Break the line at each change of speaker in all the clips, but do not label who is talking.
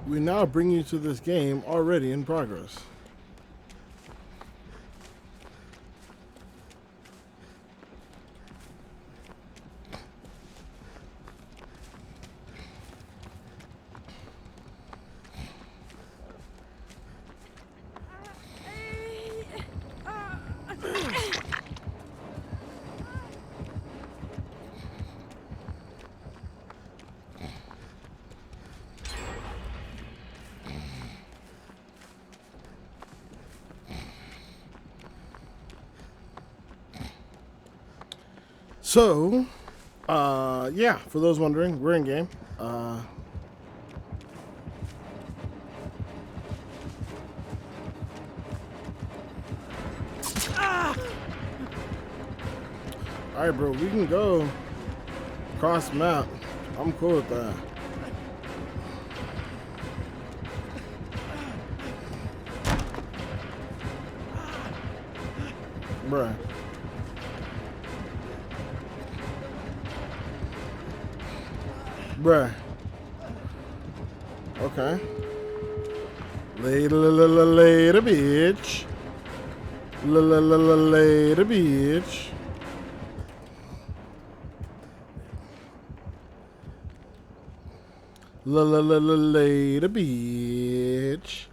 We now bring you to this game already in progress. So, yeah, for those wondering, we're in game. Alright, bro, we can go cross map. I'm cool with that. Bruh. Bruh. Okay. Later, bitch. Later, bitch. Later, bitch.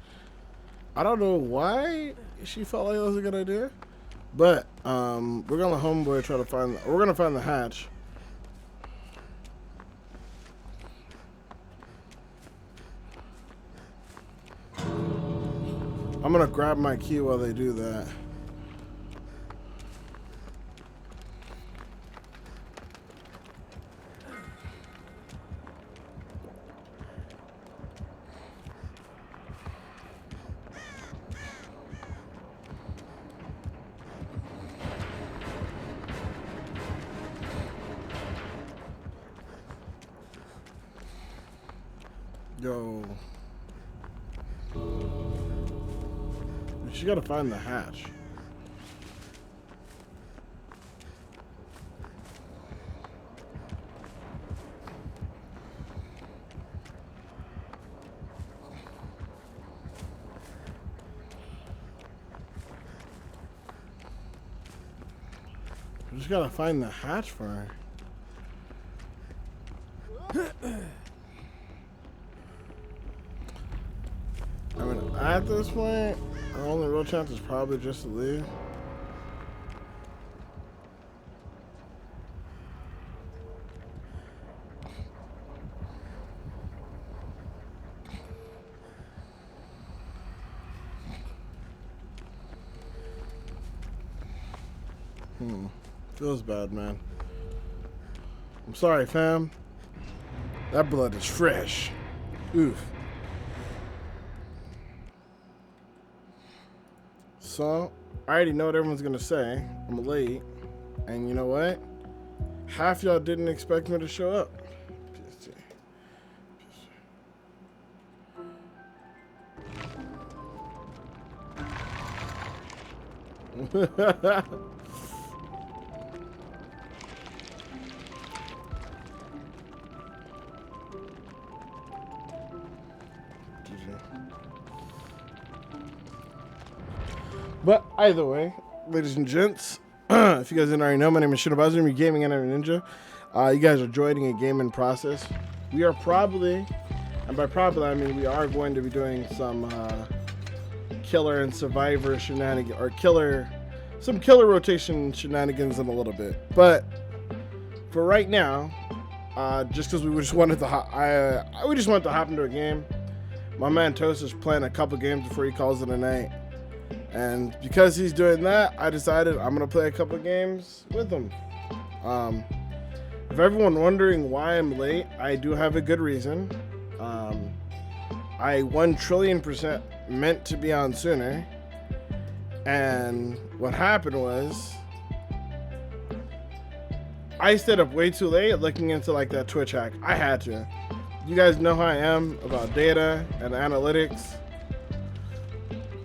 I don't know why she felt like that was a good idea, but we're gonna homeboy try to find. We're gonna find the hatch. I'm gonna grab my key while they do that. Yo. She gotta find the hatch. We just gotta find the hatch for her. I mean, at this point, the only real chance is probably just to leave. Feels bad, man. I'm sorry, fam. That blood is fresh. Oof. So, I already know what everyone's gonna say. I'm late. And you know what? Half y'all didn't expect me to show up. But either way, ladies and gents, if you guys didn't already know, my name is Shinobazu. I'm your gaming anime ninja. You guys are joining a game in process. We are probably, and by probably I mean we are going to be doing some killer and survivor shenanigans, or some killer rotation shenanigans in a little bit. But for right now, just because we just wanted to, we just wanted to hop into a game. My man Toast is playing a couple games before he calls it a night. And because he's doing that, I decided I'm going to play a couple games with him. If everyone wondering why I'm late, I do have a good reason. I 1,000,000,000% meant to be on sooner. And what happened was, I stayed up way too late looking into like that Twitch hack. I had to. You guys know how I am about data and analytics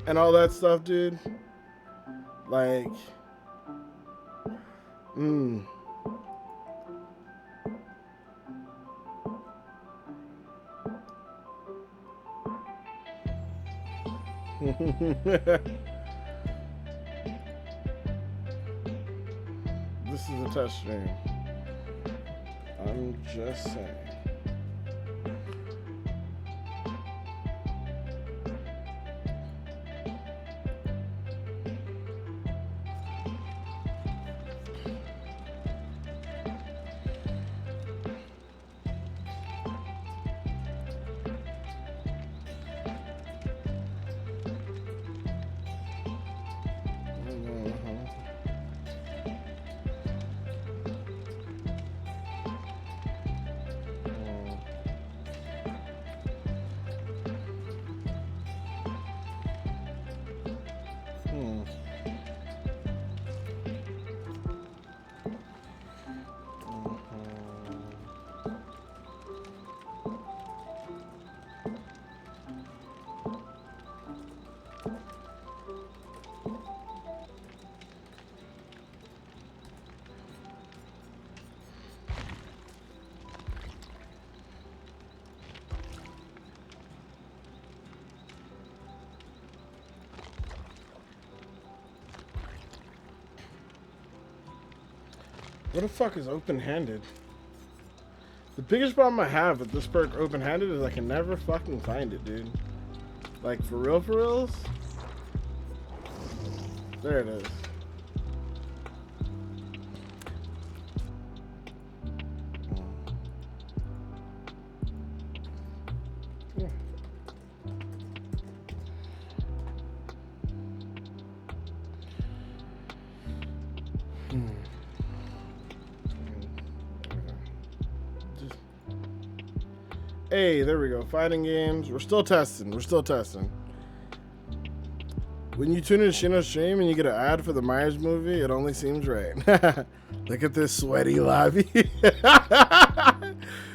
and all that stuff, dude. Like, This is a test stream. I'm just saying. What the fuck is open-handed? The biggest problem I have with this perk open-handed is I can never fucking find it, dude. Like, for reals? There it is. Hey, there we go. Fighting games. We're still testing. When you tune in Shino's stream and you get an ad for the Myers movie, it only seems right. Look at this sweaty lobby.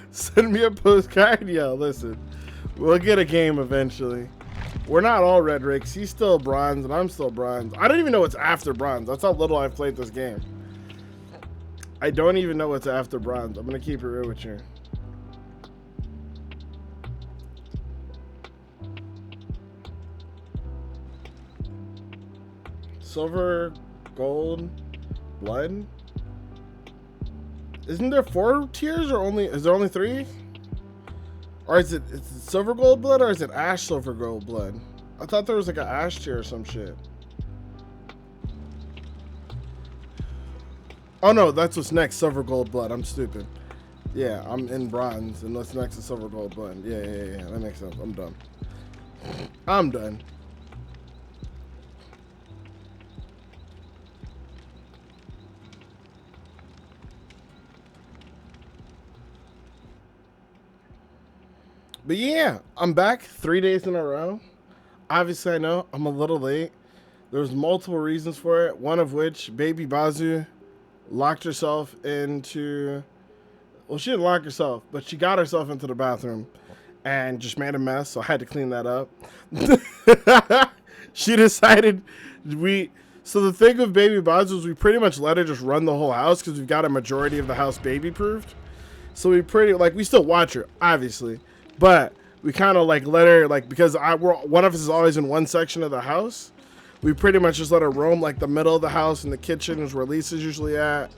Send me a postcard. Yo, listen. We'll get a game eventually. We're not all red ricks. He's still bronze and I'm still bronze. I don't even know what's after bronze. That's how little I've played this game. I don't even know what's after bronze. I'm going to keep it real with you. Silver, gold, blood. Isn't there 4 tiers or is there only 3? Or is it silver gold blood or is it ash silver gold blood? I thought there was like an ash tier or some shit. Oh no, that's what's next, silver gold blood. I'm stupid. Yeah, I'm in bronze and what's next is silver gold blood. Yeah, that makes sense. I'm done. I'm done. But yeah, I'm back 3 days in a row. Obviously, I know I'm a little late. There's multiple reasons for it. One of which, Baby Bazu locked herself into... Well, she didn't lock herself, but she got herself into the bathroom and just made a mess, so I had to clean that up. She decided So the thing with Baby Bazu is we pretty much let her just run the whole house because we've got a majority of the house baby-proofed. So we still watch her, obviously. But we kind of like let her, like, because one of us is always in one section of the house. We pretty much just let her roam like the middle of the house, and the kitchen is where Lisa's usually at.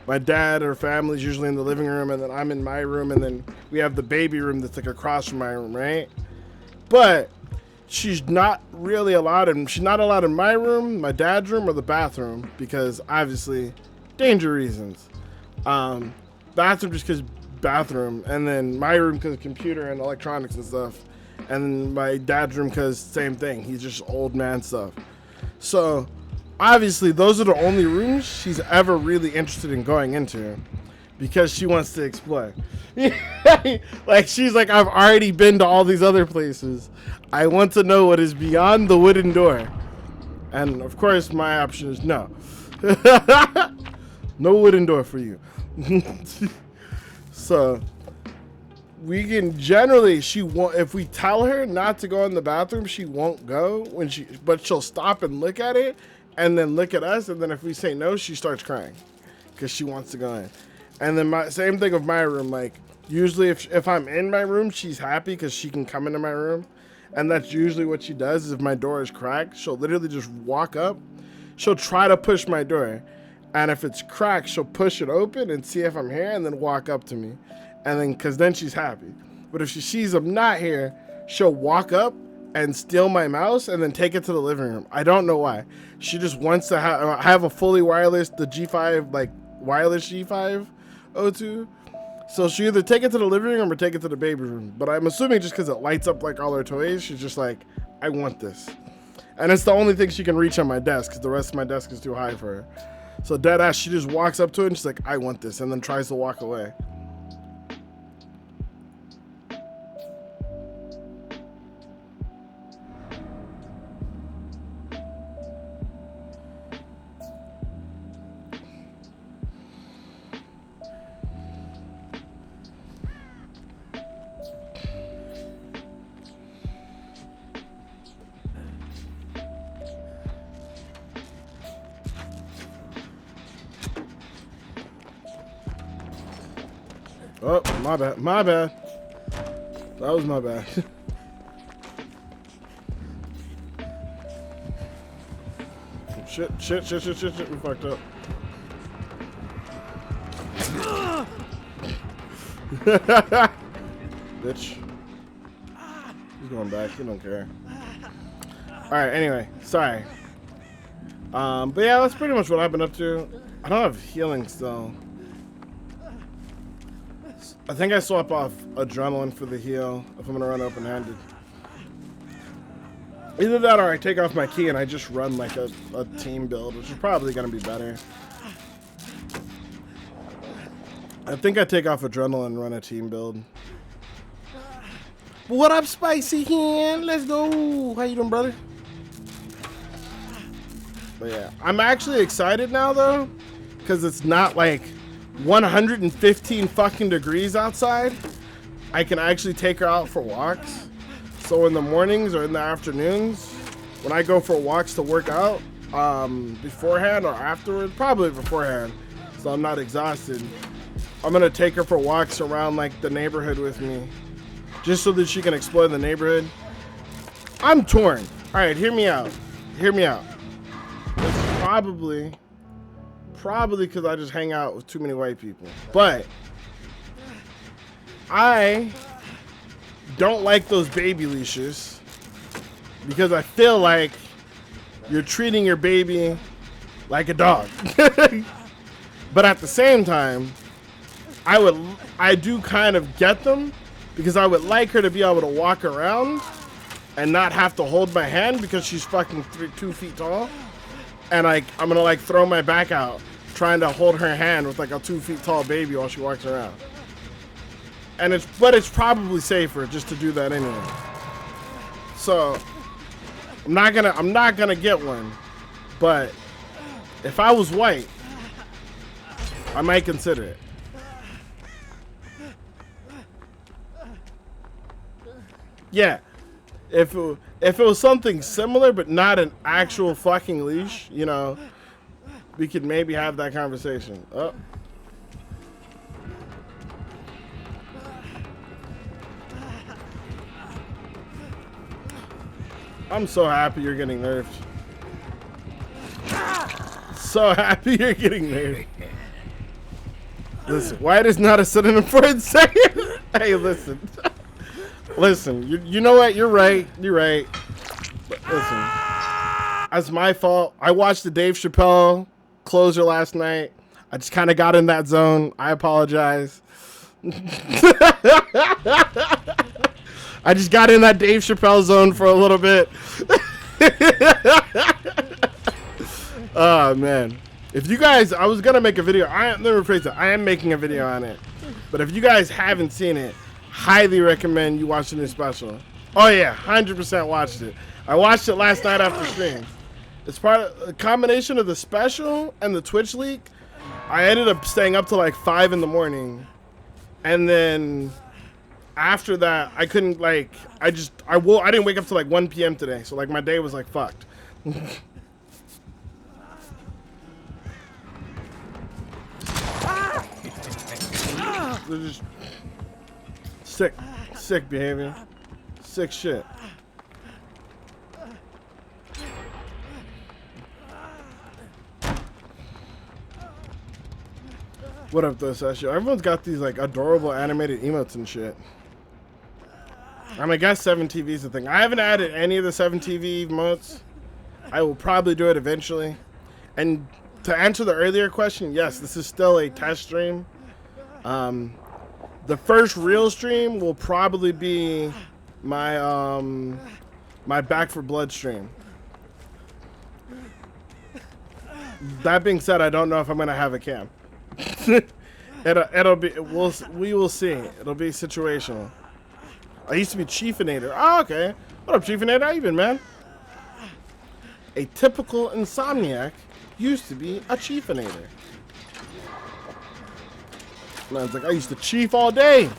My dad or family's usually in the living room, and then I'm in my room, and then we have the baby room that's like across from my room, right? But she's not really allowed she's not allowed in my room, my dad's room, or the bathroom because obviously danger reasons. Bathroom just because bathroom, and then my room because of computer and electronics and stuff, and then my dad's room because same thing, he's just old man stuff. So obviously those are the only rooms she's ever really interested in going into because she wants to explore. Like, she's like, I've already been to all these other places, I want to know what is beyond the wooden door. And of course my option is no. No wooden door for you. So we can generally, she won't, if we tell her not to go in the bathroom, she won't go but she'll stop and look at it and then look at us. And then if we say no, she starts crying because she wants to go in. And then same thing with my room. Like, usually if I'm in my room, she's happy because she can come into my room. And that's usually what she does. Is if my door is cracked, she'll literally just walk up. She'll try to push my door. And if it's cracked, she'll push it open and see if I'm here and then walk up to me. And then, because then she's happy. But if she sees I'm not here, she'll walk up and steal my mouse and then take it to the living room. I don't know why. She just wants to have a fully wireless, the G5, like wireless G5 O2. So she either take it to the living room or take it to the baby room. But I'm assuming just because it lights up like all her toys, she's just like, I want this. And it's the only thing she can reach on my desk because the rest of my desk is too high for her. So deadass, she just walks up to it and she's like, I want this, and then tries to walk away. Oh, my bad. My bad. That was my bad. Shit. We fucked up. Bitch. He's going back. He don't care. Alright, anyway. Sorry. But yeah, that's pretty much what I've been up to. I don't have healing still. I think I swap off adrenaline for the heal if I'm gonna run open-handed. Either that or I take off my key and I just run like a team build, which is probably gonna be better. I think I take off adrenaline and run a team build. What up, Spicy Hen? Let's go. How you doing, brother? But yeah, I'm actually excited now though, because it's not like 115 fucking degrees outside. I can actually take her out for walks. So in the mornings or in the afternoons, when I go for walks to work out, beforehand or afterward, probably beforehand, so I'm not exhausted, I'm gonna take her for walks around like the neighborhood with me, just so that she can explore the neighborhood. I'm torn. All right, hear me out. Hear me out. It's probably because I just hang out with too many white people. But I don't like those baby leashes because I feel like you're treating your baby like a dog. But at the same time, I do kind of get them because I would like her to be able to walk around and not have to hold my hand because she's fucking 2 feet tall. And I'm gonna like throw my back out trying to hold her hand with like a 2 feet tall baby while she walks around. And it's probably safer just to do that anyway. So I'm not gonna get one, but if I was white, I might consider it. Yeah, if it was something similar but not an actual fucking leash, you know, we could maybe have that conversation. Oh. I'm so happy you're getting nerfed. So happy you're getting nerfed. Listen, white is not a synonym for insane. Hey, listen. Listen, you know what? You're right. You're right. But listen, that's my fault. I watched the Dave Chappelle closer last night. I just kind of got in that zone. I apologize. I just got in that Dave Chappelle zone for a little bit. Oh, man. If you guys, I was going to make a video. Let me rephrase that. I am making a video on it. But if you guys haven't seen it, highly recommend you watch the new special. Oh, yeah. 100% watched it. I watched it last night after stream. It's part of a combination of the special and the Twitch leak. I ended up staying up till like 5 in the morning. And then after that, I couldn't like, I didn't wake up till like 1 p.m. today. So like my day was like fucked. They're just sick behavior. Sick shit. What up, though, Sasha? Everyone's got these like adorable animated emotes and shit. I mean, I guess 7TV is the thing. I haven't added any of the 7TV emotes. I will probably do it eventually. And to answer the earlier question, yes, this is still a test stream. The first real stream will probably be my my Back for Blood stream. That being said, I don't know if I'm gonna have a cam. it'll be we will see. It'll be situational. I used to be Chiefinator. Oh, okay. What up, Chiefinator? How you been, man? A typical insomniac used to be a Chiefinator. Man's like, I used to chief all day.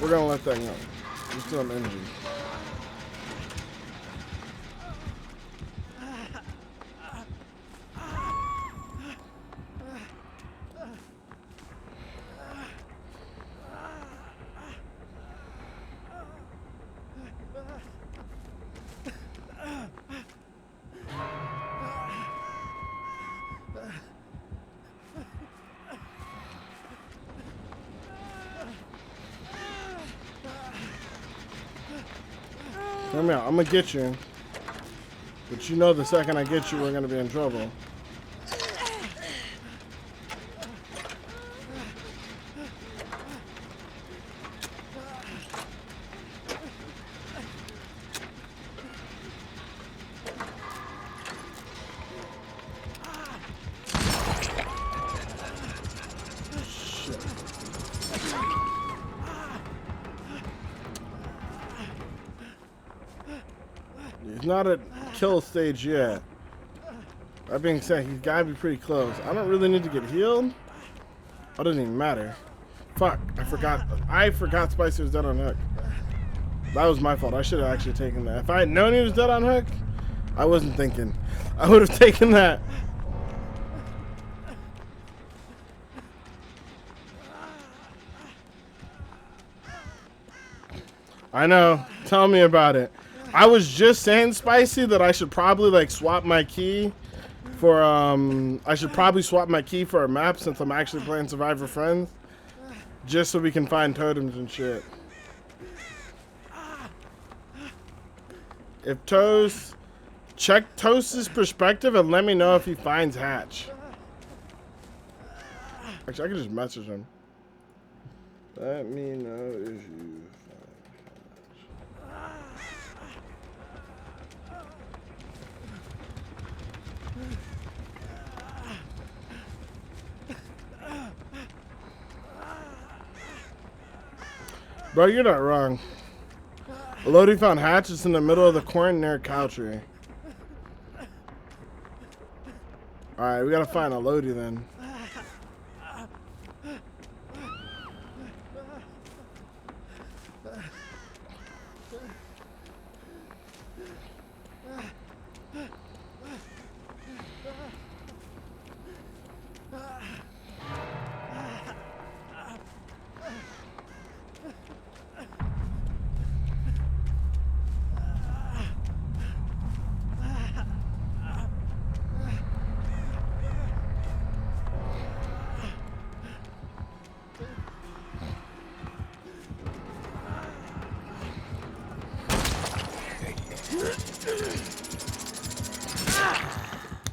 We're gonna let that go. We're still on engine. Hear me out. I'm gonna get you. But you know the second I get you, we're gonna be in trouble. He's not at kill stage yet. That being said, he's gotta be pretty close. I don't really need to get healed. Oh, it doesn't even matter. Fuck, I forgot Spicy was dead on hook. That was my fault. I should have actually taken that. If I had known he was dead on hook, I wasn't thinking. I would have taken that. I know. Tell me about it. I was just saying, Spicy, that I should probably like swap my key for I should probably swap my key for a map since I'm actually playing Survivor Friends, just so we can find totems and shit. If Toast, check Toast's perspective and let me know if he finds Hatch. Actually, I can just message him. Let me know if you find Hatch. Bro, you're not wrong. Lodi found hatches in the middle of the corn near a cow tree. Alright, we gotta find a Lodi then.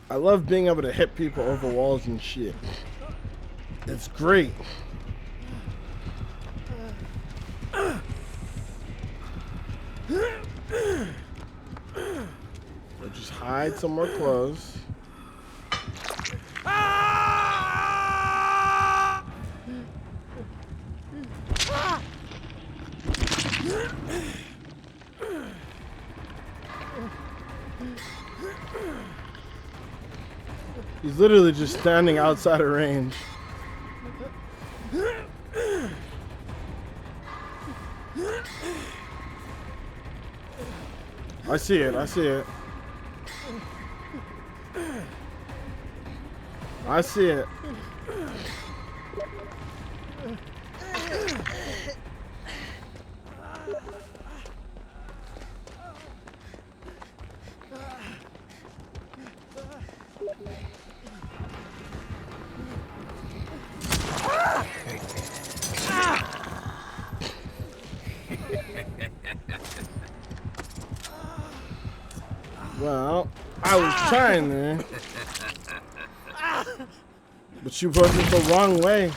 I love being able to hit people over walls and shit. It's great. Or just hide somewhere close. He's literally just standing outside of range. I see it, I see it. I see it. Well, I was trying there. But you pushed it the wrong way.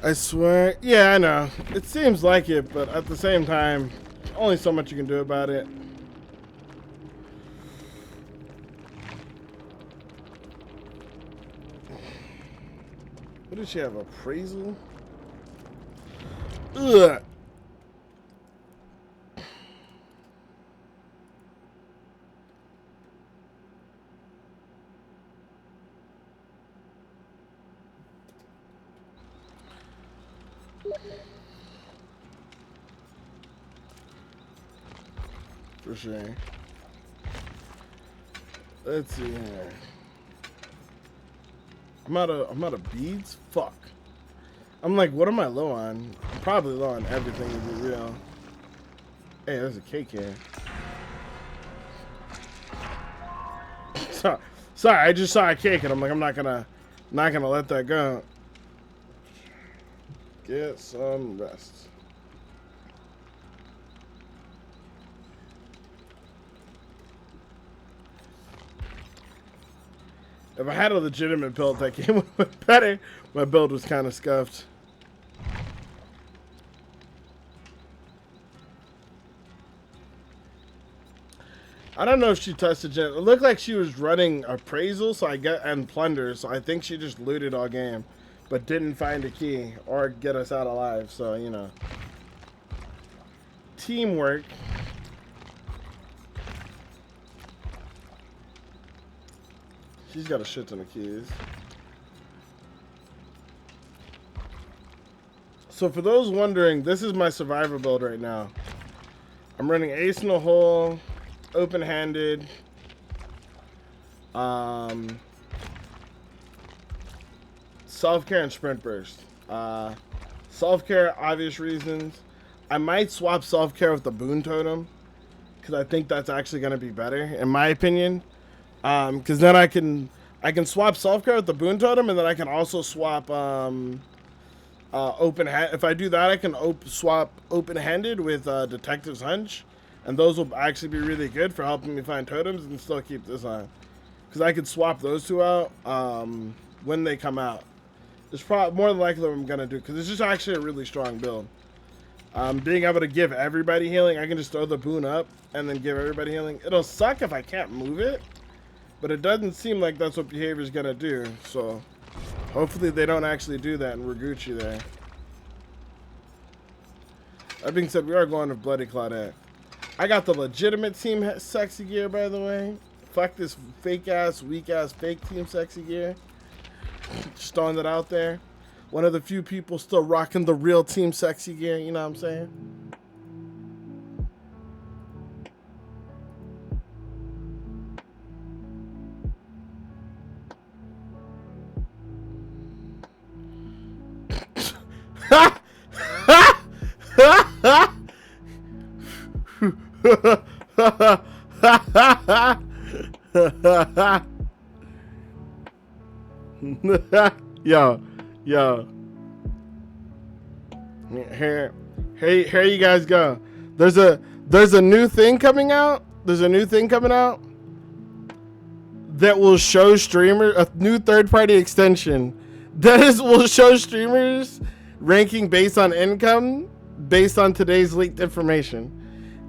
I swear. Yeah, I know. It seems like it, but at the same time, only so much you can do about it. What did she have? Appraisal? Ugh. For sure. Let's see here. I'm out of beads? Fuck. I'm like, what am I low on? I'm probably low on everything to be real. Hey, there's a cake here. Sorry, I just saw a cake and I'm like, I'm not gonna let that go. Get some rest. If I had a legitimate build, that game would have been better. My build was kind of scuffed. I don't know if she touched the gen. It looked like she was running appraisal, and plunder, so I think she just looted all game, but didn't find a key or get us out alive. So you know, teamwork. She's got a shit ton of keys. So for those wondering, this is my survivor build right now. I'm running ace in the hole, open-handed, self-care and sprint burst. Self-care, obvious reasons. I might swap self-care with the boon totem because I think that's actually going to be better, in my opinion. Because then I can swap self-care with the boon totem, and then I can also swap if I do that, I can swap open-handed with Detective's Hunch, and those will actually be really good for helping me find totems and still keep this on. Because I could swap those two out when they come out. It's probably more than likely what I'm gonna do because it's just actually a really strong build. Being able to give everybody healing, I can just throw the boon up and then give everybody healing. It'll suck if I can't move it. But it doesn't seem like that's what behavior's gonna do, so hopefully they don't actually do that and we're Gucci there. That being said, we are going to Bloody Claudette. I got the legitimate Team Sexy gear, by the way. Fuck this fake-ass, weak-ass fake Team Sexy gear. Just throwing that out there. One of the few people still rocking the real Team Sexy gear, you know what I'm saying? Yo. Here you guys go. There's a new thing coming out. That will show streamers a new third-party extension will show streamers ranking based on income, based on today's leaked information.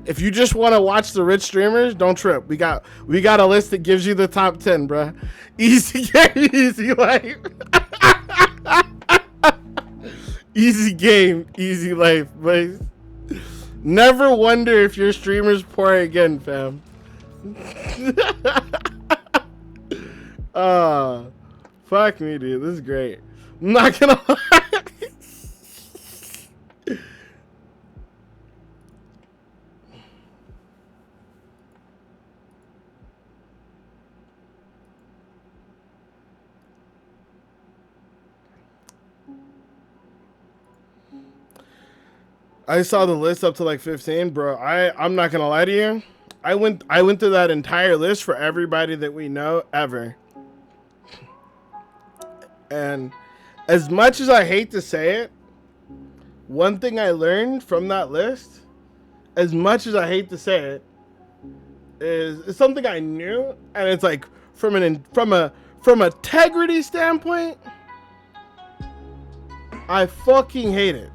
If you just want to watch the rich streamers, don't trip. We got a list that gives you the top 10, bruh. Easy game, easy life. Easy game, easy life, boys. Never wonder if your streamer's poor again, fam. Fuck me, dude. This is great. I'm not gonna lie. I saw the list up to like 15, bro. I'm not gonna lie to you. I went through that entire list for everybody that we know ever. And as much as I hate to say it, one thing I learned from that list, as much as I hate to say it, is something I knew, and it's like from integrity standpoint, I fucking hate it.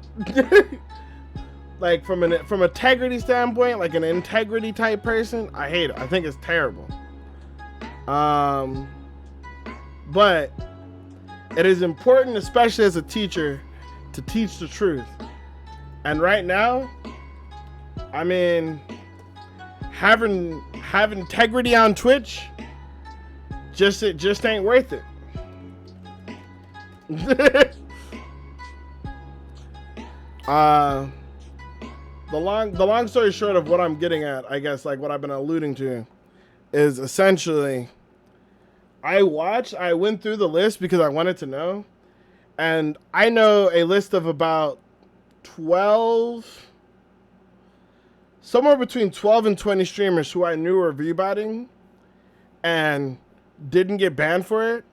Like from integrity standpoint, like an integrity type person, I hate it. I think it's terrible. But it is important, especially as a teacher, to teach the truth. And right now, I mean, have integrity on Twitch, it just ain't worth it. The long story short of what I'm getting at, I guess, like what I've been alluding to, is essentially, I went through the list because I wanted to know, and I know a list of about 12, somewhere between 12 and 20 streamers who I knew were viewbotting and didn't get banned for it,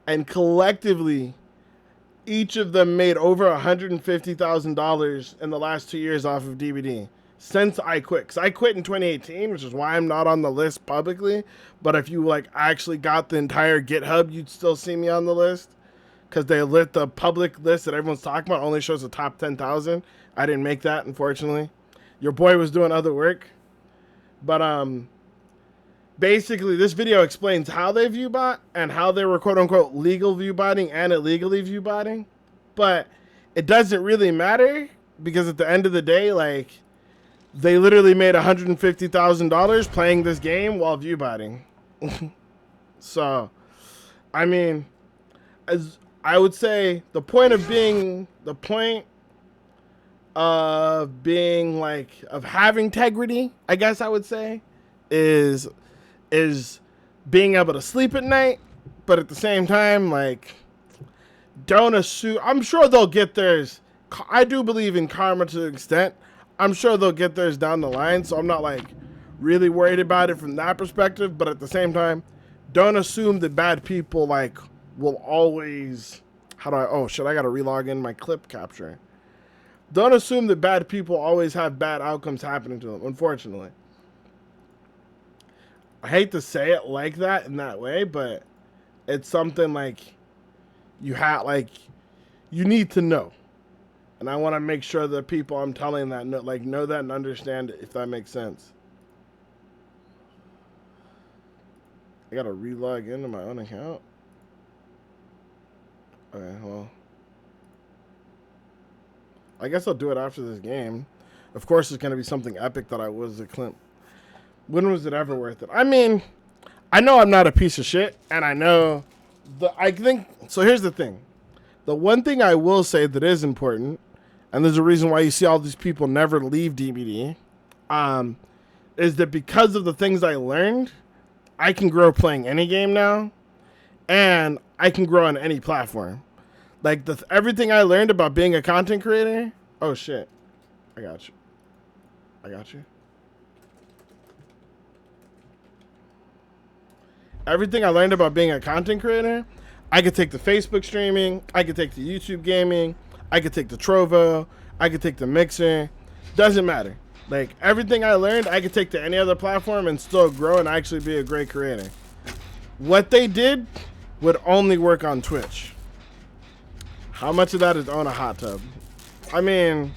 and collectively, each of them made over $150,000 in the last 2 years off of DVD since I quit. Because I quit in 2018, which is why I'm not on the list publicly. But if you like actually got the entire GitHub, you'd still see me on the list. Because they lit the public list that everyone's talking about only shows the top 10,000. I didn't make that, unfortunately. Your boy was doing other work. But basically, this video explains how they viewbot and how they were quote-unquote legal viewbotting and illegally viewbotting. But it doesn't really matter because at the end of the day, like, they literally made $150,000 playing this game while viewbotting. So, I mean, as I would say, the point of having integrity, I guess I would say, is being able to sleep at night, but at the same time, like, don't assume. I'm sure they'll get theirs. I do believe in karma to an extent. I'm sure they'll get theirs down the line, so I'm not like really worried about it from that perspective. But at the same time, don't assume that bad people like will always. How do I? Oh shit! I gotta relog in my clip capture. Don't assume that bad people always have bad outcomes happening to them. Unfortunately. I hate to say it like that in that way, but it's something like you need to know. And I want to make sure that people I'm telling that know that and understand it, if that makes sense. I got to relog into my own account. Okay, well. I guess I'll do it after this game. Of course, it's going to be something epic that I was a clip. When was it ever worth it? I mean, I know I'm not a piece of shit, and I think, so here's the thing. The one thing I will say that is important, and there's a reason why you see all these people never leave DBD, is that because of the things I learned, I can grow playing any game now, and I can grow on any platform. Like, everything I learned about being a content creator, oh shit, I got you. Everything I learned about being a content creator, I could take the Facebook streaming, I could take the YouTube gaming, I could take the Trovo, I could take the Mixer. Doesn't matter. Like, everything I learned, I could take to any other platform and still grow and actually be a great creator. What they did would only work on Twitch. How much of that is own a hot tub? I mean...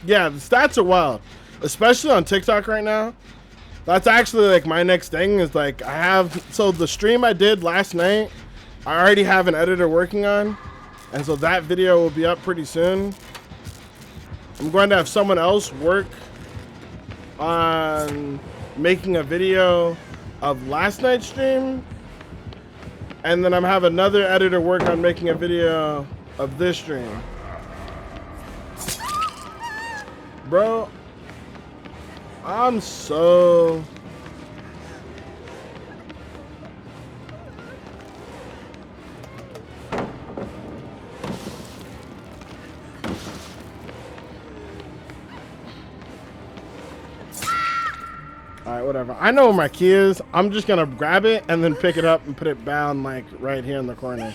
Yeah, the stats are wild, especially on TikTok right now. That's actually like my next thing is like so the stream I did last night, I already have an editor working on, and so that video will be up pretty soon. I'm going to have someone else work on making a video of last night's stream, and then I'm have another editor work on making a video of this stream. Bro, I'm so... Alright, whatever. I know where my key is. I'm just gonna grab it and then pick it up and put it down like right here in the corner.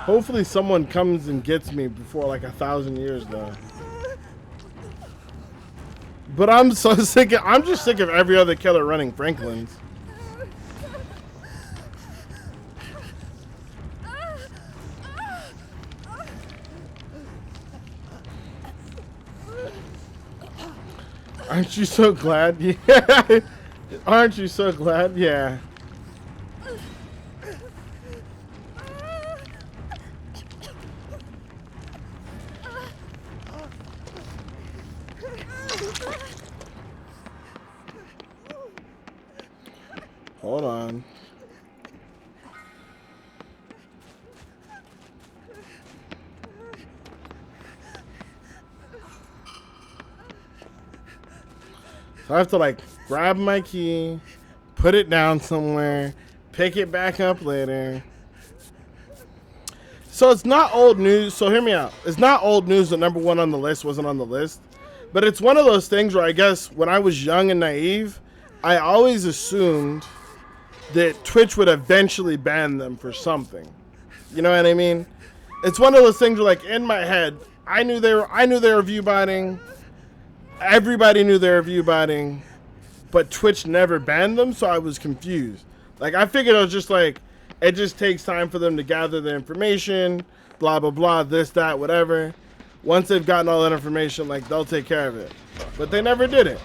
Hopefully someone comes and gets me before like 1,000 years though. But I'm so sick of, I'm just sick of every other killer running Franklin's. Aren't you so glad? Yeah. Aren't you so glad? Yeah. Hold on. So I have to like grab my key, put it down somewhere, pick it back up later. So it's not old news. So hear me out. It's not old news that number one on the list wasn't on the list. But it's one of those things where I guess when I was young and naive, I always assumed that Twitch would eventually ban them for something. You know what I mean? It's one of those things where like in my head, I knew they were view botting. Everybody knew they were view botting, but Twitch never banned them, so I was confused. Like I figured it was just like it just takes time for them to gather the information, blah blah blah, this, that, whatever. Once they've gotten all that information, like they'll take care of it. But they never did it.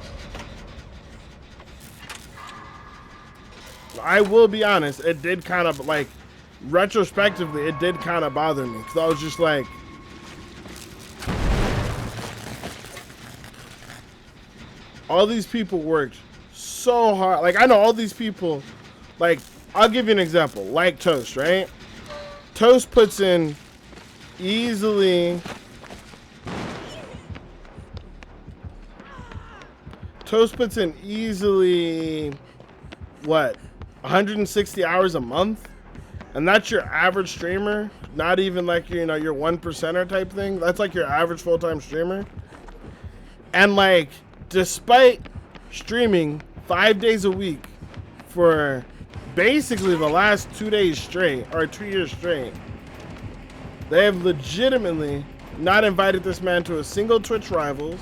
I will be honest, it did kind of like, retrospectively, it did kind of bother me. Because I was just like, all these people worked so hard. Like, I know all these people, like, I'll give you an example. Like Toast, right? Toast puts in easily... what? 160 hours a month, and that's your average streamer. Not even like your 1%er type thing. That's like your average full-time streamer. And like, despite streaming 5 days a week for basically the last 2 days straight or 2 years straight, they have legitimately not invited this man to a single Twitch Rivals,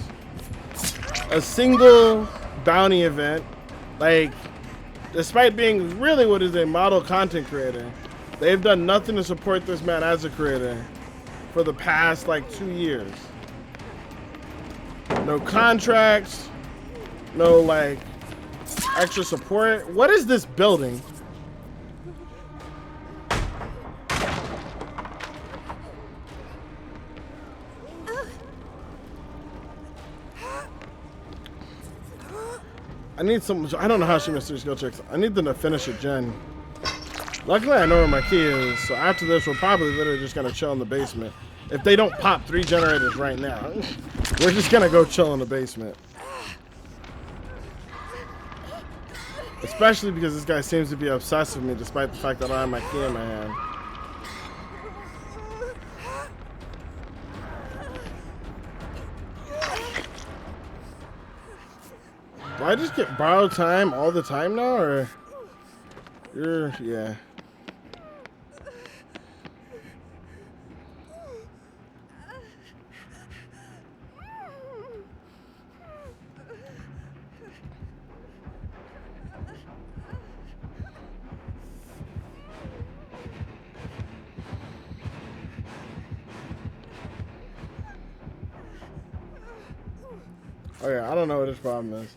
a single bounty event. Like, despite being really what is a model content creator, they've done nothing to support this man as a creator for the past like 2 years. No contracts, no like extra support. What is this building? I need some. I don't know how she missed her skill checks. I need them to finish a gen. Luckily, I know where my key is. So after this, we're probably literally just gonna chill in the basement. If they don't pop 3 generators right now, we're just gonna go chill in the basement. Especially because this guy seems to be obsessed with me, despite the fact that I have my key in my hand. Do I just get borrowed time all the time now, or yeah. Oh yeah, I don't know what his problem is.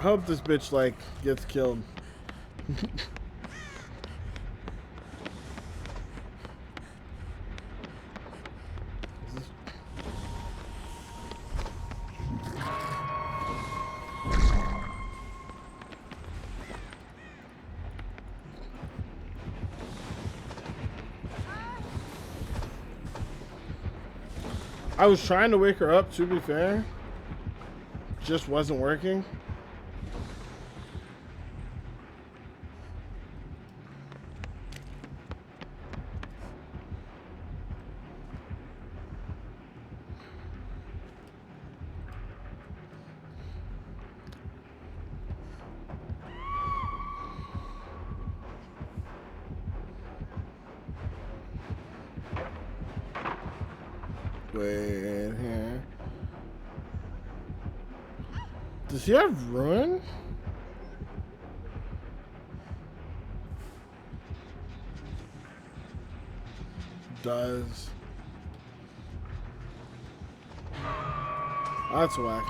I hope this bitch, like, gets killed. I was trying to wake her up, to be fair. Just wasn't working. Wait here. Does he have ruin? Does. That's whack.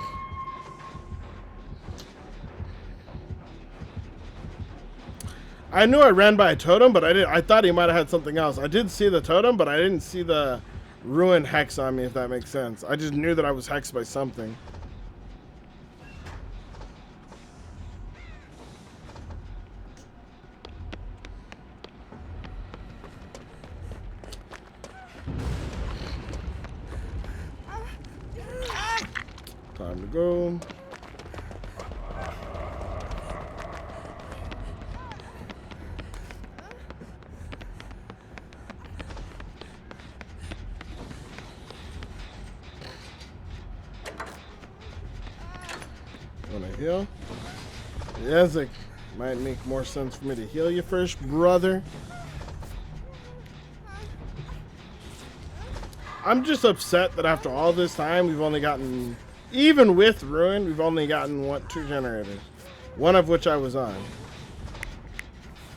I knew I ran by a totem, but I thought he might have had something else. I did see the totem, but I didn't see the ruin hex on me, if that makes sense. I just knew that I was hexed by something. Time to go. Wanna heal? Yes, it might make more sense for me to heal you first, brother. I'm just upset that after all this time, we've only gotten, even with Ruin, we've only gotten, what, 2 generators. One of which I was on.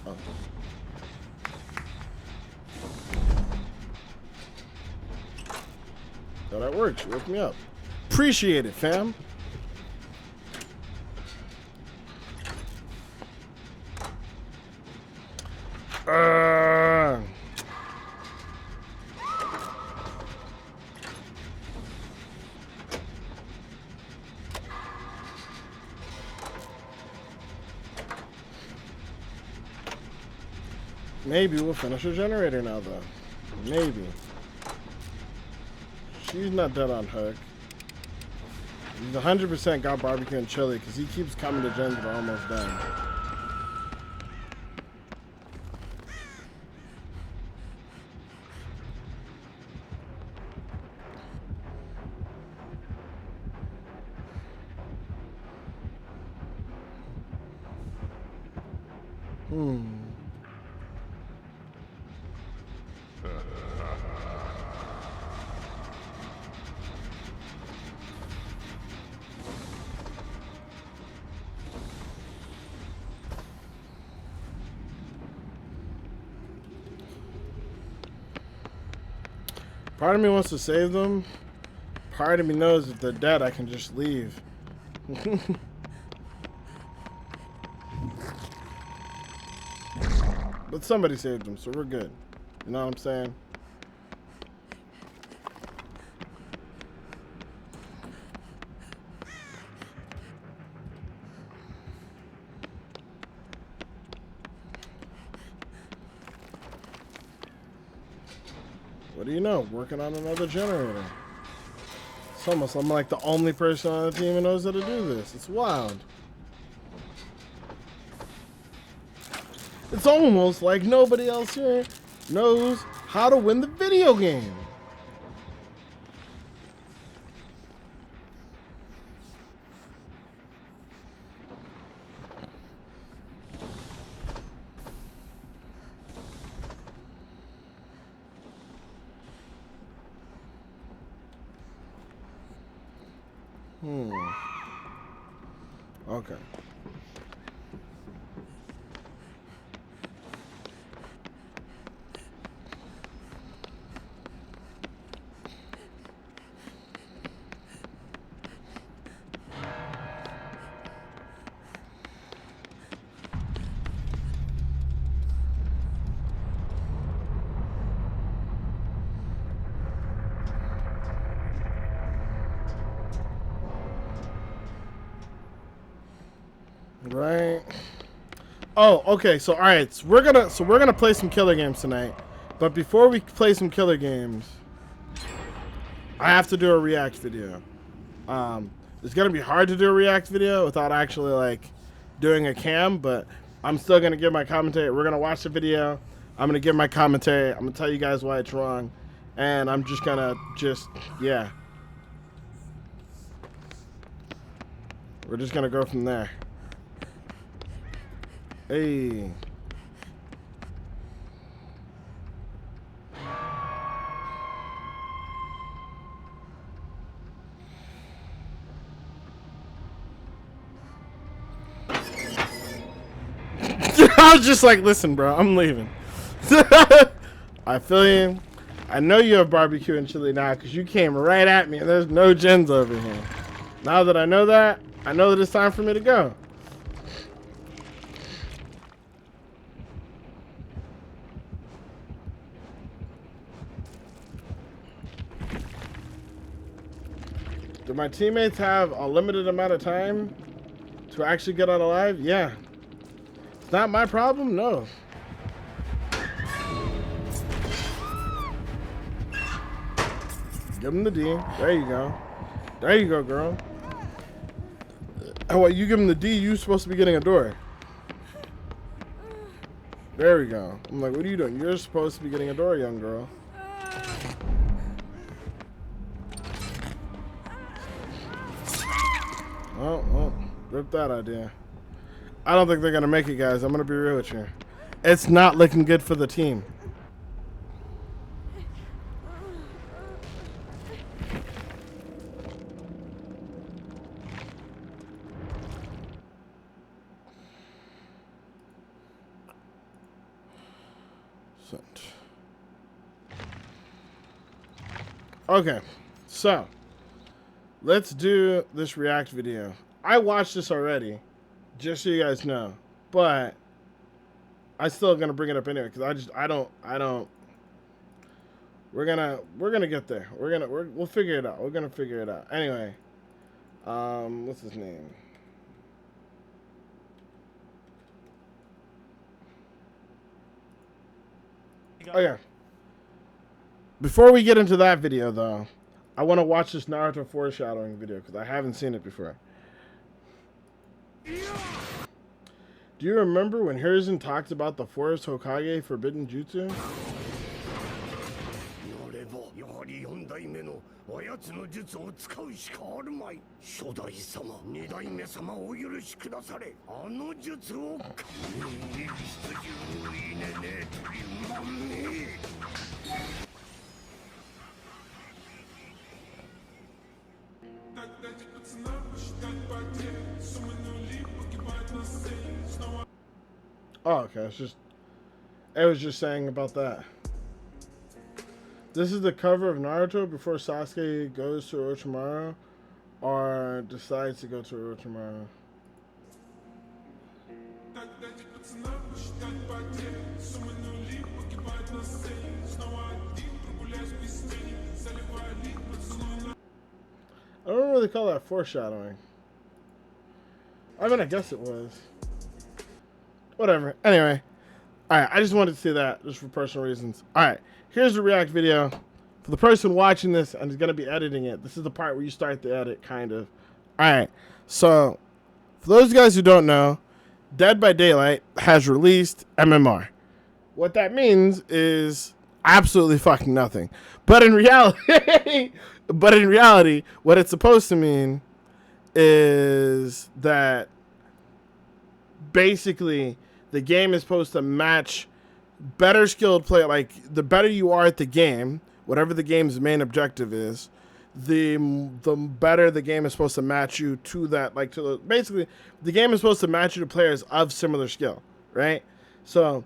Oh. So that worked. You woke me up. Appreciate it, fam. Maybe we'll finish her generator now, though. Maybe. She's not dead on hook. He's 100% got barbecue and chili because he keeps coming to gens that are almost done. Part of me wants to save them. Part of me knows if they're dead, I can just leave. But somebody saved them, so we're good. You know what I'm saying? What do you know? Working on another generator. It's almost I'm like the only person on the team who knows how to do this. It's wild. It's almost like nobody else here knows how to win the video game. Okay. Right. Oh, okay. So all right, so we're gonna play some killer games tonight. But before we play some killer games, I have to do a react video. It's gonna be hard to do a react video without actually like doing a cam, but I'm still gonna give my commentary. We're gonna watch the video. I'm gonna give my commentary. I'm gonna tell you guys why it's wrong, and I'm just gonna yeah. We're just gonna go from there. Hey. I was just like, listen, bro, I'm leaving. I feel you. I know you have barbecue and chili now because you came right at me and there's no gens over here. Now that I know that it's time for me to go. Do my teammates have a limited amount of time to actually get out alive? Yeah. It's not my problem? No. Give him the D. There you go. There you go, girl. Oh, what, you give him the D, you're supposed to be getting a door. There we go. I'm like, what are you doing? You're supposed to be getting a door, young girl. Oh, rip that idea. I don't think they're going to make it, guys. I'm going to be real with you. It's not looking good for the team. Okay, so let's do this react video. I watched this already, just so you guys know, but I'm still gonna bring it up anyway because I don't. We're gonna get there. We'll figure it out. We're gonna figure it out anyway. What's his name? Oh yeah. Before we get into that video, though, I want to watch this Naruto foreshadowing video because I haven't seen it before. Do you remember when Hiruzen talked about the Forest Hokage forbidden jutsu? Oh, okay. It was just saying about that. This is the cover of Naruto before Sasuke goes to Orochimaru or decides to go to Orochimaru. I don't really call that foreshadowing. I mean, I guess it was. Whatever. Anyway. Alright, I just wanted to say that, just for personal reasons. Alright, here's the react video. For the person watching this and is going to be editing it, this is the part where you start the edit, kind of. Alright, so, for those guys who don't know, Dead by Daylight has released MMR. What that means is absolutely fucking nothing. But in reality, what it's supposed to mean is that basically the game is supposed to match better skilled play. Like, the better you are at the game, whatever the game's main objective is, the better the game is supposed to match you to that. Like, basically, the game is supposed to match you to players of similar skill, right? So,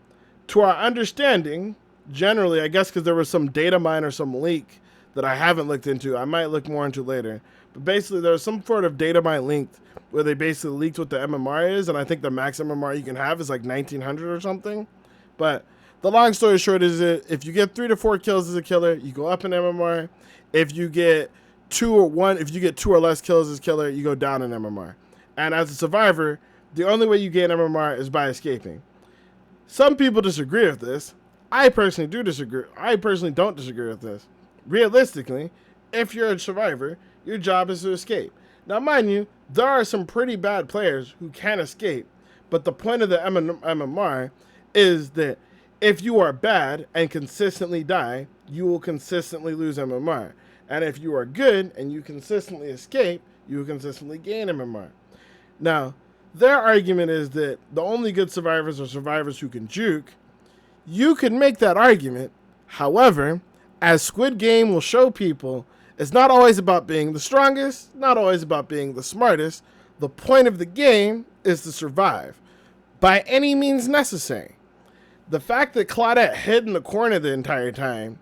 to our understanding, generally, I guess because there was some data mine or some leak that I haven't looked into, I might look more into later. But basically, there was some sort of data mine linked where they basically leaked what the MMR is, and I think the max MMR you can have is like 1900 or something. But the long story short is that if you get 3 to 4 kills as a killer, you go up in MMR. If you get 2 or 1, if you get 2 or less kills as a killer, you go down in MMR. And as a survivor, the only way you gain MMR is by escaping. Some people disagree with this. I personally do disagree. I personally don't disagree with this. Realistically, if you're a survivor, your job is to escape. Now, mind you, there are some pretty bad players who can escape, but the point of the MMR is that if you are bad and consistently die, you will consistently lose MMR. And if you are good and you consistently escape, you will consistently gain MMR. Now, their argument is that the only good survivors are survivors who can juke. You can make that argument. However, as Squid Game will show people, it's not always about being the strongest, not always about being the smartest. The point of the game is to survive by any means necessary. The fact that Claudette hid in the corner the entire time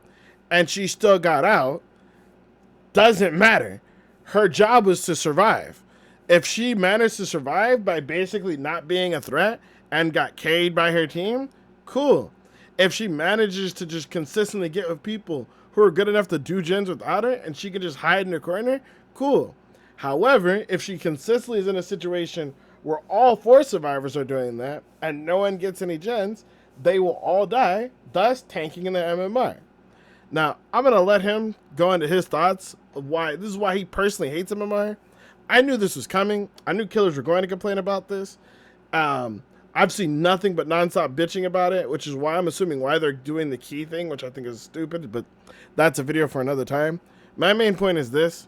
and she still got out doesn't matter. Her job was to survive. If she managed to survive by basically not being a threat and got carried by her team, cool. If she manages to just consistently get with people who are good enough to do gens without her and she can just hide in the corner, cool. However, if she consistently is in a situation where all 4 survivors are doing that and no one gets any gens, they will all die, thus tanking in the MMR. Now, I'm going to let him go into his thoughts of why. This is why he personally hates MMR. I knew this was coming. I knew killers were going to complain about this. I've seen nothing but nonstop bitching about it, which is why I'm assuming why they're doing the key thing, which I think is stupid, but that's a video for another time. My main point is this.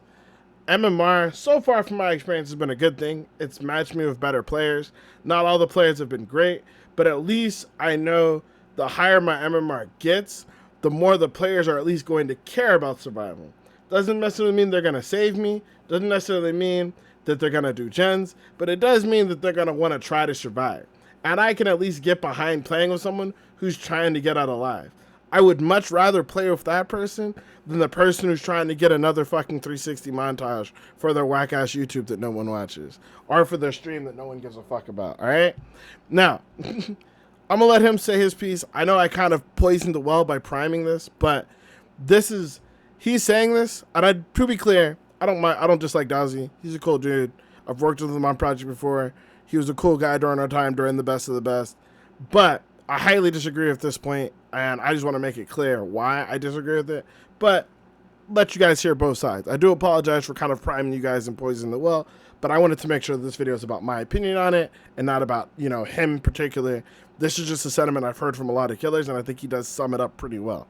MMR, so far from my experience, has been a good thing. It's matched me with better players. Not all the players have been great, but at least I know the higher my MMR gets, the more the players are at least going to care about survival. Doesn't necessarily mean they're going to save me. Doesn't necessarily mean that they're going to do gens, but it does mean that they're going to want to try to survive. And I can at least get behind playing with someone who's trying to get out alive. I would much rather play with that person than the person who's trying to get another fucking 360 montage for their whack-ass YouTube that no one watches. Or for their stream that no one gives a fuck about, alright? Now, I'm going to let him say his piece. I know I kind of poisoned the well by priming this, but this is... He's saying this, and to be clear, I don't dislike Dazzy. He's a cool dude. I've worked with him on project before. He was a cool guy during our time during the best of the best. But I highly disagree at this point, and I just want to make it clear why I disagree with it. But let you guys hear both sides. I do apologize for kind of priming you guys and poisoning the well, but I wanted to make sure that this video is about my opinion on it and not about, you know, him in particular. This is just a sentiment I've heard from a lot of killers, and I think he does sum it up pretty well.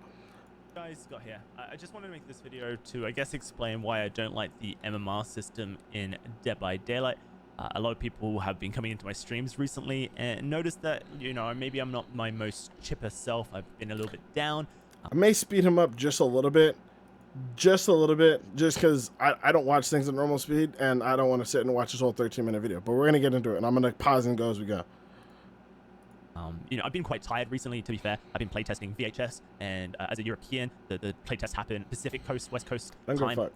Guys got here. I just wanted to make this video to, I guess, explain why I don't like the MMR system in Dead by Daylight. A lot of people have been coming into my streams recently and noticed that, you know, maybe I'm not my most chipper self. I've been a little bit down.
I may speed him up just a little bit, just because I don't watch things at normal speed, and I don't want to sit and watch this whole 13-minute video. But we're going to get into it, and I'm going to pause and go as we go.
You know, I've been quite tired recently, to be fair. I've been playtesting VHS, and as a European, the playtest happened Pacific Coast, West Coast time.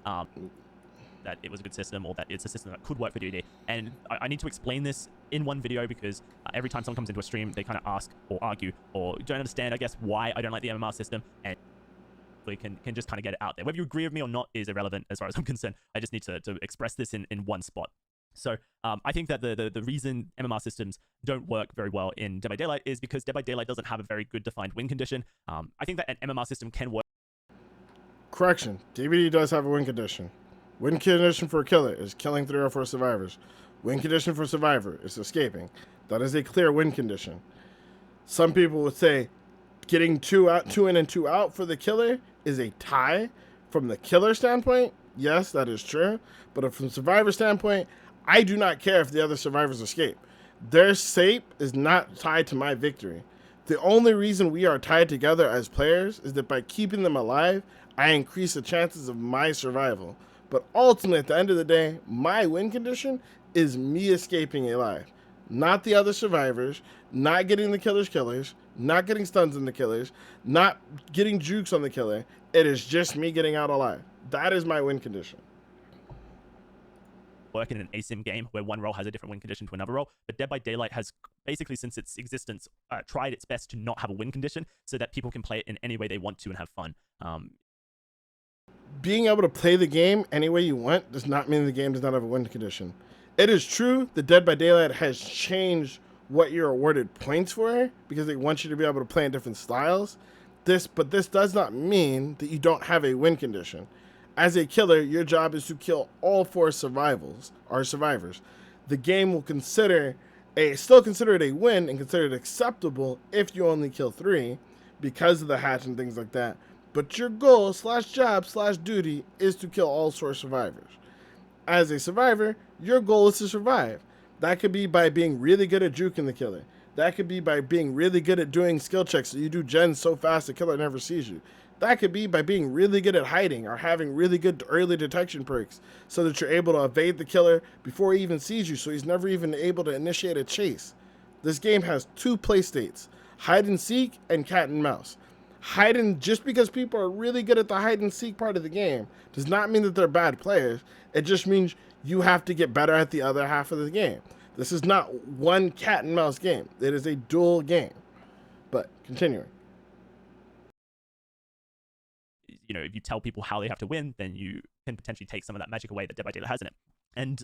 That it was a good system, or that it's a system that could work for DoD. And I need to explain this in one video because every time someone comes into a stream, they kind of ask or argue or don't understand, I guess, why I don't like the MMR system, and we can just kind of get it out there. Whether you agree with me or not is irrelevant as far as I'm concerned. I just need to express this in one spot. So I think that the reason MMR systems don't work very well in Dead by Daylight is because Dead by Daylight doesn't have a very good defined win condition. I think that an MMR system can work.
Correction, DBD does have a win condition. Win condition for a killer is killing 3 or 4 survivors. Win condition for survivor is escaping. That is a clear win condition. Some people would say getting 2 in and 2 out for the killer is a tie. From the killer standpoint, yes, that is true. But from the survivor standpoint, I do not care if the other survivors escape. Their save is not tied to my victory. The only reason we are tied together as players is that by keeping them alive, I increase the chances of my survival. But ultimately, at the end of the day, my win condition is me escaping alive. Not the other survivors, not getting the killer's killers, not getting stuns on the killers, not getting jukes on the killer. It is just me getting out alive. That is my win condition.
Work in an ASIM game where one role has a different win condition to another role, but Dead by Daylight has basically, since its existence, tried its best to not have a win condition so that people can play it in any way they want to and have fun. Being
able to play the game any way you want does not mean the game does not have a win condition. It is true that Dead by Daylight has changed what you're awarded points for because they want you to be able to play in different styles. But this does not mean that you don't have a win condition. As a killer, your job is to kill all 4 survivors. The game will still consider it a win and consider it acceptable if you only kill 3 because of the hatch and things like that. But your goal /job/duty is to kill all 4 survivors. As a survivor, your goal is to survive. That could be by being really good at juking the killer. That could be by being really good at doing skill checks so you do gens so fast the killer never sees you. That could be by being really good at hiding or having really good early detection perks so that you're able to evade the killer before he even sees you so he's never even able to initiate a chase. This game has 2 play states, hide and seek and cat and mouse. Just because people are really good at the hide and seek part of the game does not mean that they're bad players. It just means you have to get better at the other half of the game. This is not one cat and mouse game. It is a dual game. But continuing.
You know, if you tell people how they have to win, then you can potentially take some of that magic away that Dead by Daylight has in it. And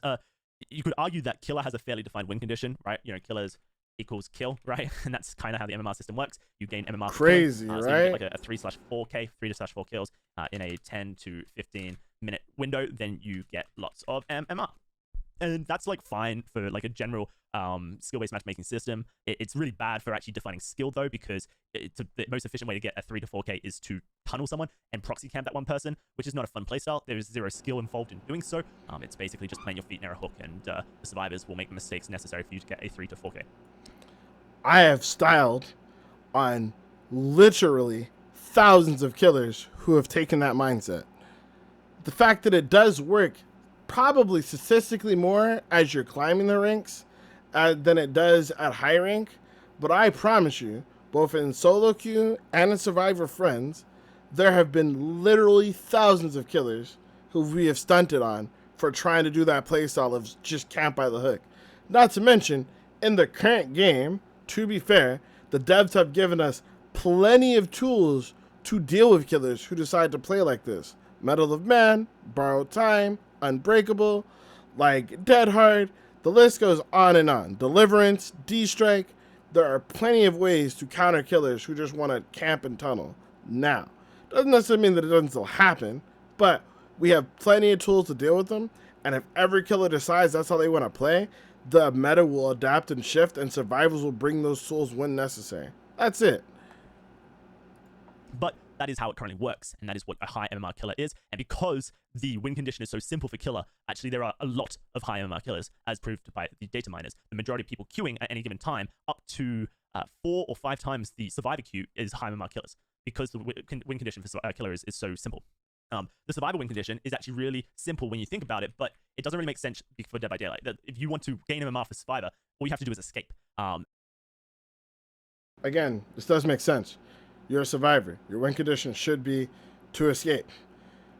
you could argue that killer has a fairly defined win condition, right? You know, killers equals kill, right? And that's kind of how the MMR system works. You gain MMR.
Crazy,
so
right?
you get like a 3/4K, 3/4 kills in a 10 to 15 minute window, then you get lots of MMR. And that's like fine for like a general skill-based matchmaking system. It's really bad for actually defining skill though, because the most efficient way to get a 3 to 4K is to tunnel someone and proxy camp that one person, which is not a fun playstyle. There is 0 skill involved in doing so. It's basically just playing your feet near a hook, and the survivors will make the mistakes necessary for you to get a 3 to 4K.
I have styled on literally thousands of killers who have taken that mindset. The fact that it does work probably statistically more as you're climbing the ranks than it does at high rank, but I promise you, both in solo queue and in Survivor Friends, there have been literally thousands of killers who we have stunted on for trying to do that playstyle of just camp by the hook. Not to mention, in the current game, to be fair, the devs have given us plenty of tools to deal with killers who decide to play like this. Medal of Man, Borrowed Time, Unbreakable, like Dead Hard, the list goes on and on. Deliverance, D-Strike, there are plenty of ways to counter killers who just want to camp and tunnel. Now, doesn't necessarily mean that it doesn't still happen, but we have plenty of tools to deal with them, and if every killer decides that's how they want to play, the meta will adapt and shift, and survivors will bring those tools when necessary. That's it.
But that is how it currently works, and that is what a high MMR killer is. And because the win condition is so simple for killer, actually there are a lot of high MMR killers, as proved by the data miners. The majority of people queuing at any given time, up to 4 or 5 times the survivor queue, is high MMR killers, because the win condition for killer is so simple. The survivor win condition is actually really simple when you think about it, but it doesn't really make sense for Dead by Daylight. That if you want to gain MMR for survivor, all you have to do is escape.
Again, this does make sense. You're a survivor. Your win condition should be to escape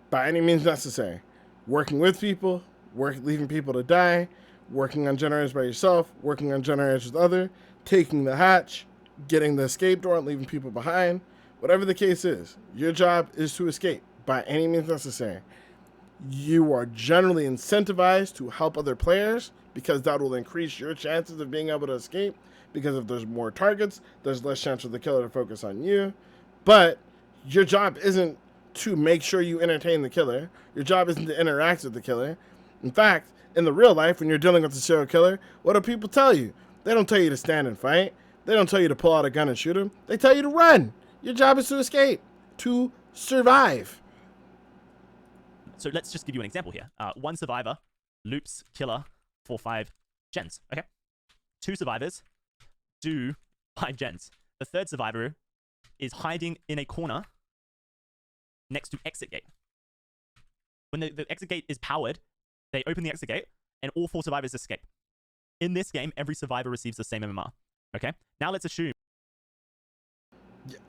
by any means necessary. Working with people, leaving people to die, working on generators by yourself, working on generators with other, taking the hatch, getting the escape door and leaving people behind. Whatever the case is, your job is to escape by any means necessary. You are generally incentivized to help other players because that will increase your chances of being able to escape, because if there's more targets, there's less chance for the killer to focus on you. But your job isn't to make sure you entertain the killer. Your job isn't to interact with the killer. In fact, in the real life, when you're dealing with a serial killer, what do people tell you? They don't tell you to stand and fight. They don't tell you to pull out a gun and shoot him. They tell you to run. Your job is to escape, to survive.
So let's just give you an example here. 1 survivor loops killer for 5 gens. Okay, 2 survivors do 5 gens. The 3rd survivor is hiding in a corner next to exit gate. When the exit gate is powered, they open the exit gate and all 4 survivors escape. In this game, every survivor receives the same MMR. Okay, now let's assume.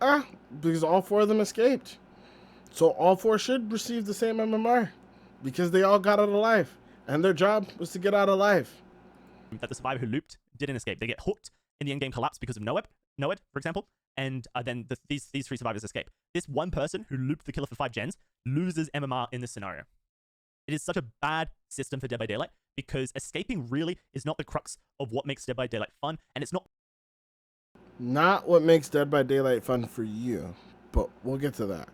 Yeah, because all 4 of them escaped. So all 4 should receive the same MMR because they all got out alive, and their job was to get out alive.
That the survivor who looped didn't escape. They get hooked in the endgame collapse because of Noed, for example, and then these 3 survivors escape. This one person who looped the killer for 5 gens loses MMR in this scenario. It is such a bad system for Dead by Daylight because escaping really is not the crux of what makes Dead by Daylight fun, and it's
not what makes Dead by Daylight fun for you, but we'll get to that.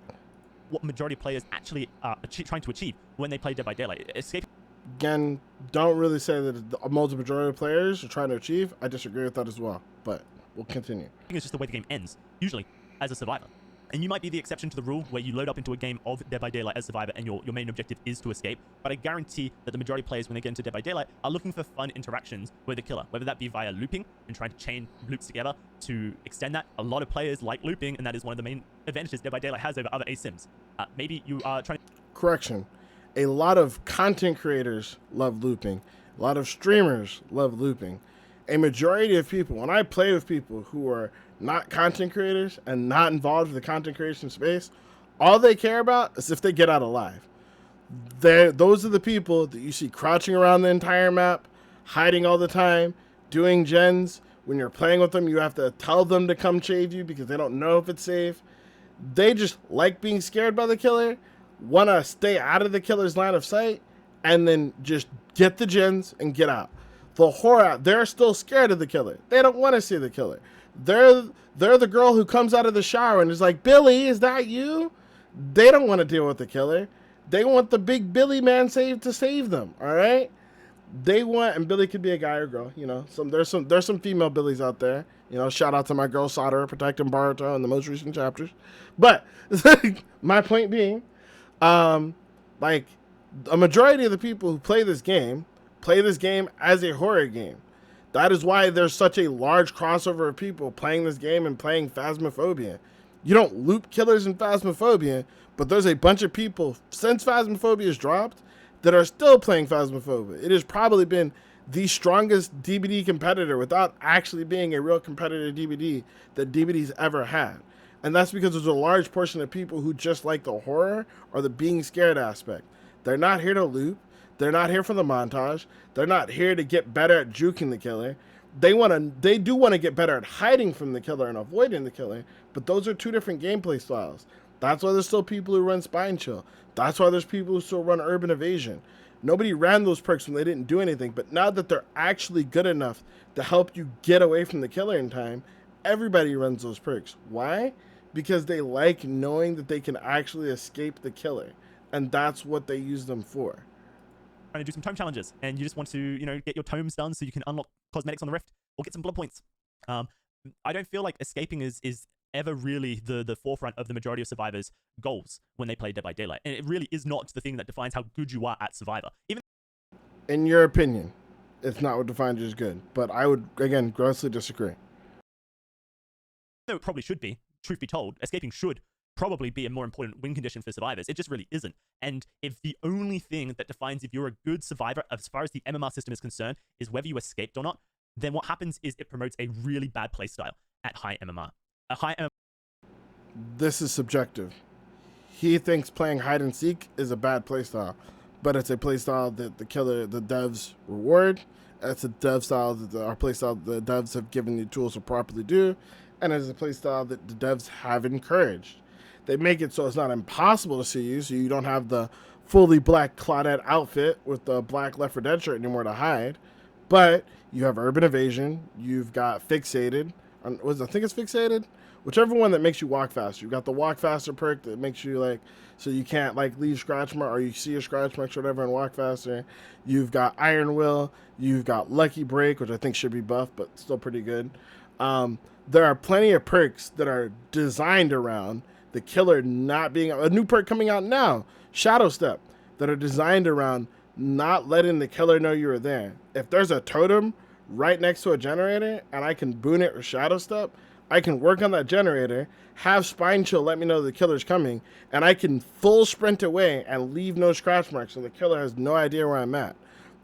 What majority of players actually are trying to achieve when they play Dead by Daylight. Escape.
Again, don't really say that the majority of players are trying to achieve. I disagree with that as well, but we'll continue.
It's just the way the game ends, usually as a survivor. And you might be the exception to the rule where you load up into a game of Dead by Daylight as survivor and your main objective is to escape. But I guarantee that the majority of players, when they get into Dead by Daylight, are looking for fun interactions with the killer, whether that be via looping and trying to chain loops together to extend that. A lot of players like looping, and that is one of the main advantages Dead by Daylight has over other ASIMs. Maybe you are trying to...
Correction. A lot of content creators love looping. A lot of streamers love looping. A majority of people, when I play with people who are not content creators and not involved with the content creation space, all they care about is if they get out alive. Those are the people that you see crouching around the entire map, hiding all the time, doing gens. When you're playing with them, you have to tell them to come save you because they don't know if it's safe. They just like being scared by the killer, want to stay out of the killer's line of sight, and then just get the gens and get out. The horror, they're still scared of the killer. They don't want to see the killer. They're the girl who comes out of the shower and is like, Billy, is that you? They don't want to deal with the killer. They want the big Billy man to save them, all right? They want, and Billy could be a guy or girl, you know. There's some female Billies out there. You know, shout out to my girl Sada, protecting Baruto in the most recent chapters. But my point being, like a majority of the people who play this game as a horror game. That is why there's such a large crossover of people playing this game and playing Phasmophobia. You don't loop killers in Phasmophobia, but there's a bunch of people since Phasmophobia has dropped that are still playing Phasmophobia. It has probably been the strongest DBD competitor without actually being a real competitor DBD that DBD's ever had. And that's because there's a large portion of people who just like the horror or the being scared aspect. They're not here to loop. They're not here for the montage. They're not here to get better at juking the killer. They do want to get better at hiding from the killer and avoiding the killer, but those are two different gameplay styles. That's why there's still people who run Spine Chill. That's why there's people who still run Urban Evasion. Nobody ran those perks when they didn't do anything, but now that they're actually good enough to help you get away from the killer in time, everybody runs those perks. Why? Because they like knowing that they can actually escape the killer, and that's what they use them for.
Trying to do some tome challenges, and you just want to, you know, get your tomes done so you can unlock cosmetics on the Rift or get some blood points. I don't feel like escaping is ever really the forefront of the majority of survivors' goals when they play Dead by Daylight, and it really is not the thing that defines how good you are at Survivor. Even
in your opinion, it's not what defines you as good, but I would again grossly disagree.
Though it probably should be, truth be told, escaping should probably be a more important win condition for survivors. It just really isn't. And if the only thing that defines if you're a good survivor as far as the MMR system is concerned is whether you escaped or not, then what happens is it promotes a really bad playstyle at high MMR. A high MMR...
This is subjective. He thinks playing hide and seek is a bad playstyle, but it's a playstyle that the devs reward. It's a dev style that our playstyle the devs have given the tools to properly do, and it's a playstyle that the devs have encouraged. They make it so it's not impossible to see you, so you don't have the fully black Claudette outfit with the black Left 4 Dead shirt anymore to hide. But you have Urban Evasion, you've got Fixated, I think it's Fixated? Whichever one that makes you walk faster. You've got the walk faster perk that makes you like, so you can't like leave scratch mark or you see a scratch mark or whatever and walk faster. You've got Iron Will, you've got Lucky Break, which I think should be buffed, but still pretty good. There are plenty of perks that are designed around the killer not being a new perk coming out now, Shadow Step, that are designed around not letting the killer know you were there. If there's a totem right next to a generator and I can boon it or Shadow Step, I can work on that generator, have Spine Chill let me know the killer's coming, and I can full sprint away and leave no scratch marks so the killer has no idea where I'm at.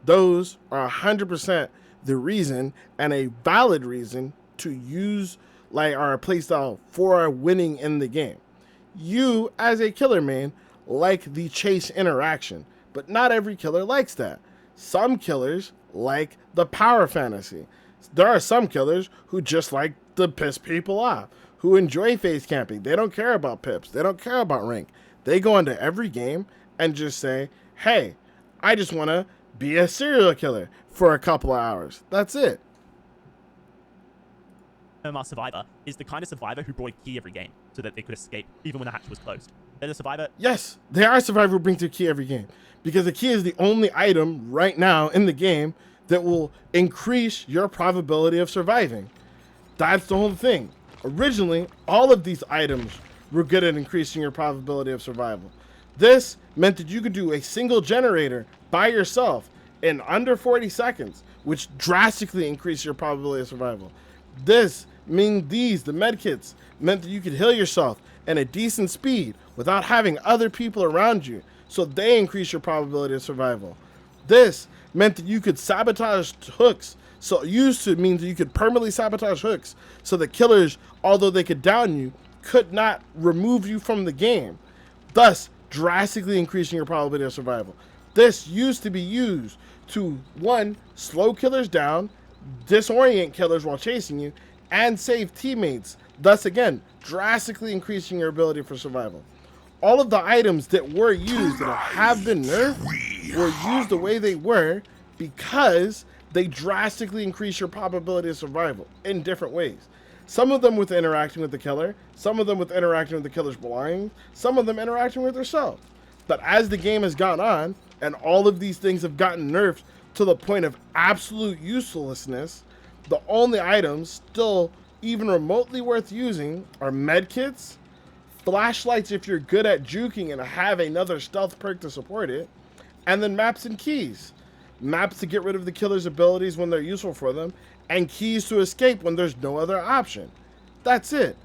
Those are 100% the reason, and a valid reason, to use like our playstyle for winning in the game. You, as a killer main, like the chase interaction, but not every killer likes that. Some killers like the power fantasy. There are some killers who just like to piss people off, who enjoy face camping. They don't care about pips. They don't care about rank. They go into every game and just say, hey, I just want to be a serial killer for a couple of hours. That's it.
Survivor is the kind of survivor who brought a key every game so that they could escape even when the hatch was closed. They're the survivor.
Yes, they are a survivor who brings a key every game, because the key is the only item right now in the game that will increase your probability of surviving. That's the whole thing. Originally, all of these items were good at increasing your probability of survival. This meant that you could do a single generator by yourself in under 40 seconds, which drastically increased your probability of survival. This means the medkits, meant that you could heal yourself at a decent speed without having other people around you, so they increase your probability of survival. This meant that you could sabotage hooks. So used to mean that you could permanently sabotage hooks, so the killers, although they could down you, could not remove you from the game, thus drastically increasing your probability of survival. This used to be used to, one, slow killers down, disorient killers while chasing you, and save teammates, thus again drastically increasing your ability for survival. All of the items that were used that have been nerfed were used the way they were because they drastically increase your probability of survival in different ways. Some of them with interacting with the killer, some of them with interacting with the killer's belongings, some of them interacting with yourself. But as the game has gone on, and all of these things have gotten nerfed to the point of absolute uselessness, the only items still even remotely worth using are medkits, flashlights if you're good at juking and have another stealth perk to support it, and then maps and keys. Maps to get rid of the killer's abilities when they're useful for them, and keys to escape when there's no other option. That's it.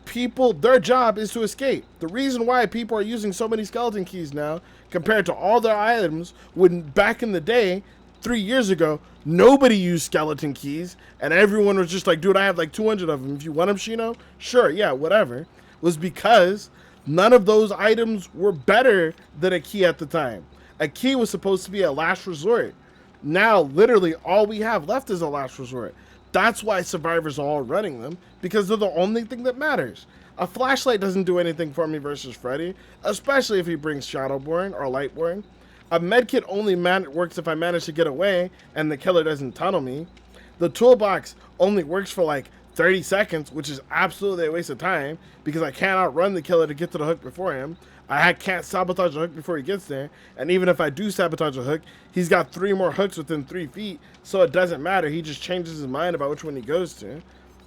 People, their job is to escape. The reason why people are using so many skeleton keys now compared to all their items, when back in the day, 3 years ago, nobody used skeleton keys, and everyone was just like, dude, I have like 200 of them. If you want them, Shino? Sure, yeah, whatever. Was because none of those items were better than a key at the time. A key was supposed to be a last resort. Now, literally, all we have left is a last resort. That's why survivors are all running them, because they're the only thing that matters. A flashlight doesn't do anything for me versus Freddy, especially if he brings Shadowborn or Lightborn. A medkit only works if I manage to get away and the killer doesn't tunnel me. The toolbox only works for like 30 seconds, which is absolutely a waste of time because I can't outrun the killer to get to the hook before him. I can't sabotage a hook before he gets there. And even if I do sabotage a hook, he's got 3 more hooks within 3 feet, so it doesn't matter. He just changes his mind about which one he goes to.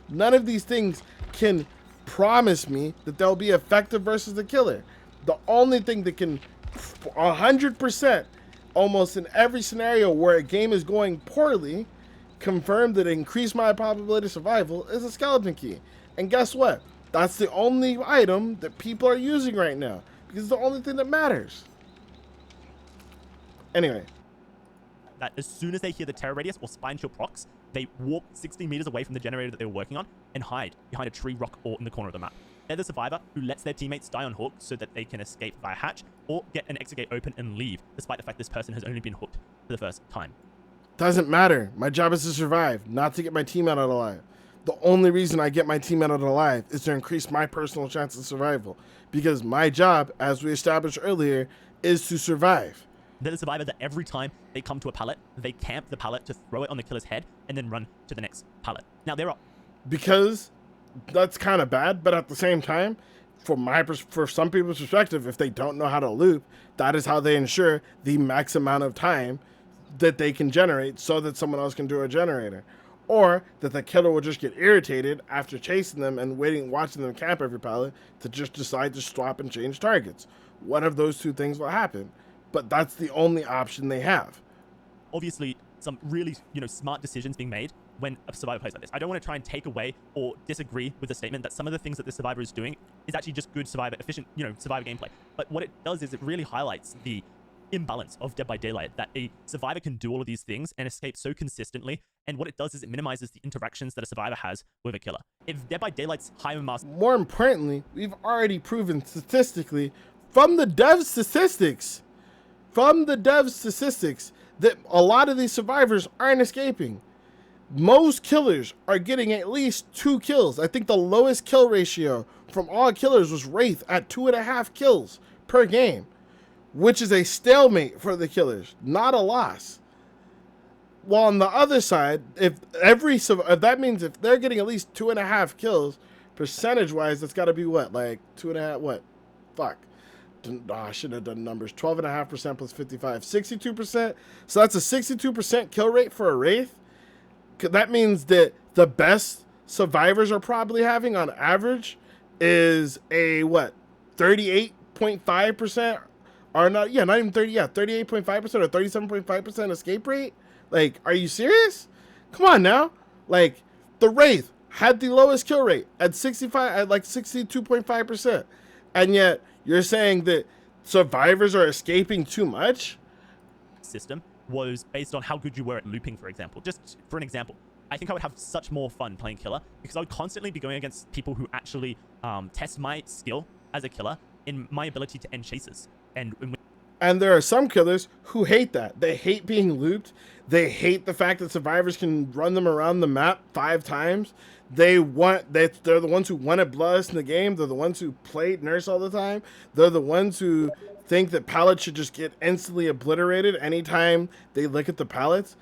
None of these things can promise me that they'll be effective versus the killer. The only thing that can 100% almost in every scenario where a game is going poorly confirm that it increased my probability of survival is a skeleton key. And guess what? That's the only item that people are using right now because it's the only thing that matters. Anyway.
That as soon as they hear the terror radius or spine chill procs, they walk 60 meters away from the generator that they were working on and hide behind a tree, rock, or in the corner of the map. They're the survivor who lets their teammates die on hook so that they can escape via hatch or get an exit gate open and leave, despite the fact this person has only been hooked for the first time.
Doesn't matter. My job is to survive, not to get my team out alive. The only reason I get my team out alive is to increase my personal chance of survival, because my job, as we established earlier, is to survive.
They're the survivor that every time they come to a pallet, they camp the pallet to throw it on the killer's head and then run to the next pallet. Now, there are...
Because that's kind of bad, but at the same time, for some people's perspective, if they don't know how to loop, that is how they ensure the max amount of time that they can generate so that someone else can do a generator. Or that the killer will just get irritated after chasing them and watching them camp every pallet to just decide to swap and change targets. One of those two things will happen, but that's the only option they have.
Obviously, some really, smart decisions being made when a survivor plays like this. I don't want to try and take away or disagree with the statement that some of the things that the survivor is doing is actually just good efficient, survivor gameplay. But what it does is it really highlights the imbalance of Dead by Daylight, that a survivor can do all of these things and escape so consistently, and what it does is it minimizes the interactions that a survivor has with a killer. If Dead by Daylight's higher mask...
More importantly, we've already proven statistically from the dev statistics that a lot of these survivors aren't escaping. Most killers are getting at least 2 kills. I think the lowest kill ratio from all killers was Wraith at 2.5 kills per game, which is a stalemate for the killers, not a loss. While on the other side, if that means if they're getting at least 2.5 kills, percentage-wise, that's got to be what, like 2.5? What? Fuck. I should have done numbers. 12.5% plus 55, 62%. So that's a 62% kill rate for a Wraith. That means that the best survivors are probably having on average is a what? 38.5%. Or not? Yeah, not even 30. Yeah, 38.5% or 37.5% escape rate. Like, are you serious? Come on now. Like, the Wraith had the lowest kill rate at 62.5%. And yet, you're saying that survivors are escaping too much?
System was based on how good you were at looping, for example. Just for an example, I think I would have such more fun playing killer because I would constantly be going against people who actually test my skill as a killer in my ability to end chases. And
there are some killers who hate that. They hate being looped. They hate the fact that survivors can run them around the map 5 times. They're the ones who wanted Bloodlust in the game. They're the ones who played Nurse all the time. They're the ones who think that pallets should just get instantly obliterated anytime they look at the pallets.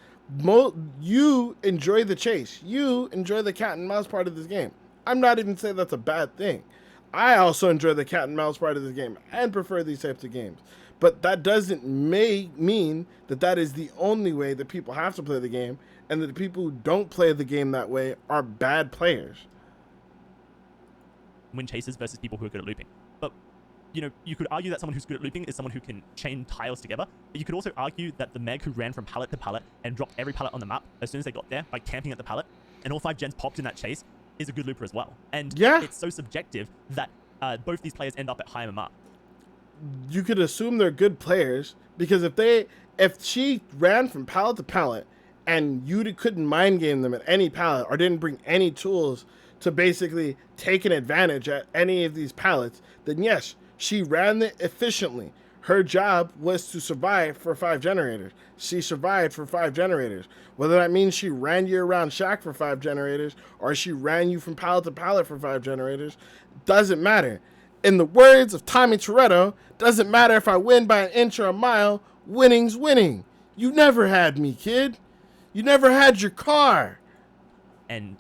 You enjoy the chase. You enjoy the cat and mouse part of this game. I'm not even saying that's a bad thing. I also enjoy the cat and mouse part of this game and prefer these types of games. But that doesn't mean that that is the only way that people have to play the game, and that the people who don't play the game that way are bad players.
Win chases versus people who are good at looping. But, you know, you could argue that someone who's good at looping is someone who can chain tiles together. But you could also argue that the Meg who ran from pallet to pallet and dropped every pallet on the map as soon as they got there by camping at the pallet, and all 5 gens popped in that chase, is a good looper as well. And yeah, it's so subjective that both these players end up at high MMR.
You could assume they're good players because if she ran from pallet to pallet and you couldn't mind game them at any pallet or didn't bring any tools to basically take an advantage at any of these pallets, then yes, she ran it efficiently. Her job was to survive for 5 generators. She survived for 5 generators. Whether that means she ran you around shack for 5 generators or she ran you from pallet to pallet for 5 generators, doesn't matter. In the words of Tommy Toretto, doesn't matter if I win by an inch or a mile, winning's winning. You never had me, kid. You never had your car.
And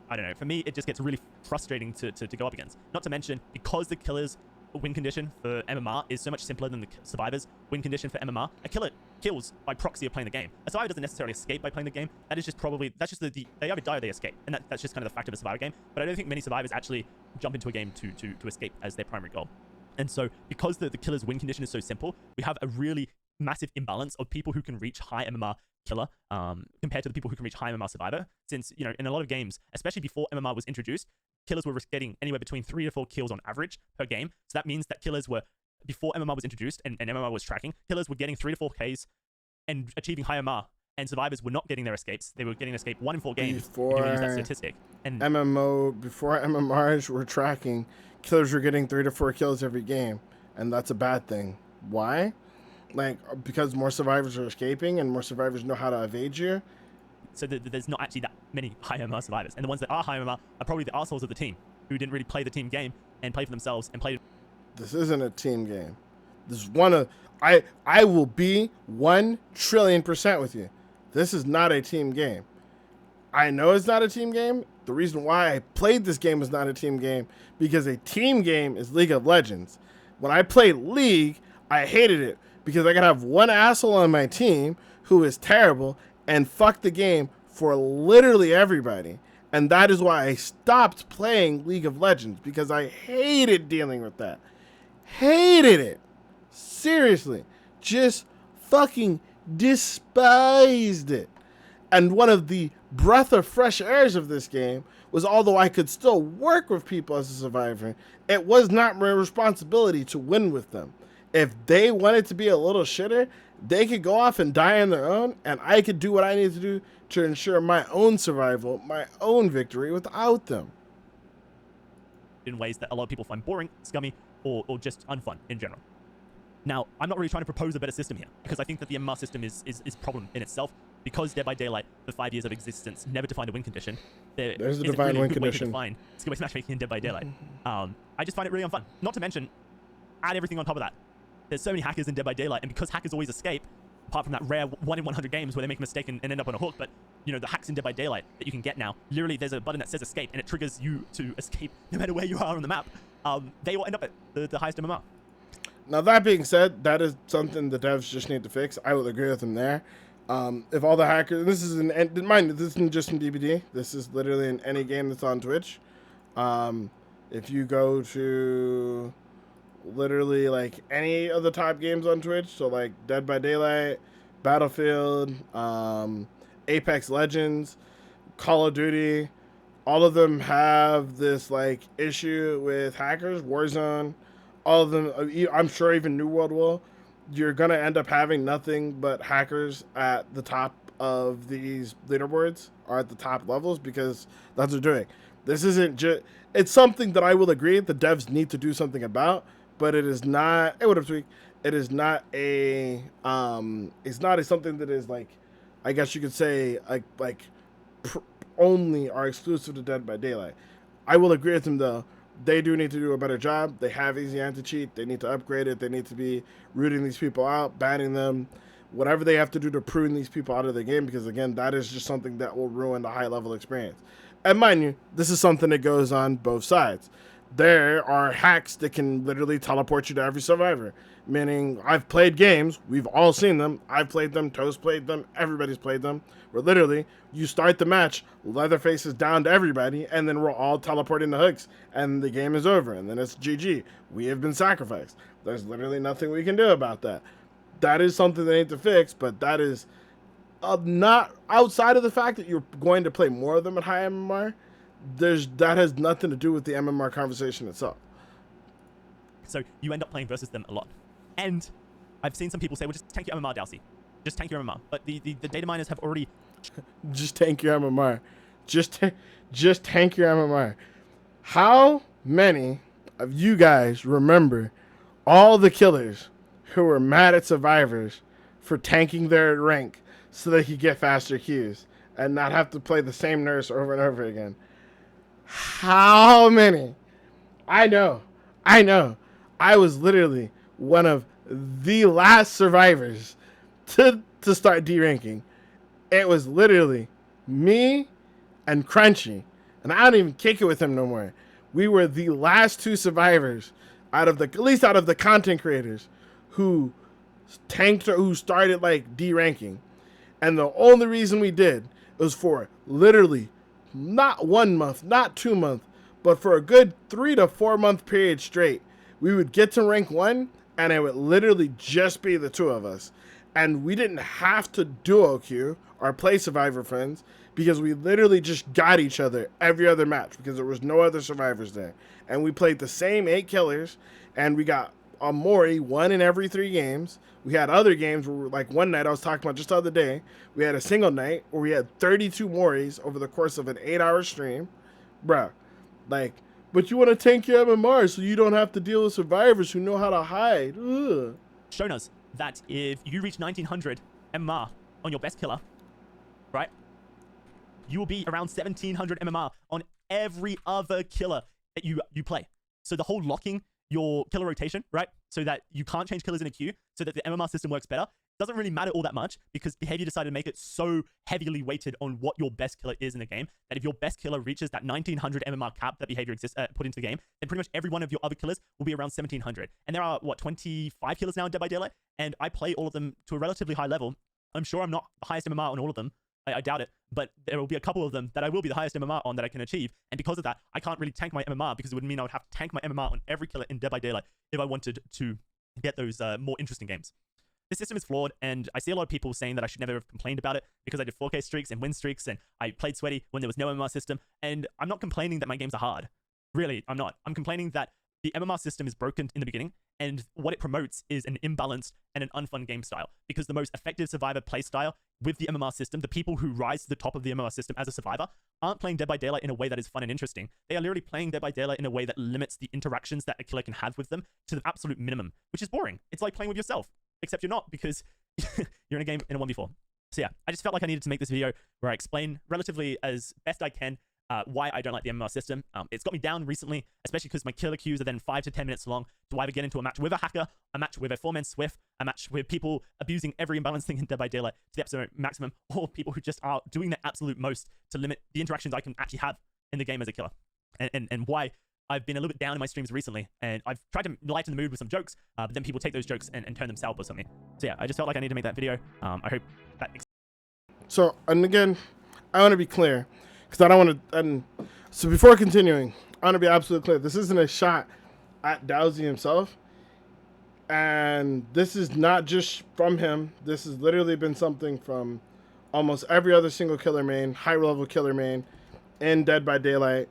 I don't know, for me, it just gets really frustrating to go up against. Not to mention, because the killer's win condition for MMR is so much simpler than the survivor's win condition for MMR, a killer kills by proxy of playing the game. A survivor doesn't necessarily escape by playing the game. That is just probably, that's just they either die or they escape. And that's just kind of the fact of a survivor game. But I don't think many survivors actually jump into a game to escape as their primary goal. And so, because the killer's win condition is so simple, we have a really massive imbalance of people who can reach high MMR killer compared to the people who can reach high MMR survivor. Since, you know, in a lot of games, especially before MMR was introduced, killers were getting anywhere between 3 to 4 kills on average per game. So that means that killers were, before MMR was introduced and MMR was tracking, killers were getting 3 to 4 Ks and achieving high MMR. And survivors were not getting their escapes. They were getting an escape 1 in 4 games.
Before
use that statistic. And
before MMRs were tracking, killers were getting 3 to 4 kills every game. And that's a bad thing. Why? Like, because more survivors are escaping and more survivors know how to evade you.
So there's not actually that many high MMR survivors. And the ones that are high MMR are probably the assholes of the team who didn't really play the team game and play for themselves and played.
This isn't a team game. This is one of... I will be 1 trillion% with you. This is not a team game. I know it's not a team game. The reason why I played this game is not a team game because a team game is League of Legends. When I played League, I hated it because I could have one asshole on my team who is terrible and fuck the game for literally everybody. And that is why I stopped playing League of Legends because I hated dealing with that. Hated it. Seriously. Just fucking despised it. And one of the breath of fresh airs of this game was, although I could still work with people as a survivor, it was not my responsibility to win with them. If they wanted to be a little shitter, they could go off and die on their own, and I could do what I need to do to ensure my own survival, my own victory without them.
In ways that a lot of people find boring, scummy, or just unfun in general. Now, I'm not really trying to propose a better system here, because I think that the MMR system is a problem in itself, because Dead by Daylight, for 5 years of existence, never defined a win condition.
There's the divine
really
win
good
condition.
Way to define skill-based matchmaking in Dead by Daylight. I just find it really unfun. Not to mention, add everything on top of that. There's so many hackers in Dead by Daylight, and because hackers always escape, apart from that rare 1 in 100 games where they make a mistake and end up on a hook. But, you know, the hacks in Dead by Daylight that you can get now, literally there's a button that says escape, and it triggers you to escape no matter where you are on the map. They will end up at the highest MMR.
Now, that being said, that is something the devs just need to fix. I will agree with them there. If all the hackers, this is mind you, this isn't just in DBD. This is literally in any game that's on Twitch. If you go to literally like any of the top games on Twitch, so like Dead by Daylight, Battlefield, Apex Legends, Call of Duty, all of them have this like issue with hackers. Warzone, all of them, I'm sure even New World will. You're gonna end up having nothing but hackers at the top of these leaderboards, or at the top levels, because that's what they're doing. This isn't just, it's something that I will agree the devs need to do something about, but it is not, hey, what up, Tweak? It is not a, it's not a something that is like, I guess you could say, only are exclusive to Dead by Daylight. I will agree with them though. They do need to do a better job. They have easy anti-cheat. They need to upgrade it. They need to be rooting these people out, banning them, whatever they have to do to prune these people out of the game, because, again, that is just something that will ruin the high-level experience. And mind you, this is something that goes on both sides. There are hacks that can literally teleport you to every survivor, meaning I've played games. We've all seen them. I've played them. Toast played them. Everybody's played them. Where literally you start the match, Leatherface is down to everybody, and then we're all teleporting the hooks, and the game is over, and then it's GG. We have been sacrificed. There's literally nothing we can do about that. That is something they need to fix, but that is not outside of the fact that you're going to play more of them at high MMR. That has nothing to do with the MMR conversation itself.
So you end up playing versus them a lot. And I've seen some people say, well, just tank your MMR, Dalsy. Just tank your MMR. But the data miners have already...
Just tank your MMR. Just tank your MMR. How many of you guys remember all the killers who were mad at survivors for tanking their rank so they could get faster queues and not have to play the same nurse over and over again? How many? I know. I was literally one of the last survivors to start D-ranking. It was literally me and Crunchy, and I don't even kick it with him no more. We were the last two survivors at least out of the content creators who tanked or who started like D-ranking. And the only reason we did was for literally not 1 month, not 2 months, but for a good 3 to 4 month period straight. We would get to rank 1, and it would literally just be the two of us. And we didn't have to duo queue or play Survivor Friends, because we literally just got each other every other match because there was no other survivors there. And we played the same 8 killers, and we got a Mori 1 in every 3 games. We had other games where, like one night I was talking about just the other day, we had a single night where we had 32 Moris over the course of an 8-hour stream. Bruh, like, but you want to tank your MMR so you don't have to deal with survivors who know how to hide. Ugh.
Shown us that if you reach 1900 MMR on your best killer, right, you will be around 1700 MMR on every other killer that you play. So the whole locking your killer rotation, right, so that you can't change killers in a queue, so that the MMR system works better, doesn't really matter all that much, because Behavior decided to make it so heavily weighted on what your best killer is in the game, that if your best killer reaches that 1900 MMR cap that Behavior put into the game, then pretty much every one of your other killers will be around 1700. And there are, what, 25 killers now in Dead by Daylight? And I play all of them to a relatively high level. I'm sure I'm not the highest MMR on all of them. I doubt it, but there will be a couple of them that I will be the highest MMR on that I can achieve. And because of that, I can't really tank my MMR, because it would mean I would have to tank my MMR on every killer in Dead by Daylight if I wanted to get those more interesting games. This system is flawed, and I see a lot of people saying that I should never have complained about it because I did 4K streaks and win streaks, and I played sweaty when there was no MMR system. And I'm not complaining that my games are hard. Really, I'm not. I'm complaining that the MMR system is broken in the beginning, and what it promotes is an imbalanced and an unfun game style. Because the most effective survivor play style with the MMR system, the people who rise to the top of the MMR system as a survivor, aren't playing Dead by Daylight in a way that is fun and interesting. They are literally playing Dead by Daylight in a way that limits the interactions that a killer can have with them to the absolute minimum, which is boring. It's like playing with yourself, except you're not, because you're in a game in a 1v4. So yeah, I just felt like I needed to make this video where I explain relatively as best I can why I don't like the MMR system. It's got me down recently, especially because my killer queues are then 5 to 10 minutes long. Do I ever get into a match with a hacker, a match with a 4-man Swift, a match with people abusing every imbalanced thing in Dead by Daylight to the absolute maximum, or people who just are doing their absolute most to limit the interactions I can actually have in the game as a killer? And why I've been a little bit down in my streams recently, and I've tried to lighten the mood with some jokes, but then people take those jokes and turn them sour or something. So yeah, I just felt like I need to make that video. I hope that...
So, and again, I want to be clear, because I don't want to... So before continuing, I want to be absolutely clear. This isn't a shot at Dowsy himself, and this is not just from him. This has literally been something from almost every other single killer main, high-level killer main in Dead by Daylight,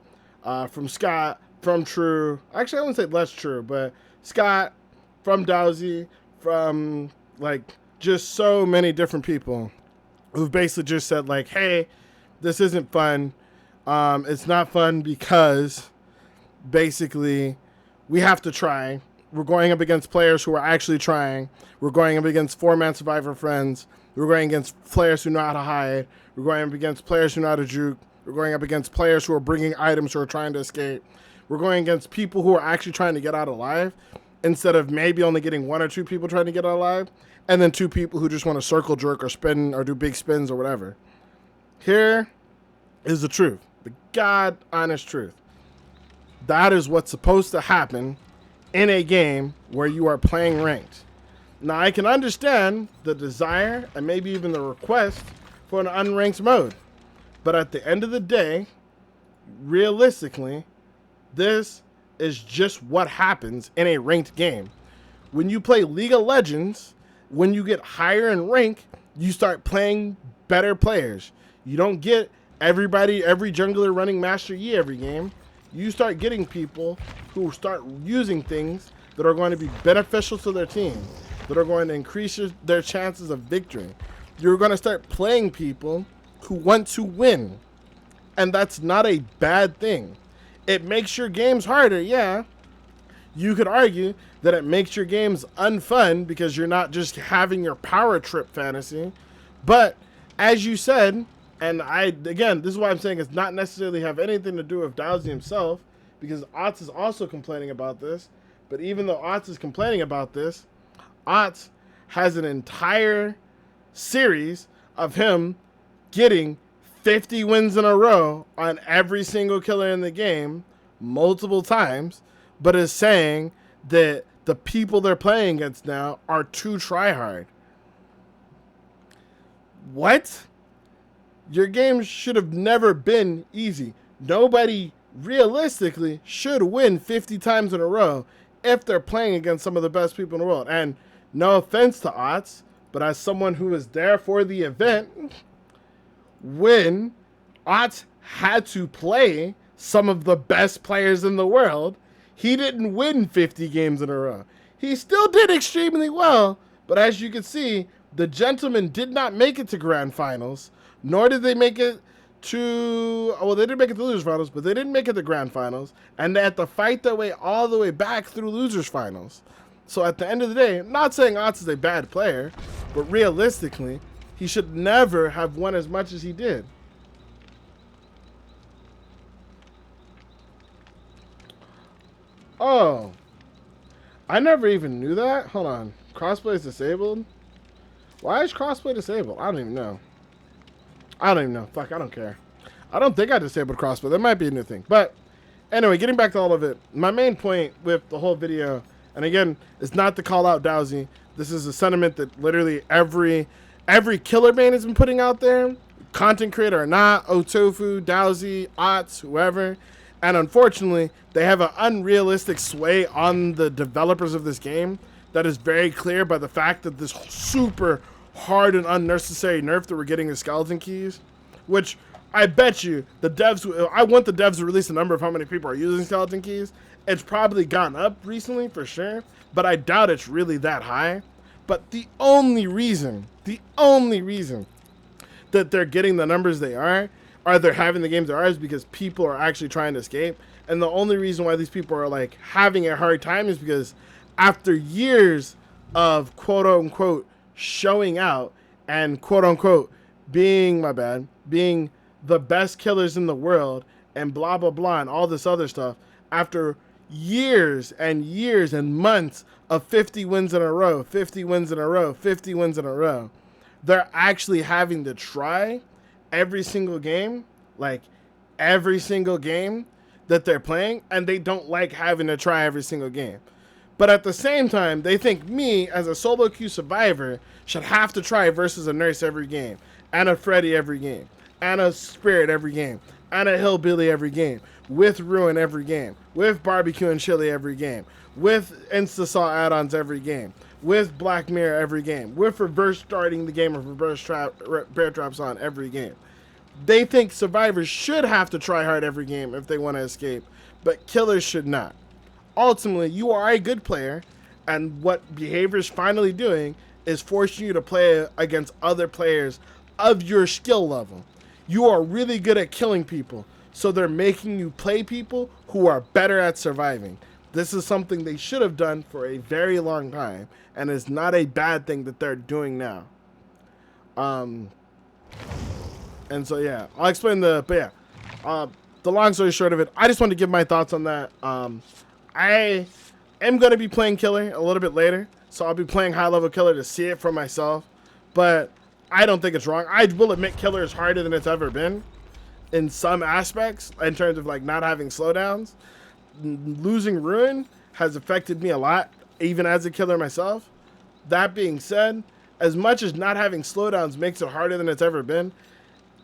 from Scott, from True. Actually, I wouldn't say less True, but Scott, from Dowsy, from, like, just so many different people who've basically just said, like, hey, this isn't fun. It's not fun because, basically, we have to try. We're going up against players who are actually trying. We're going up against 4-man Survivor friends. We're going against players who know how to hide. We're going up against players who know how to juke. We're going up against players who are bringing items who are trying to escape. We're going against people who are actually trying to get out alive, instead of maybe only getting 1 or 2 people trying to get out alive, and then 2 people who just want to circle jerk or spin or do big spins or whatever. Here is the truth. The God honest truth. That is what's supposed to happen in a game where you are playing ranked. Now, I can understand the desire and maybe even the request for an unranked mode. But at the end of the day, realistically, this is just what happens in a ranked game. When you play League of Legends, when you get higher in rank, you start playing better players. You don't get every jungler running Master Yi every game. You start getting people who start using things that are going to be beneficial to their team, that are going to increase their chances of victory. You're going to start playing people who want to win. And that's not a bad thing. It makes your games harder, yeah. You could argue that it makes your games unfun because you're not just having your power trip fantasy. But as you said, and again, this is why I'm saying it's not necessarily have anything to do with Dowsy himself, because Otz is also complaining about this. But even though Otz is complaining about this, Otz has an entire series of him getting 50 wins in a row on every single killer in the game multiple times, but is saying that the people they're playing against now are too tryhard. What? Your game should have never been easy. Nobody realistically should win 50 times in a row if they're playing against some of the best people in the world. And no offense to Otz, but as someone who was there for the event, when Otz had to play some of the best players in the world, he didn't win 50 games in a row. He still did extremely well, but as you can see, the gentlemen did not make it to grand finals, nor did they make it to, well, they didn't make it to losers finals, but they didn't make it to grand finals, and they had to fight their way all the way back through losers finals. So at the end of the day, I'm not saying Otz is a bad player, but realistically, he should never have won as much as he did. Oh, I never even knew that. Hold on. Crossplay is disabled? Why is crossplay disabled? I don't even know. Fuck, I don't care. I don't think I disabled crossplay. That might be a new thing. But anyway, getting back to all of it, my main point with the whole video, and again, it's not to call out Dowsy. This is a sentiment that literally every killer main has been putting out there, content creator or not, Otofu, Dowsy, Otz, whoever. And unfortunately, they have an unrealistic sway on the developers of this game that is very clear by the fact that this super hard and unnecessary nerf that we're getting is skeleton keys, which I bet you the devs, I want the devs to release the number of how many people are using skeleton keys. It's probably gone up recently for sure, but I doubt it's really that high. But the only reason that they're getting the numbers they are they're having the games they are is because people are actually trying to escape. And the only reason why these people are like having a hard time is because after years of quote unquote showing out and quote unquote being the best killers in the world and blah, blah, blah, and all this other stuff after years and years and months of 50 wins in a row, 50 wins in a row, 50 wins in a row. They're actually having to try every single game, like every single game that they're playing, and they don't like having to try every single game. But at the same time, they think me, as a solo queue survivor, should have to try versus a nurse every game, and a Freddy every game, and a Spirit every game, and a Hillbilly every game, with Ruin every game, with Barbecue and Chili every game, with Instasaw add-ons every game, with Black Mirror every game, with reverse starting the game of bear traps on every game. They think survivors should have to try hard every game if they want to escape, but killers should not. Ultimately, you are a good player, and what behavior is finally doing is forcing you to play against other players of your skill level. You are really good at killing people, so they're making you play people who are better at surviving. This is something they should have done for a very long time, and it's not a bad thing that they're doing now. And so yeah, I'll explain the long story short of it, I just wanted to give my thoughts on that. I am going to be playing Killer a little bit later, so I'll be playing high level Killer to see it for myself, but I don't think it's wrong. I will admit Killer is harder than it's ever been in some aspects, in terms of like not having slowdowns. Losing Ruin has affected me a lot, even as a killer myself. That being said, as much as not having slowdowns makes it harder than it's ever been,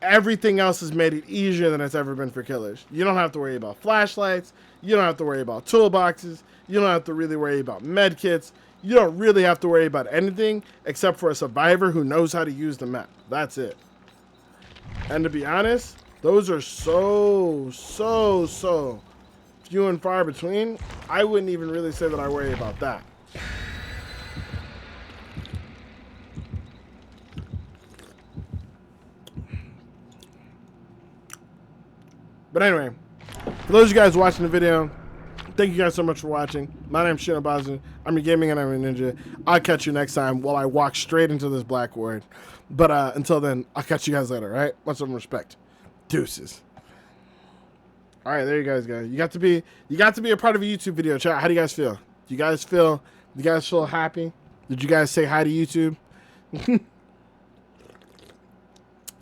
everything else has made it easier than it's ever been for killers. You don't have to worry about flashlights. You don't have to worry about toolboxes. You don't have to really worry about med kits. You don't really have to worry about anything except for a survivor who knows how to use the map. That's it. And to be honest, those are so few and far between. I wouldn't even really say that I worry about that. But anyway, for those of you guys watching the video, thank you guys so much for watching. My name's Shinobazu. I'm your gaming and I'm a ninja. I'll catch you next time while I walk straight into this black word. But until then, I'll catch you guys later, all right? Much some respect. Deuces. All right, there you guys go. You got to be a part of a YouTube video, chat. How do you guys feel? Do you guys feel happy? Did you guys say hi to YouTube?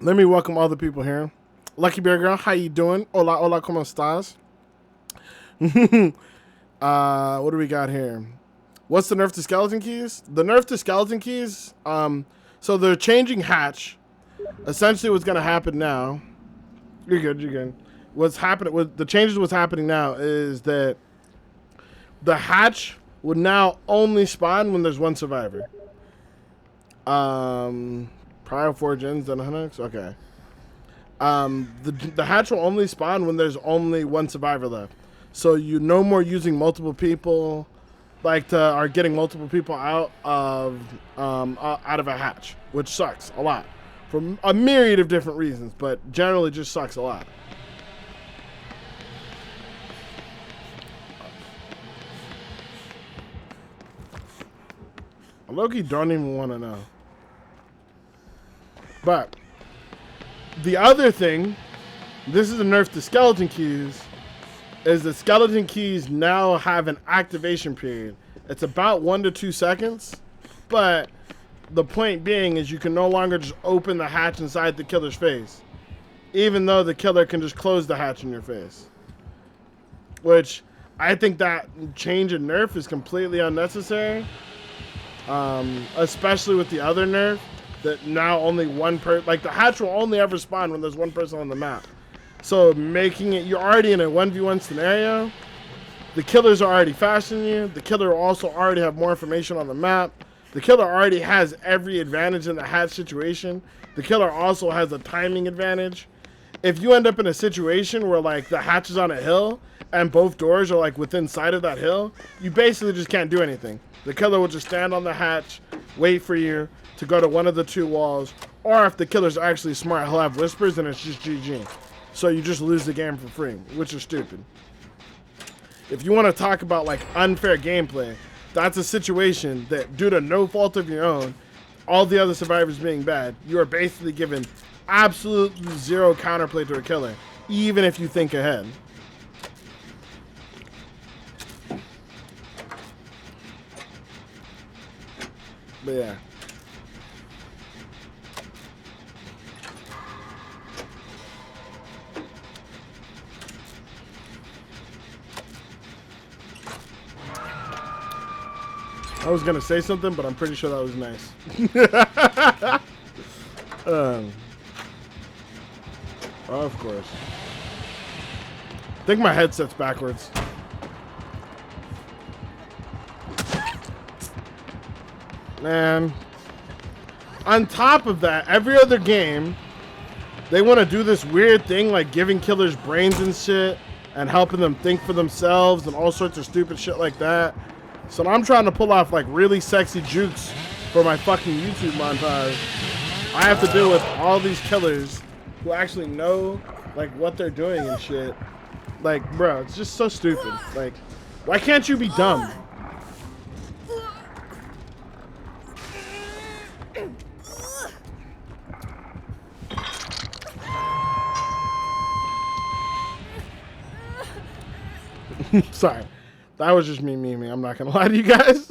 Let me welcome all the people here. Lucky Bear Girl, how you doing? Hola, hola, ¿cómo estás? What do we got here? What's the nerf to skeleton keys? The nerf to skeleton keys, so they're changing hatch. Essentially what's going to happen now, you're good. The changes what's happening now is that the hatch would now only spawn when there's one survivor. Prior 4 gens, then 100x? Okay. The hatch will only spawn when there's only one survivor left. So you no more using multiple people, are getting multiple people out of a hatch, which sucks a lot for a myriad of different reasons, but generally just sucks a lot. I low-key don't even want to know. But the other thing, this is a nerf to skeleton keys, is the skeleton keys now have an activation period. It's about 1 to 2 seconds, but the point being is you can no longer just open the hatch inside the killer's face, even though the killer can just close the hatch in your face. Which I think that change in nerf is completely unnecessary, especially with the other nerf. That now only one the hatch will only ever spawn when there's one person on the map. So making it, you're already in a 1v1 scenario. The killers are already faster than you. The killer will also already have more information on the map. The killer already has every advantage in the hatch situation. The killer also has a timing advantage. If you end up in a situation where the hatch is on a hill and both doors are within sight of that hill, you basically just can't do anything. The killer will just stand on the hatch, wait for you to go to one of the 2 walls, or if the killer's actually smart, he'll have whispers and it's just GG. So you just lose the game for free, which is stupid. If you want to talk about unfair gameplay, that's a situation that, due to no fault of your own, all the other survivors being bad, you are basically given absolutely zero counterplay to a killer, even if you think ahead. But yeah. I was gonna say something, but I'm pretty sure that was nice. Of course. I think my headset's backwards. Man. On top of that, every other game, they want to do this weird thing like giving killers brains and shit and helping them think for themselves and all sorts of stupid shit like that. So I'm trying to pull off like really sexy jukes for my fucking YouTube montage. I have to deal with all these killers who actually know like what they're doing and shit. Like, bro, it's just so stupid. Like, why can't you be dumb? Sorry. That was just me. I'm not gonna lie to you guys.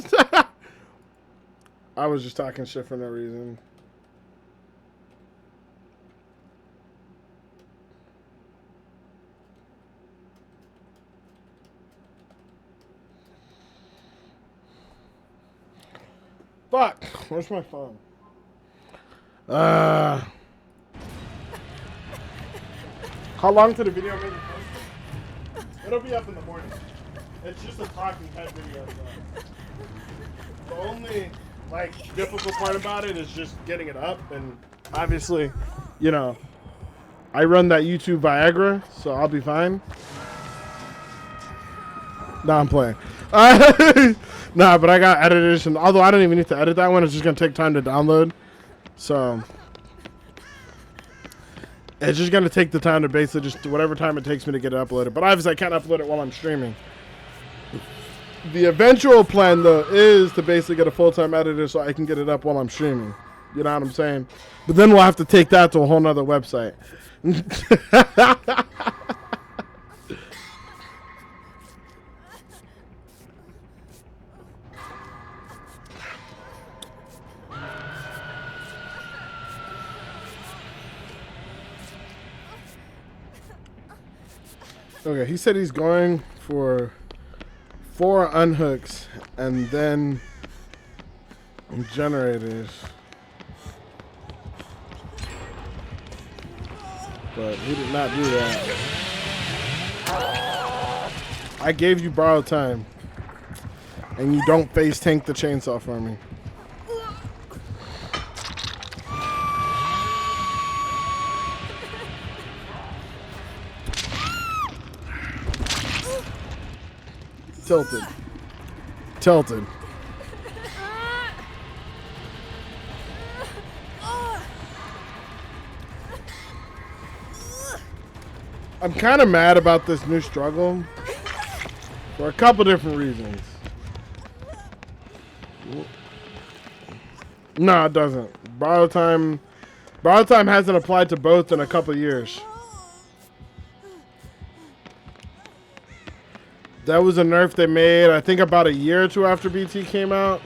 I was just talking shit for no reason. Fuck. Where's my phone? How long to the video maybe post? It'll be up in the morning. It's just a talking head video. So. The only like difficult part about it is just getting it up, and obviously, you know, I run that YouTube Viagra, so I'll be fine. Nah, I'm playing. Nah, but I got editors, and although I don't even need to edit that one, it's just gonna take time to download. So it's just gonna take the time to basically just whatever time it takes me to get it uploaded. But obviously I can't upload it while I'm streaming. The eventual plan though is to basically get a full-time editor so I can get it up while I'm streaming. You know what I'm saying? But then we'll have to take that to a whole nother website. Okay, he said he's going for 4 unhooks and then generators. But he did not do that. I gave you borrowed time. And you don't face tank the chainsaw for me. Tilted. Tilted. I'm kind of mad about this new struggle for a couple different reasons. No, it doesn't. Borrow time hasn't applied to both in a couple years. That was a nerf they made, I think, about a year or two after BT came out.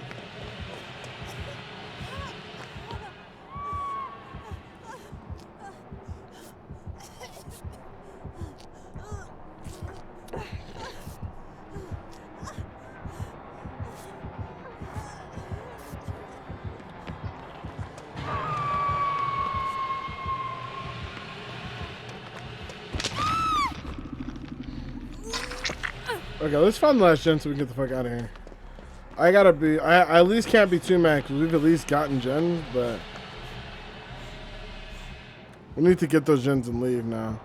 Okay, let's find the last gen so we can get the fuck out of here. I at least can't be too mad because we've at least gotten gens, but we need to get those gens and leave now.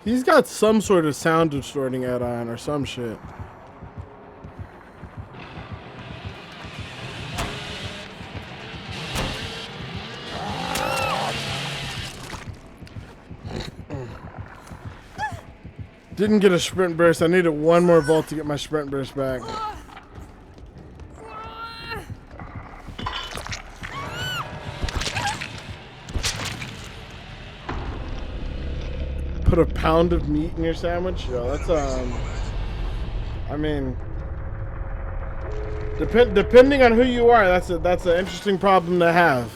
He's got some sort of sound distorting add-on or some shit. Didn't get a sprint burst. I needed one more volt to get my sprint burst back. put a pound of meat in your sandwich? Yo, that's I mean, depending on who you are, that's an interesting problem to have.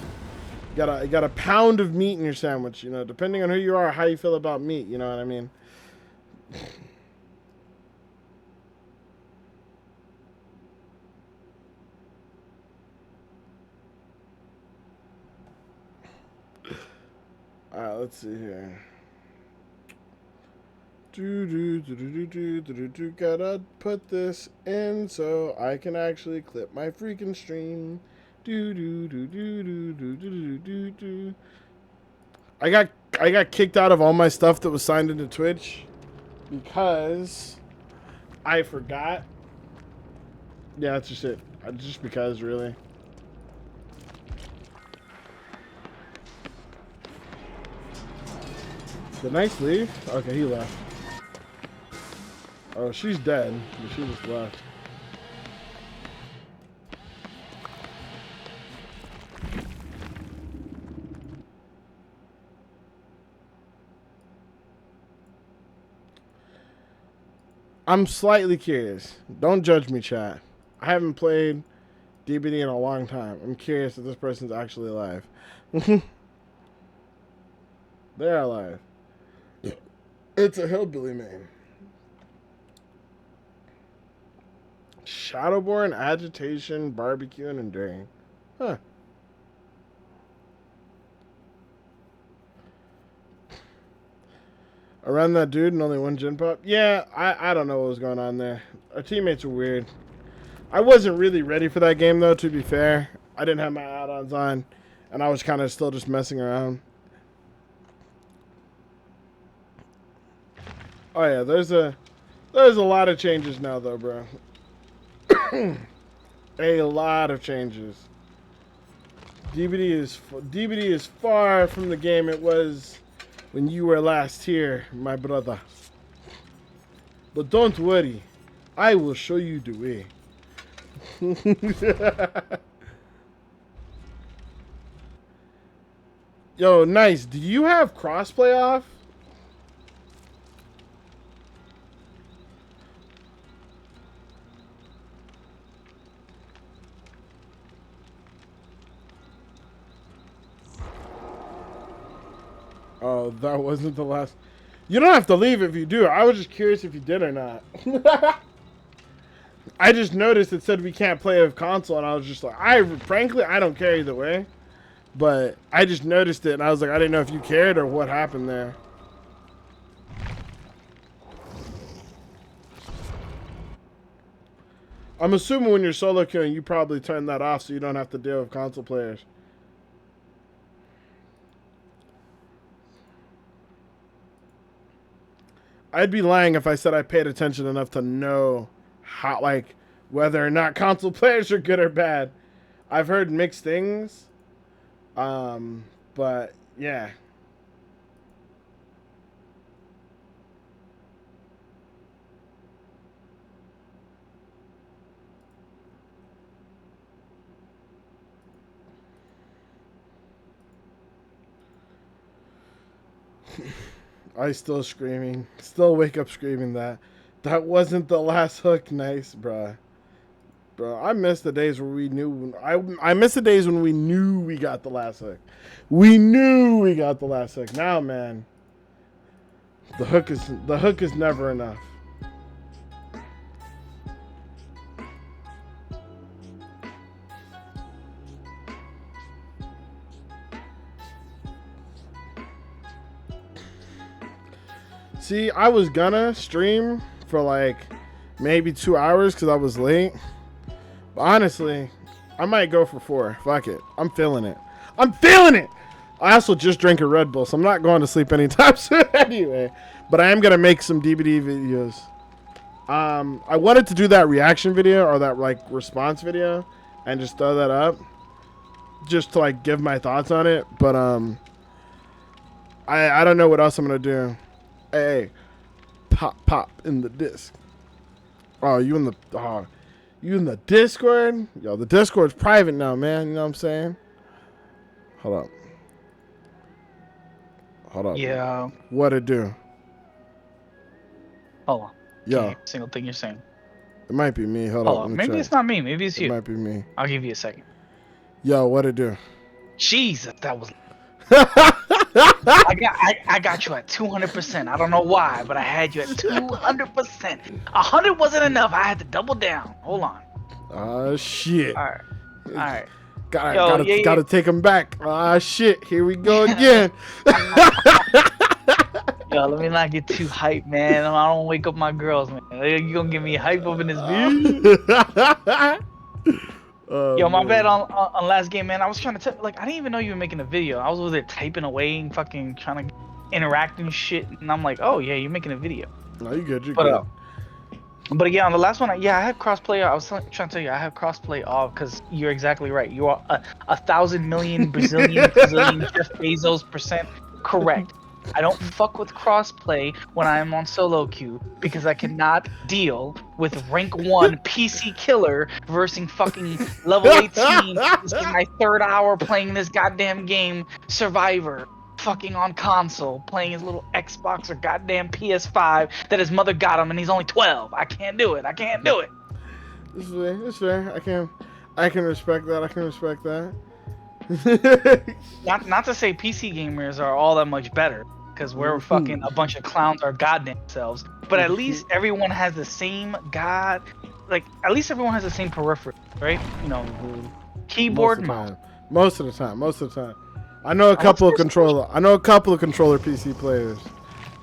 You got a pound of meat in your sandwich. You know, depending on who you are, how you feel about meat. You know what I mean? All right, let's see here. Gotta put this in so I can actually clip my freaking stream. I got kicked out of all my stuff that was signed into Twitch because I forgot. Yeah, that's just it. Just because, really. Did Nice leave? Okay, he left. Oh, she's dead. But she just left. I'm slightly curious. Don't judge me, chat. I haven't played DBD in a long time. I'm curious if this person's actually alive. They're alive. It's a hillbilly name. Shadowborn, agitation, barbecuing, and drinking. Huh. Around that dude and only one gin pop? Yeah, I don't know what was going on there. Our teammates were weird. I wasn't really ready for that game, though, to be fair. I didn't have my add-ons on, and I was kind of still just messing around. Oh, yeah, there's a lot of changes now, though, bro. A lot of changes. DBD is far from the game it was when you were last here, my brother. But don't worry, I will show you the way. Yo, Nice. Do you have crossplay off? Oh, that wasn't the last. You don't have to leave if you do. I was just curious if you did or not. I just noticed it said we can't play a console, and I was just like, frankly, I don't care either way. But I just noticed it, and I was like, I didn't know if you cared or what happened there. I'm assuming when you're solo queuing, you probably turn that off so you don't have to deal with console players. I'd be lying if I said I paid attention enough to know how, like, whether or not console players are good or bad. I've heard mixed things, but yeah. I still screaming. Still wake up screaming that. That wasn't the last hook. Nice, bruh. Bro, I miss the days where we knew. I miss the days when we knew we got the last hook. We knew we got the last hook. Now, man, the hook is never enough. See, I was gonna stream for like maybe 2 hours because I was late. But honestly, I might go for 4. Fuck it. I'm feeling it. I'm feeling it! I also just drank a Red Bull, so I'm not going to sleep anytime soon anyway. But I am gonna make some DBD videos. I wanted to do that reaction video or that like response video and just throw that up. Just to like give my thoughts on it. But I don't know what else I'm gonna do. Hey, pop in the disc. Oh, you in the Discord? Yo, the Discord's private now, man. You know what I'm saying? Hold up.
Yeah.
What it do?
Hold on.
Yo.
Can't hear a single thing you're saying.
It might be me. Hold
Hold
on.
on.
Let me
Maybe
check.
it's not me. Maybe it's you.
It might be me.
I'll give you a second.
Yo, what it do?
Jesus, that was. I got you at 200%. I don't know why, but I had you at 200%. 100 wasn't enough. I had to double down. Hold on.
Oh shit.
All right.
Gotta take him back. Ah shit. Here we go again.
Yo, let me not get too hyped, man. I don't wake up my girls, man. You gonna get me hype up in this video? Yo, my bad on last game, man. I was trying to I didn't even know you were making a video. I was over there typing away and fucking trying to interact and shit, and I'm like, oh yeah, you're making a video.
No, you good. You're good.
But yeah, on the last one, I had crossplay. I was trying to tell you, I have crossplay off because you're exactly right. You are 1,000 million Brazilian Jeff Bezos % correct. I don't fuck with crossplay when I am on solo queue because I cannot deal with rank 1 PC killer versus fucking level 18. This is my 3rd hour playing this goddamn game, Survivor. Fucking on console, playing his little Xbox or goddamn PS5 that his mother got him, and he's only 12. I can't do it.
It's fair. I can respect that.
Not to say PC gamers are all that much better, because we're fucking a bunch of clowns our goddamn selves. But at least everyone has the same at least everyone has the same periphery, right? You know, keyboard, mouse.
Most of the time. I know a couple of controller PC players.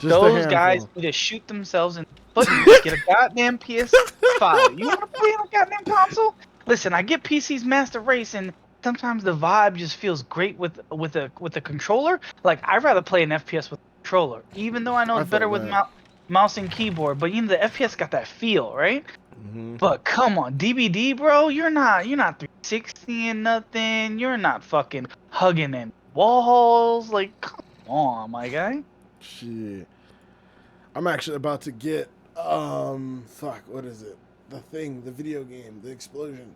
Those guys need to shoot themselves in the foot and just get a goddamn PS5. You want to play on a goddamn console? Listen, I get PC's Master Race, and sometimes the vibe just feels great with a controller. Like, I'd rather play an FPS with a controller, even though I know it's better with mouse and keyboard. But the FPS got that feel, right? Mm-hmm. But come on, DBD, bro, you're not 360 and nothing. You're not fucking hugging in walls. Like, come on, my guy.
Shit. I'm actually about to get what is it? The video game, the explosion.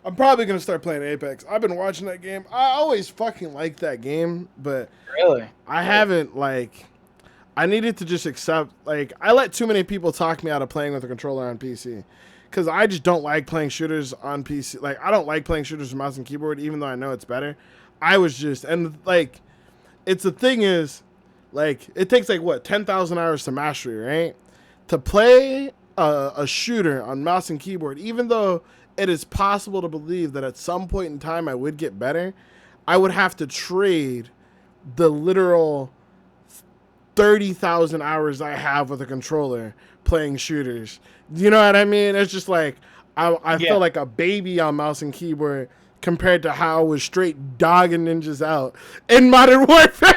I'm probably gonna start playing Apex. I've been watching that game. I always fucking liked that game, but
really,
I haven't I needed to just accept I let too many people talk me out of playing with a controller on PC. Cause I just don't like playing shooters on PC. Like, I don't like playing shooters with mouse and keyboard, even though I know it's better. I was just it's the thing is, it takes 10,000 hours to mastery, right? To play a shooter on mouse and keyboard, even though it is possible to believe that at some point in time I would get better, I would have to trade the literal 30,000 hours I have with a controller playing shooters. You know what I mean? It's just I feel like a baby on mouse and keyboard compared to how I was straight dogging ninjas out in Modern Warfare.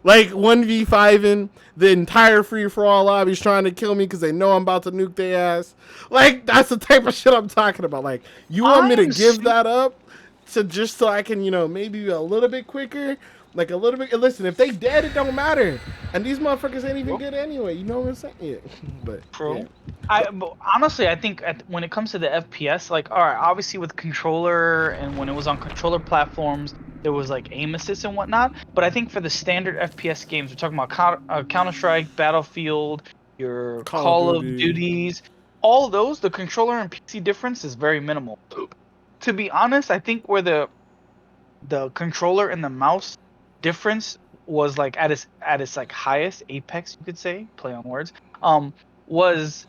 1v5 in the entire free-for-all lobbies trying to kill me because they know I'm about to nuke their ass. That's the type of shit I'm talking about. You want me to give that up just so I can, maybe be a little bit quicker? A little bit. Listen, if they dead, it don't matter. And these motherfuckers ain't even good anyway. You know what I'm saying? Yeah. But
true. Yeah. But honestly, I think when it comes to the FPS, all right, obviously with controller and when it was on controller platforms, there was aim assist and whatnot. But I think for the standard FPS games, we're talking about Counter-Strike, Battlefield, your Call of Duties, all those, the controller and PC difference is very minimal. To be honest, I think where the controller and the mouse difference was at its highest apex, you could say, play on words, was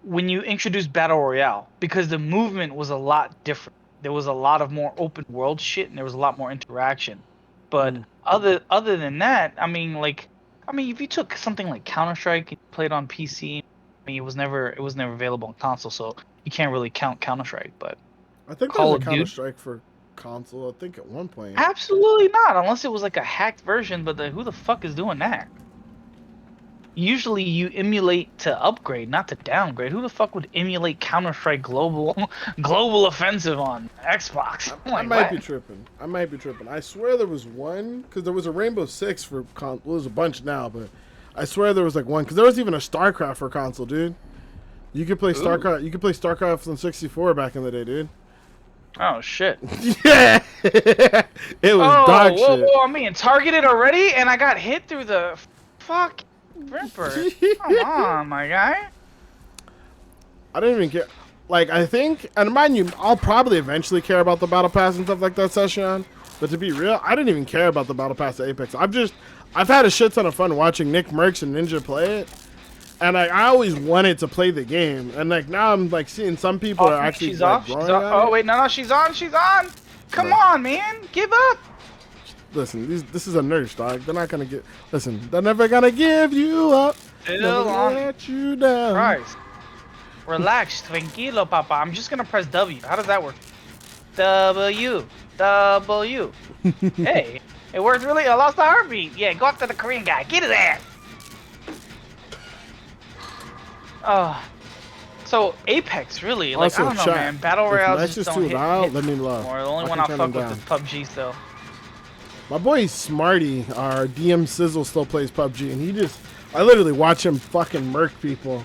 when you introduced battle royale, because the movement was a lot different. There was a lot of more open world shit and there was a lot more interaction. But other than that, if you took something like Counter-Strike and played on PC, it was never available on console, so you can't really count Counter-Strike. But
I think there was a Counter-Strike for console, I think, at one point.
Absolutely not, unless it was a hacked version, but who the fuck is doing that? Usually you emulate to upgrade, not to downgrade. Who the fuck would emulate Counter-Strike Global Offensive on Xbox?
I might be tripping. I swear there was one, because there was a Rainbow Six for console. Well, there's a bunch now, but I swear there was one, because there was even a StarCraft for console, dude. You could play StarCraft. You could play StarCraft on 64 back in the day, dude.
Oh shit!
Yeah, it was dog shit.
Whoa! I'm being targeted already, and I got hit through the fuck. Ripper. Come on, my guy.
I didn't even care. Like, I think, and mind you, I'll probably eventually care about the Battle Pass and stuff like that, Session. But to be real, I didn't even care about the Battle Pass at Apex. I've had a shit ton of fun watching Nick Mercs and Ninja play it. And I always wanted to play the game. And like now I'm like seeing some people are actually
she's
like,
off. She's off. Oh wait, no, she's on. She's on. Come on, man, give up.
Listen, this is a nurse, dog. They're not gonna get. Listen, they're never gonna give you up.
Still on.
Let you down.
Christ. Relax, tranquilo, papa. I'm just gonna press W. How does that work? W. Hey, it worked really. I lost the heartbeat. Yeah, go after the Korean guy. Get his ass. Oh, so Apex really? Like
Also,
I don't know,
chat,
man. Battle Royales just don't
too
hit.
loud, let me know.
More. The only one I'll fuck with is PUBG still.
My boy Smarty, our DM Sizzle, still plays PUBG, and I literally watch him fucking murk people.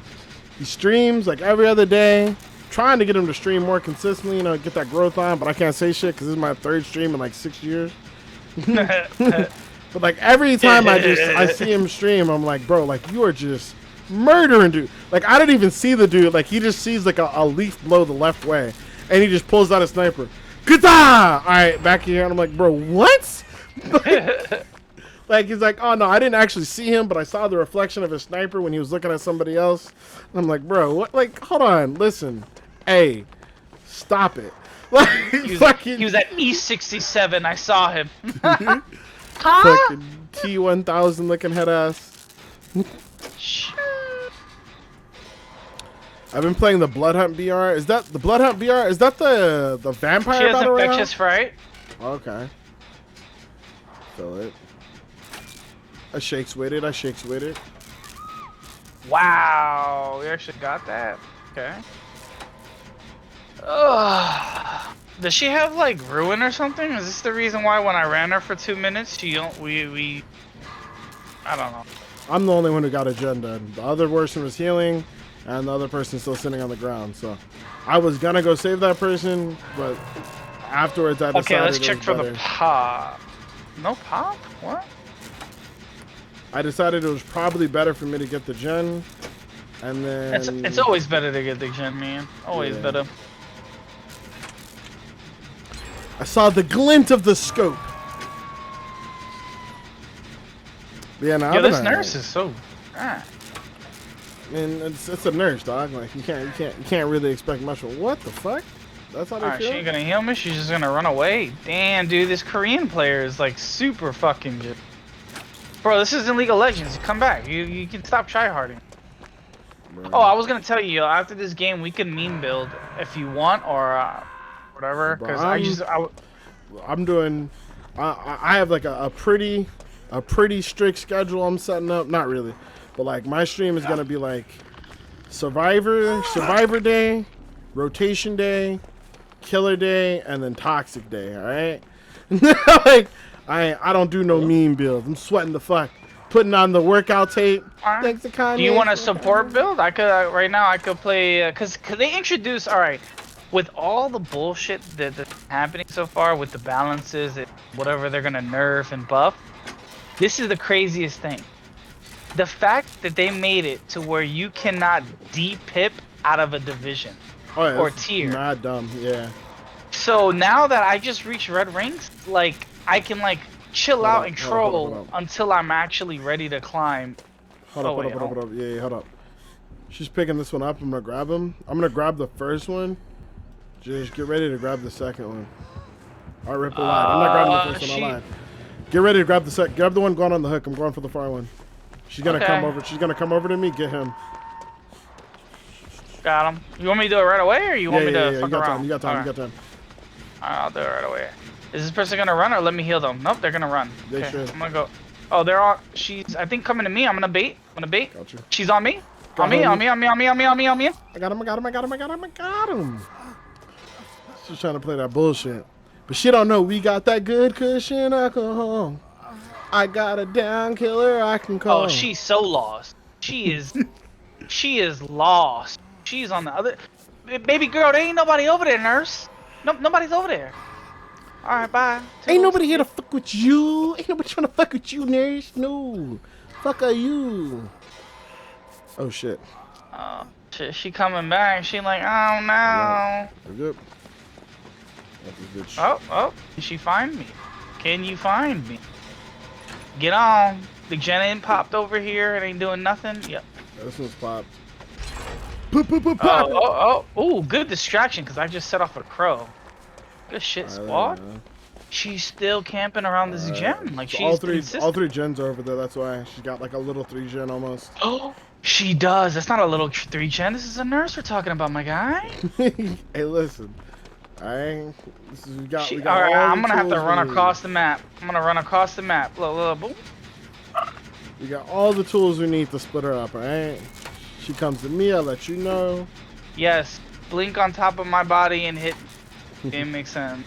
He streams like every other day, trying to get him to stream more consistently, you know, get that growth on, but I can't say shit because this is my 3rd stream in like 6 years. But like every time I see him stream, I'm like, bro, like you are just murdering dude. Like I didn't even see the dude, like he just sees like a leaf blow the left way, and he just pulls out a sniper. Good All right, back here, and I'm like, bro, what? Like he's like, oh no, I didn't actually see him, but I saw the reflection of his sniper when he was looking at somebody else. And I'm like, bro, what? Like, hold on, listen, hey, stop it. Like
he was at E67. I saw him.
Fucking T1000 looking head ass. I've been playing the Blood Hunt BR. Is that the Blood Hunt BR? Is that the vampire
She has
battle royale?
infectious fright.
Okay. Feel it. I shakes with it.
Wow, we actually got that. Okay. Ugh. Does she have like ruin or something? Is this the reason why when I ran her for 2 minutes, I don't know.
I'm the only one who got agenda. The other person was healing, and the other person's still sitting on the ground. So I was gonna go save that person, but afterwards I decided.
Okay, let's check for the pop. No pop? What?
I decided it was probably better for me to get the gen, and then
it's always better to get the gen, man. Always better.
I saw the glint of the scope. Yeah, no,
this nurse is so.
I mean, it's a nurse, dog. Like you can't really expect much. What the fuck? That's how they feel.
She ain't gonna heal me. She's just gonna run away. Damn, dude, this Korean player is like super fucking good. Bro, this isn't League of Legends. Come back. You can stop tryharding. Oh, I was gonna tell you after this game we can meme build if you want or whatever. Because
I'm doing. I have like a pretty strict schedule I'm setting up. Not really, but like my stream is gonna be like Survivor Day, Rotation Day, Killer Day, and then Toxic Day. All right. Like I don't do no meme builds. I'm sweating the fuck. Putting on the workout tape. Thanks to Kanye.
Do you want a support build? I could right now. I could play because they introduce. All right, with all the bullshit that's happening so far with the balances and whatever they're gonna nerf and buff. This is the craziest thing. The fact that they made it to where you cannot de-pip out of a division or tier.
Not dumb, yeah.
So now that I just reached red ranks, like I can like chill out and troll until I'm actually ready to climb.
Hold up. Yeah, hold up. She's picking this one up. I'm gonna grab him. I'm gonna grab the first one. Just get ready to grab the second one. All right, Ripple lied. I'm not grabbing the first one. I lied. Get ready to grab the grab the one going on the hook. I'm going for the far one. She's gonna come over. She's gonna come over to me. Get him.
Got him. You want me to do it right away, or you want me to fuck around?
You got time. You got time.
I'll do it right away. Is this person gonna run or let me heal them? Nope, they're gonna run.
They should.
I'm gonna go. Oh, they're all. She's. I think coming to me. I'm gonna bait.
Gotcha.
She's on me. On me. I
got him. She's trying to play that bullshit, but she don't know we got that good cushion alcohol. I got a down killer I can call.
Oh, she's so lost. She is. She is lost. She's on the other. Baby girl, there ain't nobody over there, nurse. Nobody's over there. All right, bye.
Ain't nobody here to fuck with you. Ain't nobody trying to fuck with you, nurse. No. Fuck are you? Oh shit.
Shit, she coming back. She like, oh no.
We're good. Bitch.
Oh, can she find me? Can you find me? Get on. The gen ain't popped over here. It ain't doing nothing. Yep.
Yeah, this one's popped.
Oh, good distraction because I just set off a crow. Good shit, squad. She's still camping around this gen. Like,
so
she's
all three gens are over there. That's why she's got like a little 3 gen almost.
Oh, she does. That's not a little 3 gen. This is a nurse we're talking about, my guy.
Hey, listen. We got
all right, I'm gonna have to run across the map. I'm gonna run across the map. Boom.
We got all the tools we need to split her up, alright? She comes to me, I'll let you know.
Yes, blink on top of my body and hit. It makes sense.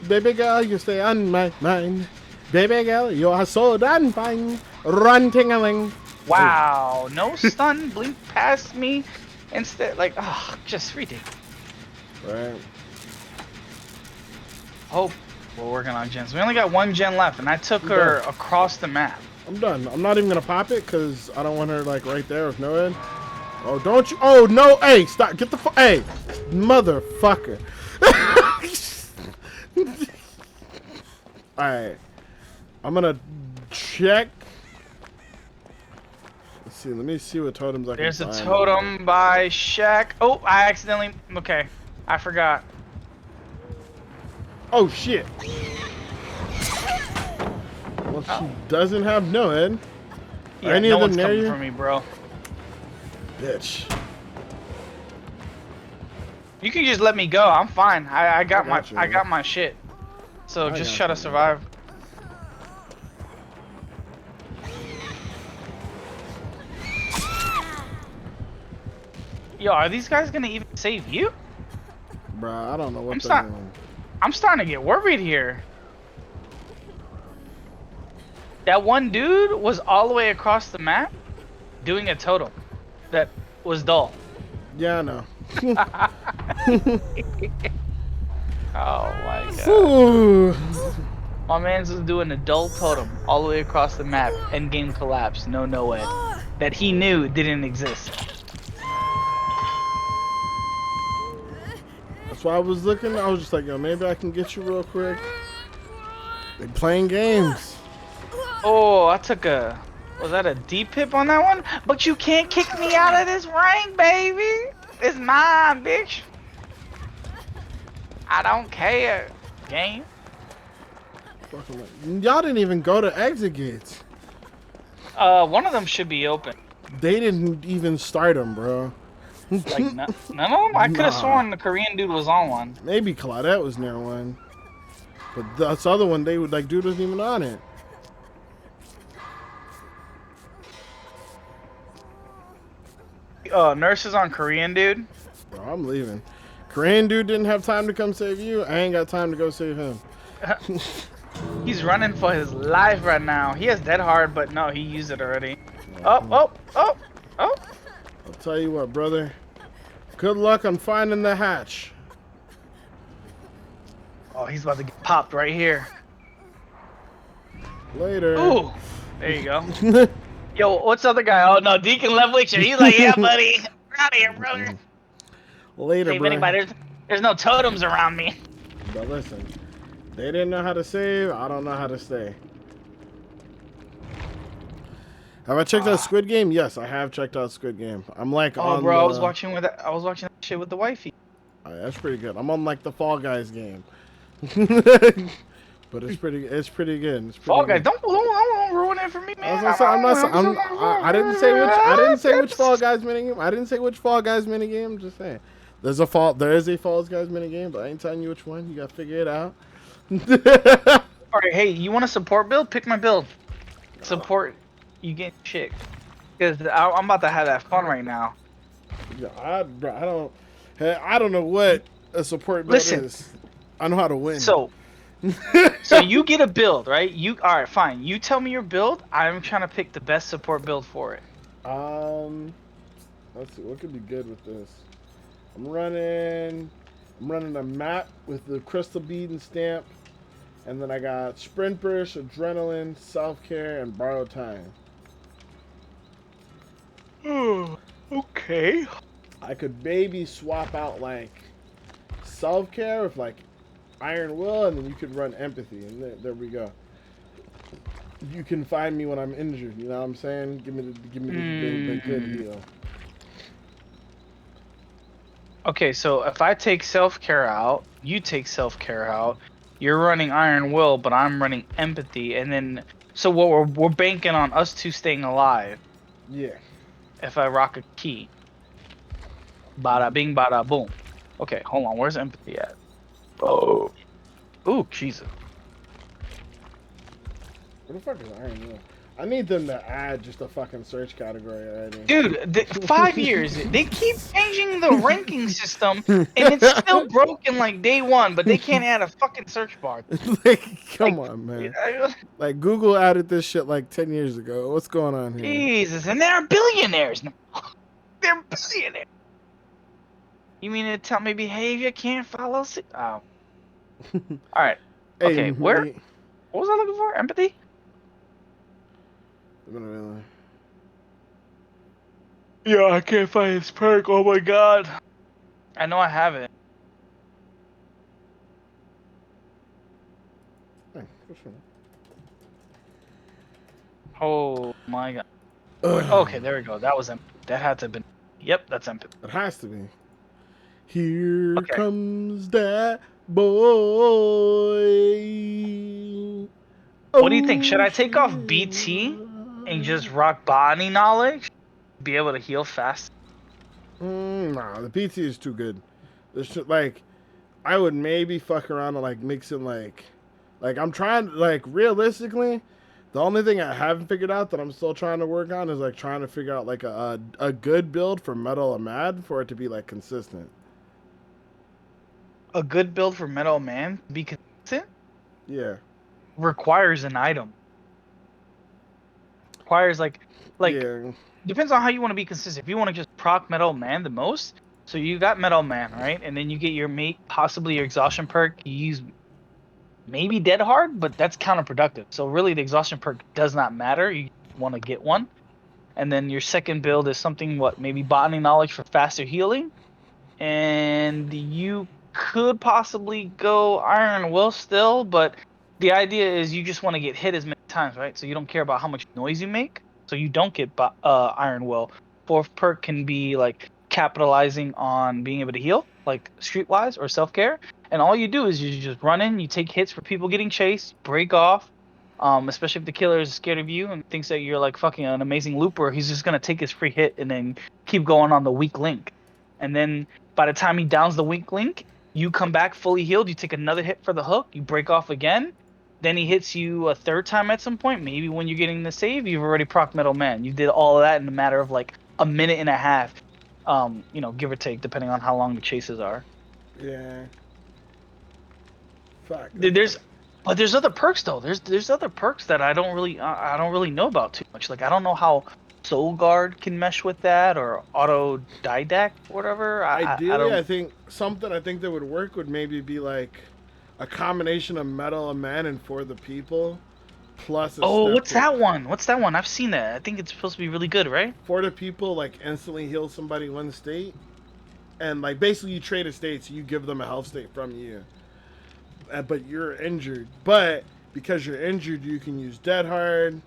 Baby girl, you stay on my mind. Baby girl, you are so damn fine. Run, ting-a-ling.
Wow, no stun, blink past me. Instead, like, oh, just ridiculous.
Right.
Hope we're working on gens. We only got 1 gen left, and I took her across the map.
I'm done. I'm not even gonna pop it because I don't want her like right there with no end. Oh, don't you? Oh no! Hey, stop! Get the hey, motherfucker! All right, I'm gonna check. Let's see. Let me see what totems I can find.
There's a totem by Shaq. Oh, I accidentally. Okay, I forgot.
Oh shit! Well, she doesn't have no end.
Yeah,
any
no
of them
one's
near
coming
you?
for me, bro.
Bitch.
You can just let me go. I'm fine. I got
you,
my shit. So just try
you,
to survive. Yo, are these guys gonna even save you?
Bruh, I don't know what
I'm starting to get worried here. That one dude was all the way across the map doing a totem that was dull.
Yeah, I know.
Oh my god.
Ooh.
My man's was doing a dull totem all the way across the map. End game collapse. No way. That he knew didn't exist.
That's why I was looking. I was just like, yo, maybe I can get you real quick. They playing games.
Oh, I took a... Was that a deep hip on that one? But you can't kick me out of this ring, baby. It's mine, bitch. I don't care. Game.
Y'all didn't even go to exit gates.
One of them should be open.
They didn't even start them, bro.
Like, none of them? I could have sworn the Korean dude was on one.
Maybe Claudette was near one. But this other one, they would like, dude wasn't even on it.
Nurse is on Korean dude.
Bro, I'm leaving. Korean dude didn't have time to come save you. I ain't got time to go save him.
He's running for his life right now. He has dead hard, but no, he used it already. Oh.
I'll tell you what, brother. Good luck on finding the hatch.
Oh, he's about to get popped right here.
Later.
Ooh, there you go. Yo, what's the other guy? Oh no, Deacon left with you. He's like, yeah, buddy. We're out of here, brother.
Later,
Save
bro.
anybody. There's no totems around me.
But listen, they didn't know how to save. I don't know how to stay. Have I checked out Squid Game? Yes, I have checked out Squid Game. I'm like on
bro,
the...
I was watching that shit with the wifey.
Oh, yeah, that's pretty good. I'm on like the Fall Guys game. But it's pretty good. It's pretty
Fall
good.
Guys, don't ruin it for me, man.
I didn't say which Fall Guys minigame. I didn't say which Fall Guys minigame. I'm just saying. There is a Fall Guys minigame, but I ain't telling you which one. You gotta figure it out.
Alright, hey, you want a support build? Pick my build. Support, you get shit. Because I'm about to have that fun right now.
Yeah, I don't know what a support build is. I know how to win.
So you get a build, right? Alright, fine. You tell me your build. I'm trying to pick the best support build for it.
Let's see, what could be good with this? I'm running a map with the crystal bead and stamp And then I got sprint burst, adrenaline, self-care, and borrowed time.
Okay.
I could maybe swap out like self-care with like iron will, and then you could run empathy, and there we go. You can find me when I'm injured. You know what I'm saying? Give me the good heal.
Okay, so if I take self-care out, you take self-care out, you're running Iron Will, but I'm running Empathy, and then so what we're banking on us two staying alive.
Yeah.
If I rock a key, bada bing, bada boom. Okay, hold on. Where's Empathy at? Oh, Jesus.
What the fuck is iron will? I need them to add just a fucking search category already.
Dude, 5 years. They keep changing the ranking system, and it's still broken like day one, but they can't add a fucking search bar.
Like, come
Like,
on, man. Like, Google added this shit like 10 years ago. What's going on here?
Jesus, and they're billionaires now. They're billionaires. You mean to tell me behavior can't follow? Oh. All right. Okay,
Hey,
where? What was I looking for? Empathy? Yeah, I can't find his perk. Oh my god. I know I have it.
Hey,
Oh my god. Okay, there we go. That was empathy. That had to have been. Yep, that's empathy.
It has to be. Here
Okay.
comes that boy.
What do you think? Should I take off BT and just rock body knowledge? Be able to heal fast?
Nah, the PT is too good. There's like, I would maybe fuck around and like mix in like I'm trying like realistically, the only thing I haven't figured out that I'm still trying to work on is like trying to figure out like a good build for Metal or Mad for it to be like consistent.
A good build for Metal Man to be consistent?
Yeah.
Requires an item. Requires like
yeah.
Depends on how you want to be consistent. If you want to just proc Metal Man the most, so you got Metal Man, right? And then you get your mate, possibly your exhaustion perk. You use maybe Dead Hard, but that's counterproductive. So really the exhaustion perk does not matter. You want to get one. And then your second build is something maybe botany knowledge for faster healing. And you could possibly go Iron Will still, but the idea is you just want to get hit as many times, right? So you don't care about how much noise you make. So you don't get Iron Will. Fourth perk can be like capitalizing on being able to heal, like Streetwise or self care. And all you do is you just run in, you take hits for people getting chased, break off. Especially if the killer is scared of you and thinks that you're like fucking an amazing looper, he's just gonna take his free hit and then keep going on the weak link. And then by the time he downs the weak link, you come back fully healed. You take another hit for the hook. You break off again. Then he hits you a third time at some point. Maybe when you're getting the save, you've already proc Metal Man. You did all of that in a matter of like a minute and a half. Give or take, depending on how long the chases are.
Yeah. Fuck.
But there's other perks though. There's other perks that I don't really know about too much. Like I don't know how Soul Guard can mesh with that or Autodidact or whatever.
Ideally, I think something I think that would work would maybe be like a combination of Metal and Man and For the People plus a
what's that one? What's that one? I've seen that. I think it's supposed to be really good, right?
For the People like instantly heals somebody one state, and like basically you trade a state, so you give them a health state from you. But you're injured. But because you're injured, you can use Dead Hard.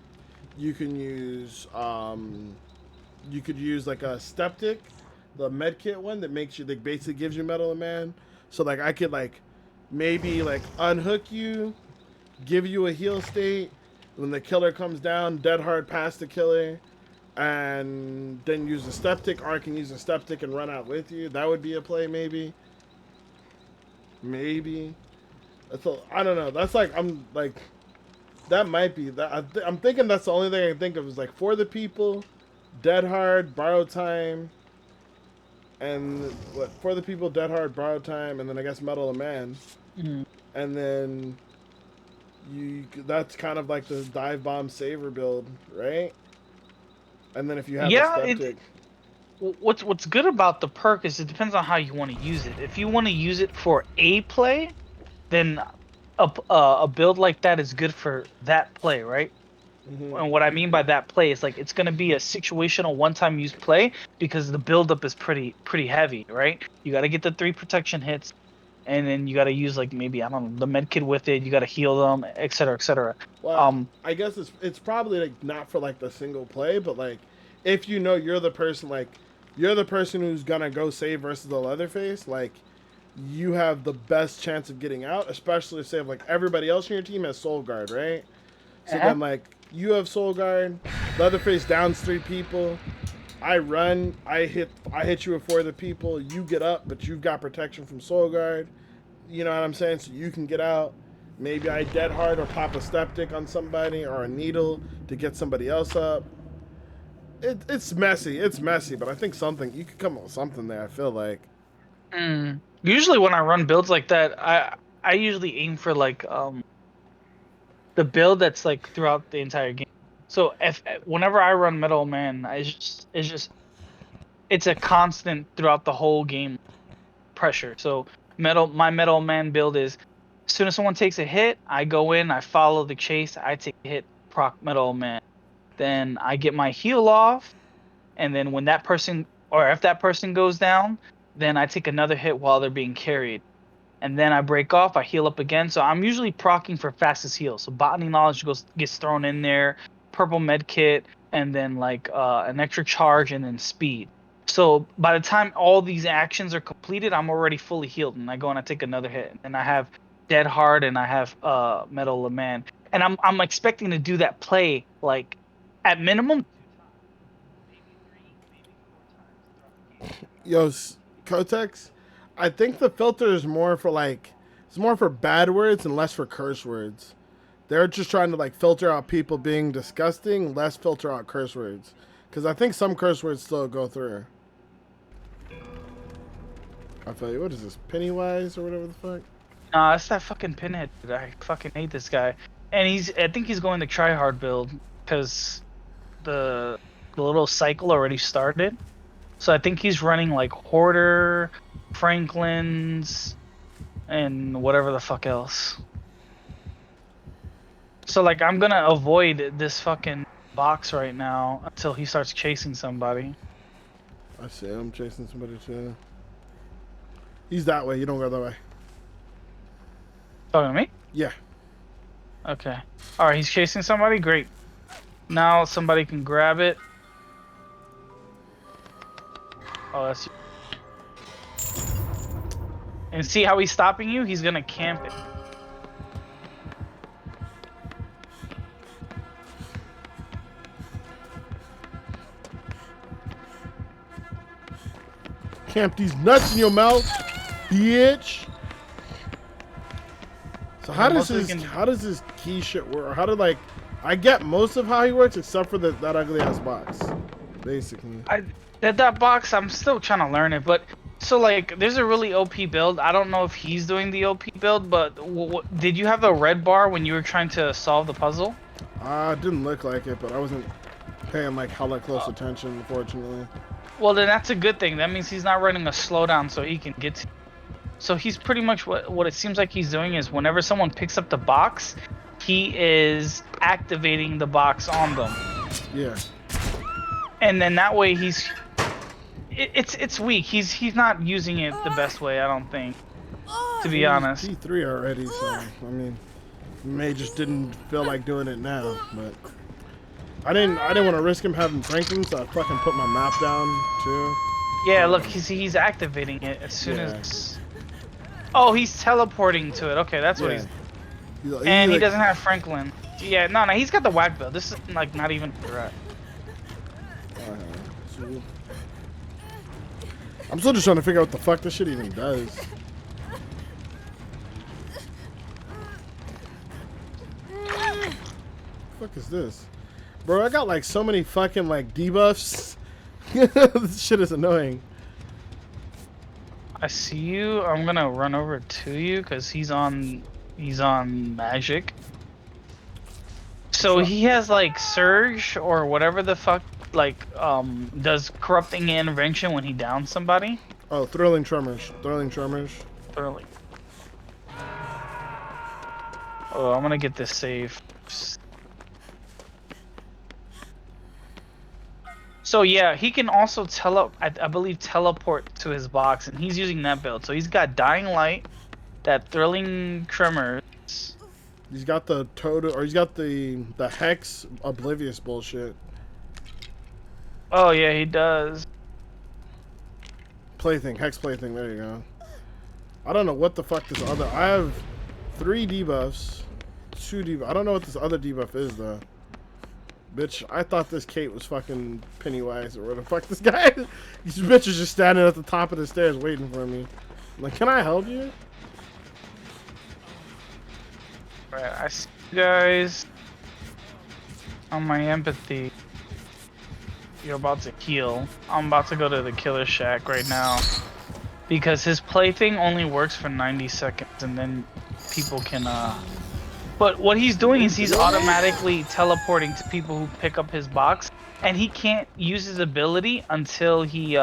You can use you could use like a Steptic, the medkit one that basically gives you Metal and Man. So like I could like maybe like unhook you, give you a heal state. When the killer comes down, Dead Hard past the killer, and then use a Steptic, or I can use a Steptic and run out with you. That would be a play maybe. Maybe. I don't know. That's like that might be that. I'm thinking that's the only thing I can think of is like For the People, Dead Hard, Borrow Time, and For the People, Dead Hard, Borrow Time, and then I guess Metal and Man, and then that's kind of like the Dive Bomb Saver build, right? And then if you have a Skeptic.
What's good about the perk is it depends on how you want to use it. If you want to use it for a play, then a build like that is good for that play, right? And what I mean by that play is like it's gonna be a situational one-time use play because the buildup is pretty heavy, right? You got to get the 3 protection hits, and then you got to use like maybe I don't know the med kit with it. You got to heal them, etc., etc.
Well, I guess it's probably like not for like the single play, but like if you know you're the person who's gonna go save versus the Leatherface, like you have the best chance of getting out, especially say if like everybody else in your team has Soul Guard, right? So then like you have Soul Guard, Leatherface downs 3 people. I run, I hit you with 4 of the people. You get up, but you've got protection from Soul Guard. You know what I'm saying? So you can get out. Maybe I dead hard or pop a septic on somebody or a needle to get somebody else up. It's messy. It's messy, but I think you could come up with something there. I feel like.
Usually when I run builds like that, I usually aim for like the build that's like throughout the entire game. So whenever I run Metal Man, it's a constant throughout the whole game pressure. So my Metal Man build is as soon as someone takes a hit, I go in, I follow the chase, I take a hit, proc Metal Man. Then I get my heal off, and then when that person or if that person goes down, then I take another hit while they're being carried. And then I break off, I heal up again. So I'm usually proccing for fastest heal. So botany knowledge gets thrown in there, purple med kit, and then like an extra charge and then speed. So by the time all these actions are completed, I'm already fully healed, and I go and I take another hit. And I have Dead Hard and I have Metal Man. And I'm expecting to do that play like at minimum 2 times, maybe 3, maybe 4 times throughout the game.
Yo, Kotex, I think the filter is more for like it's more for bad words and less for curse words. They're just trying to like filter out people being disgusting, less filter out curse words. Because I think some curse words still go through. I feel you. What is this? Pennywise or whatever the fuck?
Nah, it's that fucking pinhead. Dude. I fucking hate this guy. And I think he's going to try hard build because the little cycle already started. So I think he's running like Hoarder, Franklin's, and whatever the fuck else. So like I'm gonna avoid this fucking box right now until he starts chasing somebody.
I see him chasing somebody too. He's that way. You don't go that way.
Talking to me?
Yeah.
Okay. Alright, he's chasing somebody? Great. Now somebody can grab it. Oh, that's you. And see how he's stopping you? He's gonna camp it.
Camp these nuts in your mouth, bitch. So how does this key shit work? Or how did like I get most of how he works except for that ugly ass box, basically.
That box, I'm still trying to learn it, but so like there's a really OP build. I don't know if he's doing the OP build, but did you have the red bar when you were trying to solve the puzzle?
It didn't look like it, but I wasn't paying like hella close attention, unfortunately.
Well, then that's a good thing. That means he's not running a slowdown so he can get to you. So he's pretty much what it seems like he's doing is whenever someone picks up the box, he is activating the box on them.
Yeah.
And then that way it's weak. He's not using it the best way, I don't think. To be honest.
T3 already, so I mean, May just didn't feel like doing it now, but I didn't want to risk him having Franklin, so I fucking put my map down too.
Yeah, look, he's activating it as soon as. Oh, he's teleporting to it. Okay, that's what he's. And he doesn't have Franklin. Yeah, no, he's got the whack build. This is like not even a threat.
I'm still just trying to figure out what the fuck this shit even does. What the fuck is this? Bro, I got like so many fucking like debuffs. This shit is annoying.
I see you. I'm gonna run over to you because he's on magic. So he has like surge or whatever the fuck, like does corrupting intervention when he downs somebody.
Oh, thrilling tremors. Thrilling tremors.
Thrilling. Oh, I'm gonna get this save. So yeah, he can also I believe teleport to his box, and he's using that build. So he's got Dying Light, that Thrilling Tremors.
He's got the total, or he's got the Hex Oblivious bullshit.
Oh yeah, he does.
Plaything, Hex Plaything, there you go. I don't know what the fuck this other... I have 3 debuffs, 2 debuffs. I don't know what this other debuff is, though. Bitch, I thought this Kate was fucking Pennywise, or what the fuck this guy is. These bitches just standing at the top of the stairs waiting for me. I'm like, can I help you?
Right, I see you guys on my empathy. You're about to heal. I'm about to go to the Killer Shack right now. Because his plaything only works for 90 seconds, and then people can, But what he's doing is he's automatically teleporting to people who pick up his box, and he can't use his ability until he,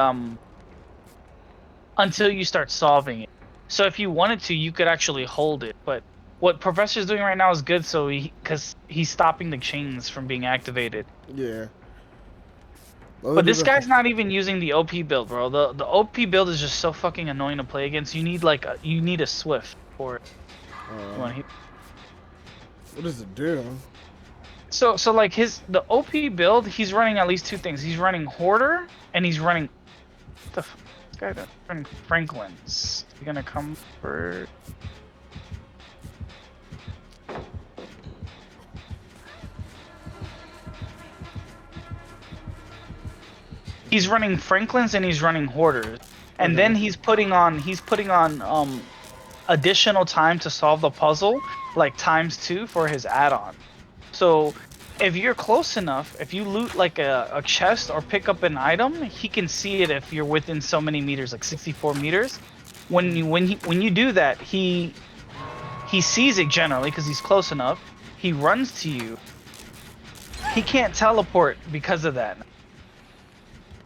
until you start solving it. So if you wanted to, you could actually hold it, but what Professor's doing right now is good, so because he's stopping the chains from being activated.
Yeah.
But this guy's not even using the OP build, bro. The OP build is just so fucking annoying to play against. You need like you need a Swift for it.
What does it do?
So like the OP build, he's running at least 2 things. He's running Hoarder and he's running this guy that's running Franklin's. He's gonna come for. He's running Franklin's and he's running Hoarders, and then he's putting on additional time to solve the puzzle, like ×2 for his add-on. So if you're close enough, if you loot like a chest or pick up an item, he can see it if you're within so many meters, like 64 meters. When you do that, he sees it generally because he's close enough. He runs to you. He can't teleport because of that.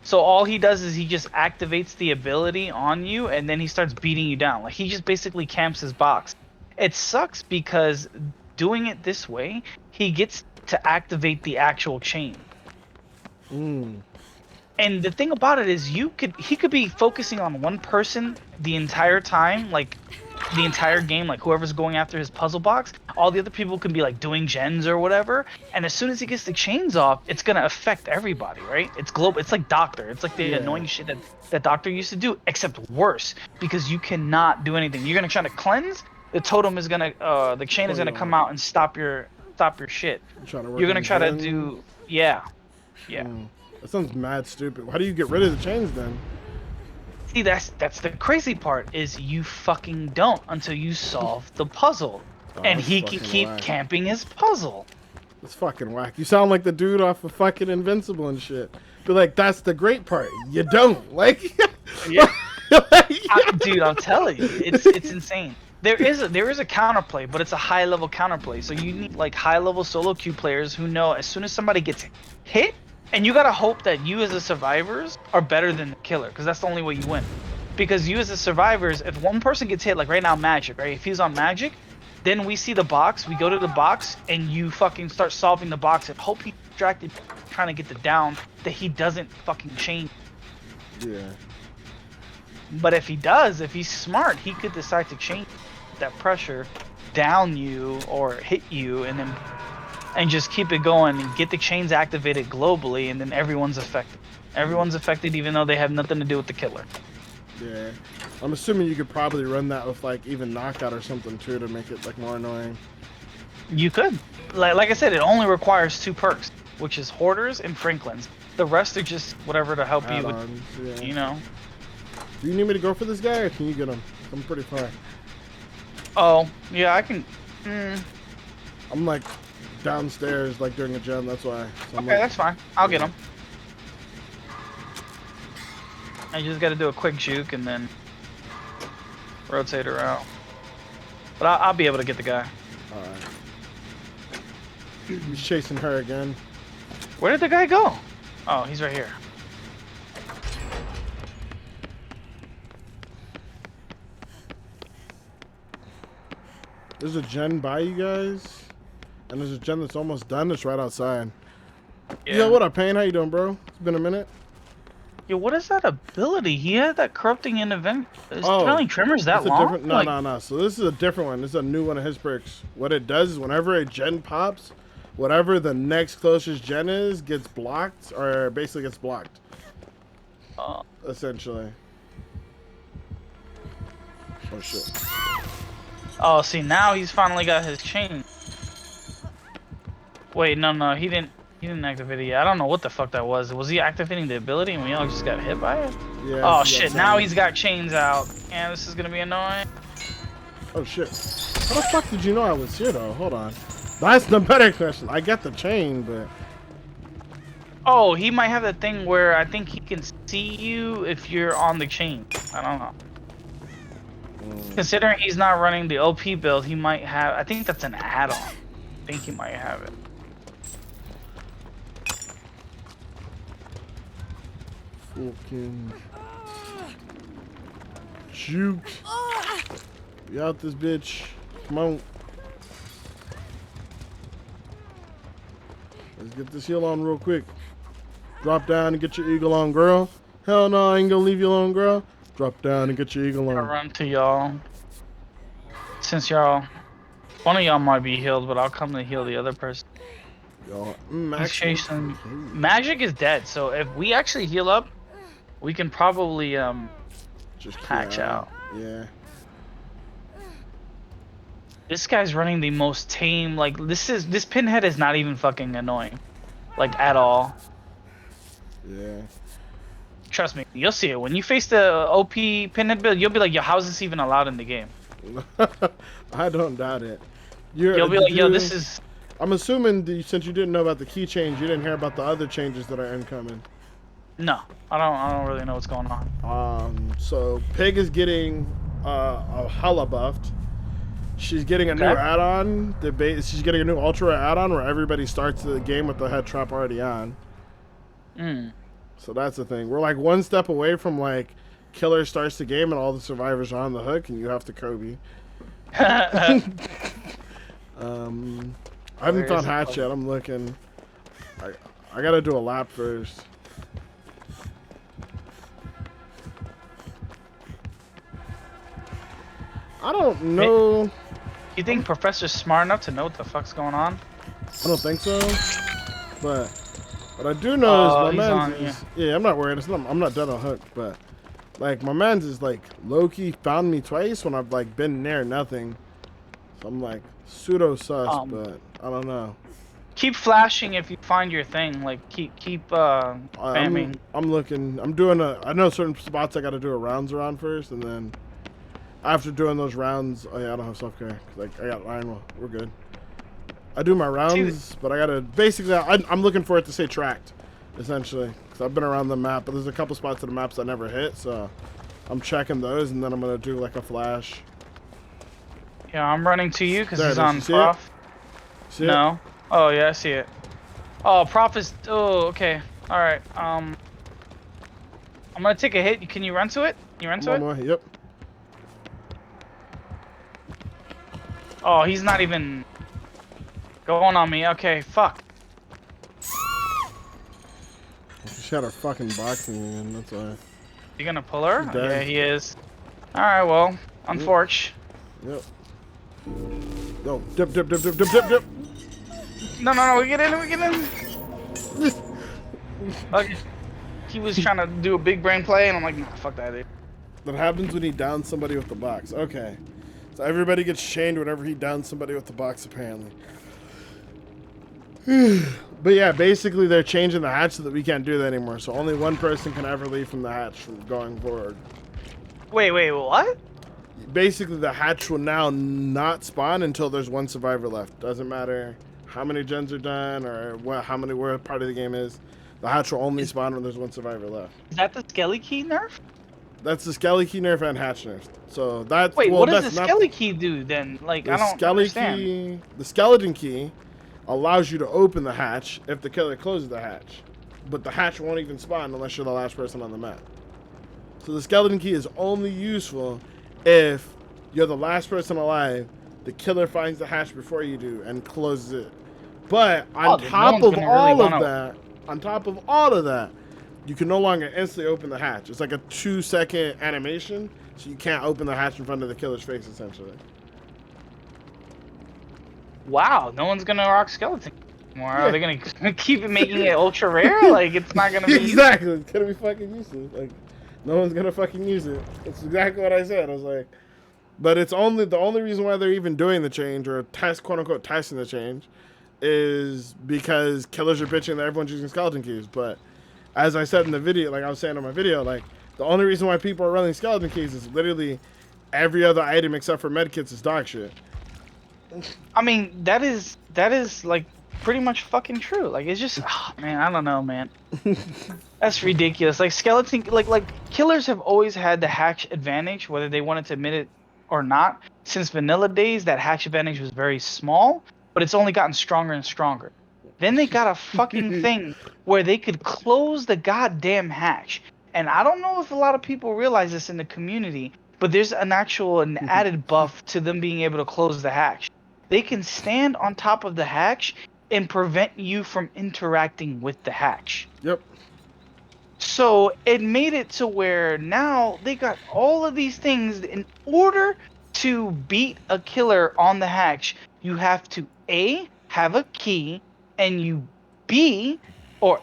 So all he does is he just activates the ability on you, and then he starts beating you down. Like, he just basically camps his box. It sucks because doing it this way, he gets to activate the actual chain. And the thing about it is he could be focusing on one person the entire time, like the entire game, like whoever's going after his puzzle box. All the other people can be like doing gens or whatever, and as soon as he gets the chains off, it's gonna affect everybody, right? It's global. It's like Doctor. It's like the annoying shit that Doctor used to do, except worse, because you cannot do anything. You're gonna try to cleanse, the totem is gonna the chain is gonna come out and stop your shit. You're gonna try to do yeah.
That sounds mad stupid. How do you get rid of the chains then?
See, that's the crazy part, is you fucking don't until you solve the puzzle. And he can keep camping his puzzle.
It's fucking whack. You sound like the dude off of fucking Invincible and shit. But like, that's the great part. You don't. Like,
yeah. Dude, I'm telling you, it's insane. There is a counterplay, but it's a high level counterplay. So you need like high level solo queue players who know as soon as somebody gets hit, and you gotta hope that you as the survivors are better than the killer, because that's the only way you win. Because you as the survivors, if one person gets hit, like right now Magic, right? If he's on Magic, then we see the box, we go to the box, and you fucking start solving the box and hope he's distracted trying to get the down, that he doesn't fucking change.
Yeah.
But if he does, if he's smart, he could decide to change that pressure, down you or hit you, and just keep it going and get the chains activated globally, and then everyone's affected. Everyone's affected even though they have nothing to do with the killer.
Yeah. I'm assuming you could probably run that with like even knockout or something too to make it like more annoying.
You could. Like I said, it only requires 2 perks, which is Hoarders and Franklin's. The rest are just whatever to help you with, you know.
Do you need me to go for this guy, or can you get him? I'm pretty far.
Oh, yeah, I can.
I'm like downstairs, like during a gen, that's why. So
okay, that's fine. I'll get him. I just got to do a quick juke and then rotate around. But I'll be able to get the guy.
Alright. He's chasing her again.
Where did the guy go? Oh, he's right here.
There's a gen by you guys, and there's a gen that's almost done. It's right outside.
Yeah.
Yo, what up, Payne? How you doing, bro? It's been a minute.
Yo, what is that ability? He had that corrupting in event. Is
Oh,
Tiling Tremors that
it's a
long?
different. No, no, no. So this is a different one. This is a new one of his perks. What it does is whenever a gen pops, whatever the next closest gen is gets blocked, or basically gets blocked. Essentially. Oh shit.
Oh, see, now he's finally got his chain. Wait, no, he didn't activate it yet. I don't know what the fuck that was. Was he activating the ability and we all just got hit by it?
Yeah.
Oh shit, now he's got chains out. Yeah, this is gonna be annoying.
Oh shit. How the fuck did you know I was here though? Hold on. That's the better question. I get the chain, but...
Oh, he might have that thing where I think he can see you if you're on the chain. I don't know. Considering he's not running the OP build, he might have... I think that's an add-on. I think he might have it.
Fucking... Juke. We out this bitch. Come on. Let's get this heal on real quick. Drop down and get your eagle on, girl. Hell no, I ain't gonna leave you alone, girl. Drop down and get your eagle on.
I'll run to y'all. Since y'all... One of y'all might be healed, but I'll come to heal the other person.
Yo,
Magic is dead, so if we actually heal up, we can probably
just
patch out.
Yeah.
This guy's running the most tame. Like this pinhead is not even fucking annoying, like at all.
Yeah.
Trust me, you'll see it when you face the OP pinhead build. You'll be like, yo, how is this even allowed in the game?
I don't doubt it.
You'll be like, yo, this is.
I'm assuming that since you didn't know about the key change, you didn't hear about the other changes that are incoming.
No, I don't really know what's going on.
So Pig is getting a hella buffed. She's getting a new add-on. She's getting a new ultra add-on where everybody starts the game with the head trap already on. So that's the thing. We're like one step away from like Killer starts the game and all the survivors are on the hook and you have to Kobe. I haven't found hatch yet. I'm looking. I gotta do a lap first. I don't know.
You think Professor's smart enough to know what the fuck's going on?
I don't think so. But what I do know is my man's is... Yeah, I'm not worried. I'm not dead on hook, but... Like, my man's is, like, low-key found me twice when I've, like, been near nothing. So I'm, like, pseudo-sus, but I don't know.
Keep flashing if you find your thing. Like, keep spamming.
I'm looking. I'm doing I know certain spots I gotta do a rounds around first, and then... After doing those rounds, oh yeah, I don't have self-care. Like, I got iron. We're good. I do my rounds, but I gotta basically. I'm looking for it to say tracked, essentially, because I've been around the map, but there's a couple spots of the maps I never hit, so I'm checking those, and then I'm gonna do like a flash.
Yeah, I'm running to you because he's on Prof.
See
no. Oh yeah, I see it. Oh, Prof is. Oh, okay. All right. I'm gonna take a hit. Can you run to it? You run to it?
Yep.
Oh, he's not even going on me. Okay, fuck.
She had her fucking boxing in, that's why.
You gonna pull her? Yeah, he is. Alright, well, unfortunate.
Yep. Yo, dip.
No, we get in. Okay. He was trying to do a big brain play, and I'm like, nah, fuck that, dude.
That happens when he downs somebody with the box. Okay. So everybody gets chained whenever he downs somebody with the box, apparently. But yeah, basically they're changing the hatch so that we can't do that anymore. So only one person can ever leave from the hatch from going forward.
Wait, what?
Basically, the hatch will now not spawn until there's one survivor left. Doesn't matter how many gens are done or where part of the game is. The hatch will only spawn when there's one survivor left.
Is that the Skelly Key nerf?
That's the Skelly Key nerf and hatch nerf. So that's
what does the Skelly Key do then? Like, I don't understand.
The skeleton key allows you to open the hatch if the killer closes the hatch, but the hatch won't even spawn unless you're the last person on the map. So the skeleton key is only useful if you're the last person alive, the killer finds the hatch before you do and closes it. But on
no
top
one's
of
gonna
all
really
of that, you can no longer instantly open the hatch. It's like a 2-second animation, so you can't open the hatch in front of the killer's face, essentially.
Wow, no one's gonna rock skeleton anymore.
Yeah.
Are they gonna keep making it ultra rare? Like, it's not gonna be
exactly. It's gonna be fucking useless. Like, no one's gonna fucking use it. That's exactly what I said. I was like, but it's only the only reason why they're even doing the change or quote unquote testing the change is because killers are bitching that everyone's using skeleton keys. But as I said in the video, like I was saying in my video, like the only reason why people are running skeleton keys is literally every other item except for medkits is dog shit.
I mean, that is like pretty much fucking true. Like, it's just, oh, man, I don't know, man. That's ridiculous. Like, skeleton, like killers have always had the hatch advantage, whether they wanted to admit it or not. Since vanilla days, that hatch advantage was very small, but it's only gotten stronger and stronger. Then they got a fucking thing where they could close the goddamn hatch. And I don't know if a lot of people realize this in the community, but there's an added buff to them being able to close the hatch. They can stand on top of the hatch and prevent you from interacting with the hatch.
Yep.
So it made it to where now they got all of these things. In order to beat a killer on the hatch, you have to A, have a key, and you B, or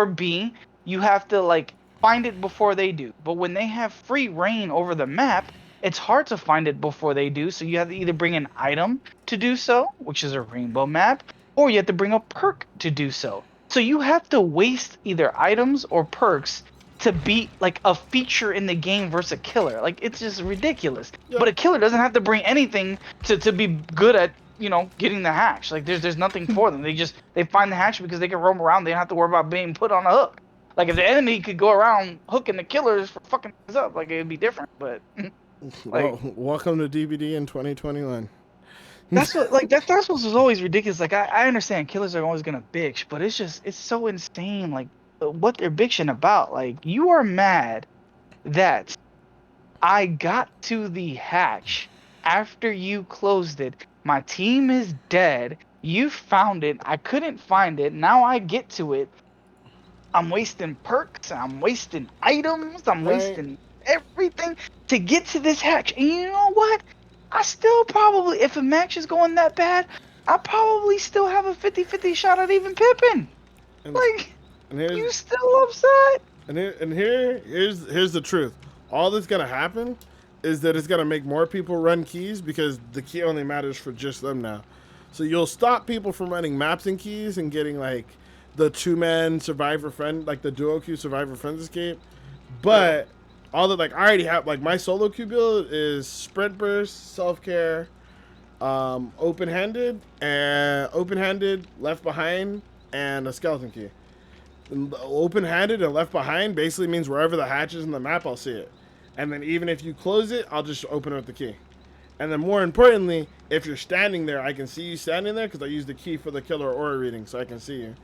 B, you have to like find it before they do. But when they have free reign over the map, it's hard to find it before they do, so you have to either bring an item to do so, which is a rainbow map, or you have to bring a perk to do so. So you have to waste either items or perks to beat like a feature in the game versus a killer. Like, it's just ridiculous. Yep. But a killer doesn't have to bring anything to be good at, you know, getting the hatch. Like, there's nothing for them. They find the hatch because they can roam around. They don't have to worry about being put on a hook. Like, if the enemy could go around hooking the killers for fucking up, like, it'd be different. But like,
well, welcome to DBD in 2021.
That's what, like, that was always ridiculous. Like, I understand killers are always gonna bitch, but it's so insane, like, what they're bitching about. Like, you are mad that I got to the hatch after you closed it. My team is dead. You found it. I couldn't find it. Now I get to it. I'm wasting perks. I'm wasting items. I'm wasting everything to get to this hatch. And you know what? I still probably, if a match is going that bad, I probably still have a 50-50 shot at even pipping. Like, you still upset?
And here's the truth. All that's gonna happen is that it's gonna make more people run keys because the key only matters for just them now. So you'll stop people from running maps and keys and getting like the 2-man survivor friend, like the duo queue survivor friends escape. But all that, like, I already have, like, my solo queue build is sprint burst, self-care, open-handed, left behind, and a skeleton key. And open-handed and left behind basically means wherever the hatch is in the map, I'll see it. And then even if you close it, I'll just open it with the key. And then more importantly, if you're standing there, I can see you standing there because I use the key for the killer aura reading, so I can see you.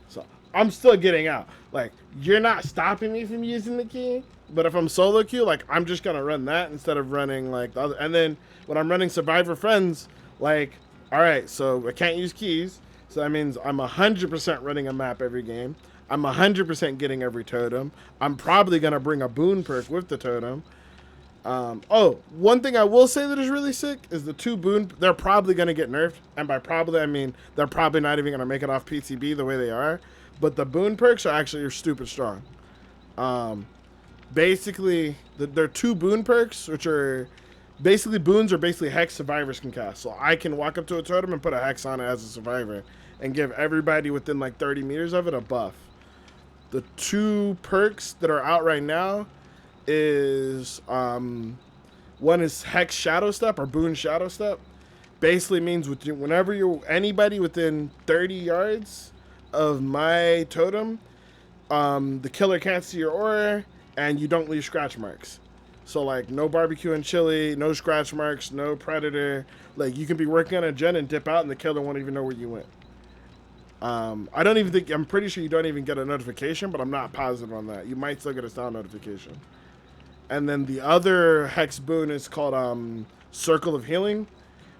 So I'm still getting out. Like, you're not stopping me from using the key, but if I'm solo queue, like, I'm just gonna run that instead of running like the other. And then when I'm running survivor friends, like, all right, so I can't use keys, so that means I'm 100% running a map every game. I'm 100% getting every totem. I'm probably gonna bring a boon perk with the totem. Oh, one thing I will say that is really sick is the 2 boon. They're probably gonna get nerfed, and by probably I mean they're probably not even gonna make it off PTB the way they are. But the boon perks are actually stupid strong. Basically, there are 2 boon perks, which are basically boons are basically hex survivors can cast. So I can walk up to a totem and put a hex on it as a survivor and give everybody within like 30 meters of it a buff. The 2 perks that are out right now is one is hex shadow step or boon shadow step. Basically means whenever you're anybody within 30 yards of my totem, the killer can't see your aura and you don't leave scratch marks. So like no barbecue and chili, no scratch marks, no predator. Like you can be working on a gen and dip out and the killer won't even know where you went. I don't even think, I'm pretty sure you don't even get a notification, but I'm not positive on that. You might still get a sound notification. And then the other hex boon is called circle of healing.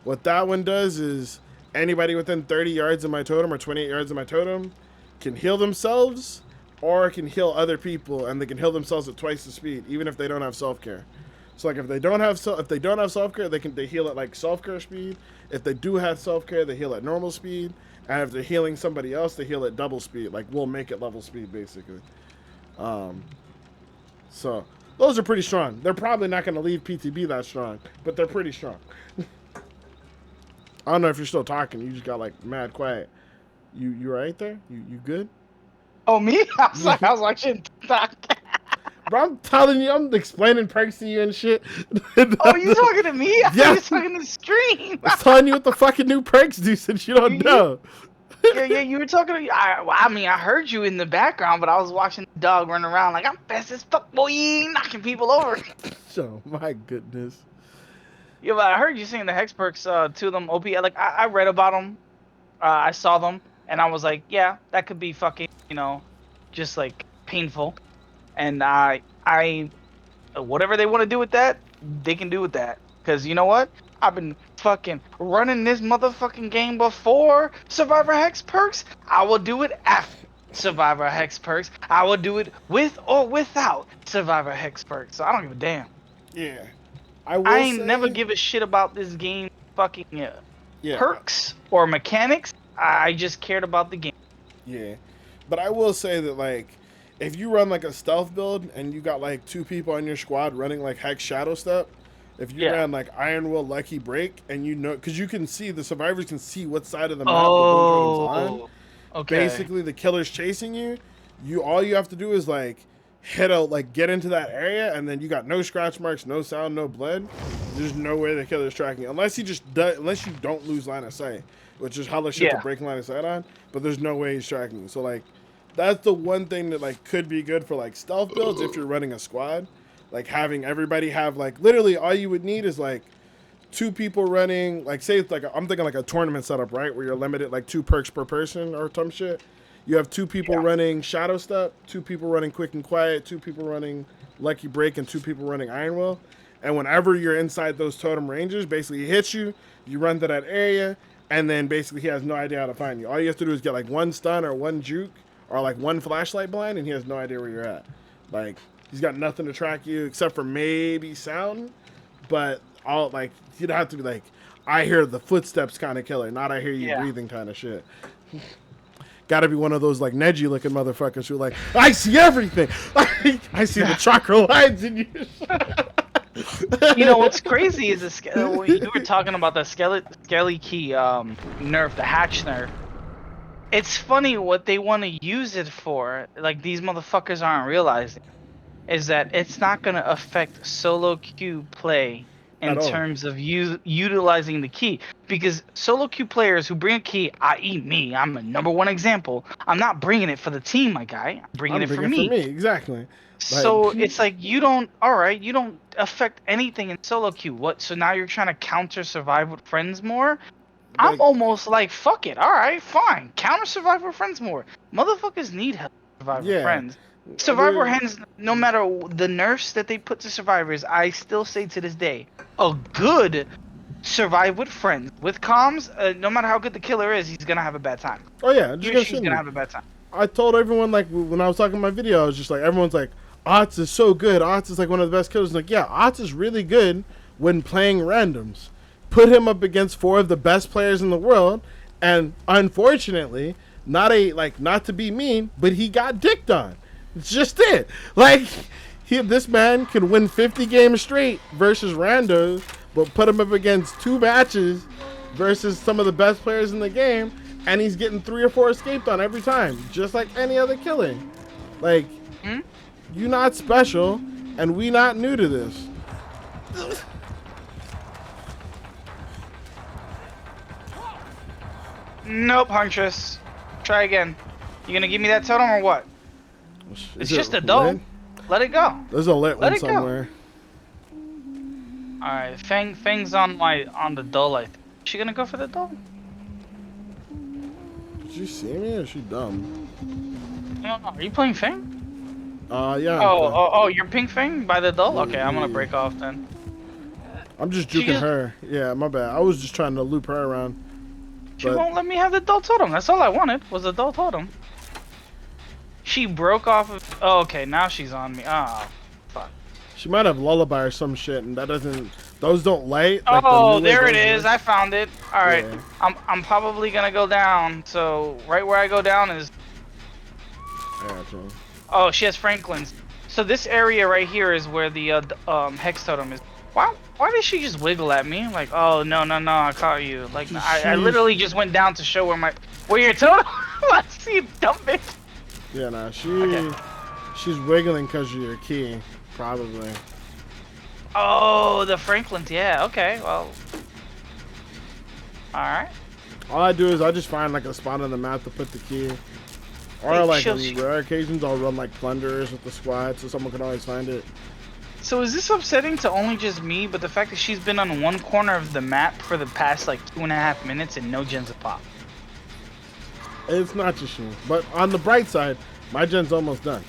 What that one does is anybody within 30 yards of my totem or 28 yards of my totem can heal themselves or can heal other people, and they can heal themselves at twice the speed, even if they don't have self-care. So like if they don't have self-care, they heal at like self-care speed. If they do have self-care, they heal at normal speed. And if they're healing somebody else, they heal at double speed. Like we'll make it level speed basically. So those are pretty strong. They're probably not going to leave PTB that strong, but they're pretty strong. I don't know if you're still talking. You just got like mad quiet. You right there? You good?
Oh, me? I was like, shit.
Bro, I'm telling you, I'm explaining perks to you and shit.
Oh, you talking to me? I thought
Yeah.
you were talking to the stream.
I was telling you what the fucking new perks do since you don't know.
Yeah, you were talking to me. I mean, I heard you in the background, but I was watching the dog run around like, I'm fast as fuck, boy, knocking people over.
Oh, my goodness.
Yeah, but I heard you saying the hex perks, two of them OP. Like, I read about them. I saw them, and I was like, yeah, that could be fucking, just like painful. And I whatever they want to do with that, they can do with that. Because you know what? I've been fucking running this motherfucking game before Survivor Hex perks. I will do it after Survivor Hex perks. I will do it with or without Survivor Hex perks. So I don't give a damn.
Yeah.
I ain't never give a shit about this game fucking perks or mechanics. I just cared about the game.
Yeah. But I will say that, like, if you run, like, a stealth build and you got, like, 2 people on your squad running, like, Hex Shadow Step, if you ran, like, Iron Will Lucky Break, and you know, because you can see, the survivors can see what side of the map the boom totem's on.
Okay.
Basically, the killer's chasing you. All you have to do is, like, get into that area, and then you got no scratch marks, no sound, no blood. There's no way the killer's tracking you. Unless you don't lose line of sight, which is hella shit to break line of sight on, but there's no way he's tracking you. So, like, that's the one thing that, like, could be good for, like, stealth builds if you're running a squad. Like, having everybody have, like, literally all you would need is, like, 2 people running, like, say it's like, I'm thinking like a tournament setup, right? Where you're limited, like, 2 perks per person or some shit. You have 2 people running Shadow Step, 2 people running Quick and Quiet, 2 people running Lucky Break, and 2 people running Iron Will. And whenever you're inside those totem ranges, basically he hits you, you run to that area, and then basically he has no idea how to find you. All you have to do is get, like, 1 stun or 1 juke, or, like, 1 flashlight blind, and he has no idea where you're at. Like, he's got nothing to track you except for maybe sound, but all, like, you'd have to be like, I hear the footsteps kind of killer, not I hear you breathing kind of shit. Got to be one of those, like, Neji looking motherfuckers who are like, I see everything. I see the chakra lines in you.
You know what's crazy is when you were talking about the Skelly Key nerf, the hatch nerf. It's funny what they want to use it for. Like, these motherfuckers aren't realizing is that it's not going to affect solo queue play in terms of utilizing the key, because solo queue players who bring a key, i.e. me, I'm a #1 example. I'm not bringing it for the team, my guy. I'm bringing it for me.
Exactly.
So it's like you don't affect anything in solo queue. What? So now you're trying to counter survive with friends more? I'm almost like, fuck it. All right, fine. Counter survive with friends more. Motherfuckers need help survive with friends. Survivor hands, no matter the nerfs that they put to survivors, I still say to this day, a good survive with friends, with comms, no matter how good the killer is, he's gonna have a bad time.
Oh yeah,
she's gonna have a bad time.
I told everyone, like, when I was talking in my video, I was just like, everyone's like, Otz is so good. Otz is like one of the best killers. Like, yeah, Otz is really good when playing randoms. Put him up against 4 of the best players in the world, and unfortunately, not to be mean, but he got dicked on. It's just it. Like, this man can win 50 games straight versus randos, but put him up against 2 matches versus some of the best players in the game, and he's getting 3 or 4 escaped on every time, just like any other killer. Like, you not special, and we not new to this.
Nope, Huntress. Try again. You gonna give me that totem or what? It's just a doe. Let it go.
There's a lit one somewhere.
Alright, Fang's on the doe. I think. Is she gonna go for the doe?
Did you see me or is she dumb?
No, are you playing Fang?
Yeah.
Oh, you're pink Fang by the doe? Okay, I'm gonna break off then.
I'm just juking her. Yeah, my bad. I was just trying to loop her around.
She won't let me have the dual totem. That's all I wanted was a dual totem. She broke off of... Oh, okay, now she's on me. Oh, fuck.
She might have lullaby or some shit, and that doesn't... Those don't light.
Like oh, there it is.
Work.
I found it. All right.
Yeah.
I'm probably gonna go down. So right where I go down is...
Gotcha.
Oh, she has Franklin's. So this area right here is where the hex totem is. Why did she just wiggle at me? Like, oh, no, I caught you. Like, I literally just went down to show where your totem was. You dumb bitch.
Yeah, nah, she's wiggling because of your key, probably.
Oh, the Franklin's, yeah, okay, well. Alright.
All I do is I just find like a spot on the map to put the key. Or like on rare occasions I'll run like plunderers with the squad so someone can always find it.
So is this upsetting to only just me, but the fact that she's been on one corner of the map for the past like 2.5 minutes and no gens have popped?
It's not just you, but on the bright side, my gen's almost done.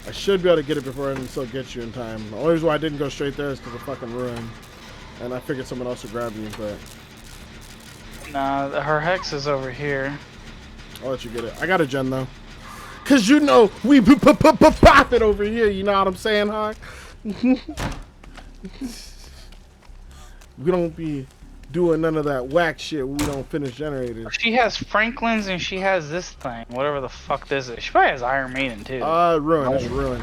I should be able to get it before it still gets you in time. The only reason why I didn't go straight there is because of fucking ruin. And I figured someone else would grab you, but...
Nah, her hex is over here.
I'll let you get it. I got a gen though. Cause you know, we pop it over here, you know what I'm saying, huh? We don't be doing none of that whack shit when we don't finish generators.
She has Franklin's and she has this thing, whatever the fuck this is. She probably has Iron Maiden too.
Ruin, it's ruin.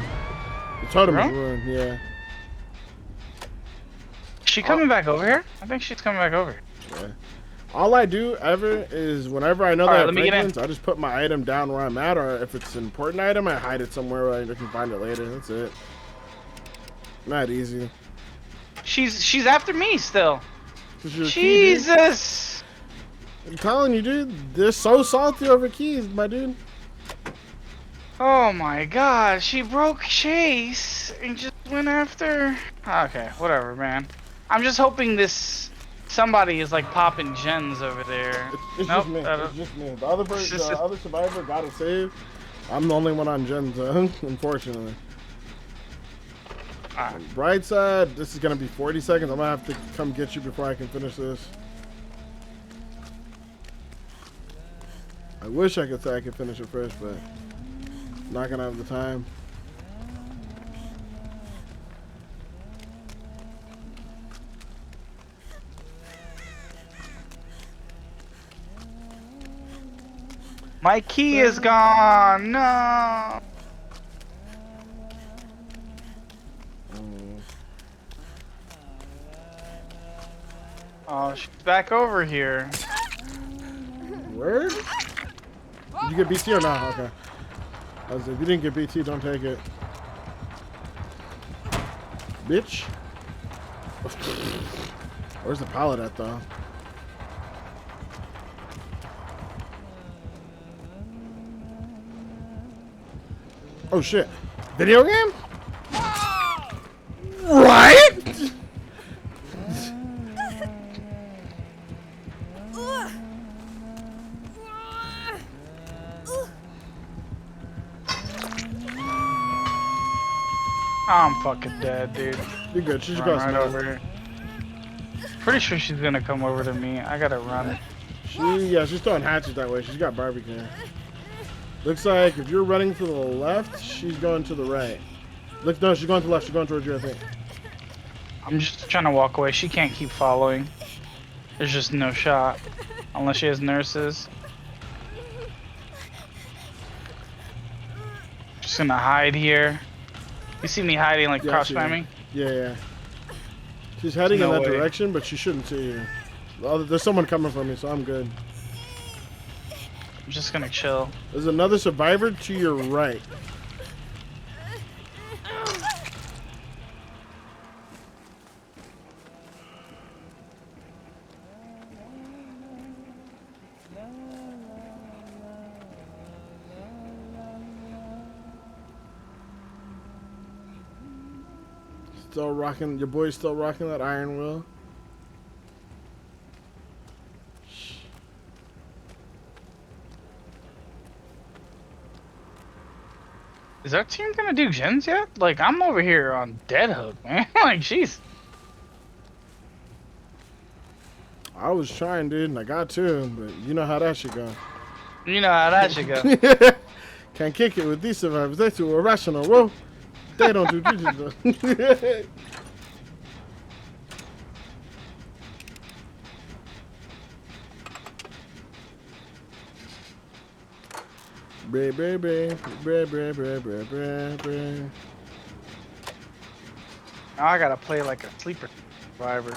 The totem is ruin, yeah.
Is she coming back over here? I think she's coming back over here.
Yeah. All I do ever is whenever I know that I have Franklin's, I just put my item down where I'm at, or if it's an important item, I hide it somewhere where I can find it later. That's it. Not easy.
She's after me still.
Jesus! I'm telling you, dude, they're so salty over keys, my dude.
Oh my god, she broke Chase and just went after. Okay, whatever, man. I'm just hoping somebody is like popping gens over there.
It's just me. It's just me. The other survivor got a save. I'm the only one on gens, unfortunately. Bright side, this is gonna be 40 seconds. I'm gonna have to come get you before I can finish this. I wish I could say I could finish it first, but not gonna have the time.
My key is gone. No. Oh, she's back over here.
Word? Did you get BT or not? Okay. If you didn't get BT, don't take it. Bitch. Where's the pallet at, though? Oh, shit. Video game? Right?
I'm fucking dead, dude.
You're good. She's
run right over here. Pretty sure she's gonna come over to me. I gotta run.
She's throwing hatches that way. She's got barbecue. Looks like if you're running to the left, she's going to the right. Look, no, she's going to the left. She's going towards you, I think.
I'm just trying to walk away. She can't keep following. There's just no shot. Unless she has nurses. Just gonna hide here. You see me hiding, like cross spamming?
Yeah. She's heading in that direction, but she shouldn't see you. There's someone coming from me, so I'm good.
I'm just gonna chill.
There's another survivor to your right. Still rocking, your boy's still rocking that iron will.
Is our team gonna do gens yet? Like, I'm over here on dead hook, man. Like, jeez.
I was trying, dude, and I got two, but you know how that should go.
You know how that should go.
Can't kick it with these survivors. They're too irrational. Whoa. They don't do jujitsu.
Now I gotta play like a sleeper survivor.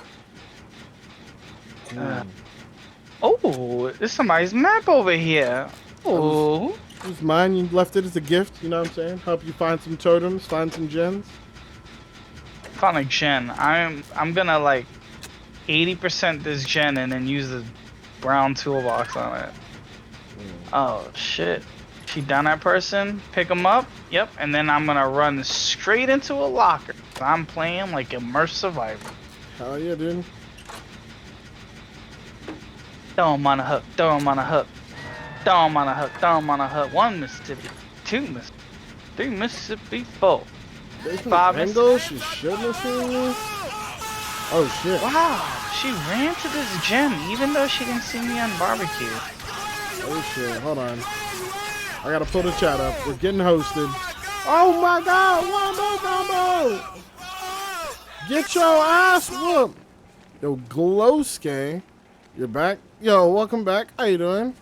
Oh, there's somebody's map over here. Oh.
It's mine. You left it as a gift. You know what I'm saying? Help you find some totems, find some gens.
Find a gen. I'm gonna like 80% this gen and then use the brown toolbox on it. Oh shit. She down that person, pick them up, yep, and then I'm gonna run straight into a locker. I'm playing like immersed survivor.
Hell yeah, dude.
Throw him on a hook, throw him on a hook, throw him on a hook, throw him on a hook. 1 Mississippi, 2 Mississippi, 3 Mississippi, 4. 5 Mississippi.
She shouldn't have seen me. Oh shit.
Wow, she ran to this gym even though she didn't see me on barbecue.
Oh shit, hold on. I gotta pull the chat up. We're getting hosted. Oh my god, wombo combo! Get your ass whooped! Yo, Glowskay, you're back. Yo, welcome back. How you doing?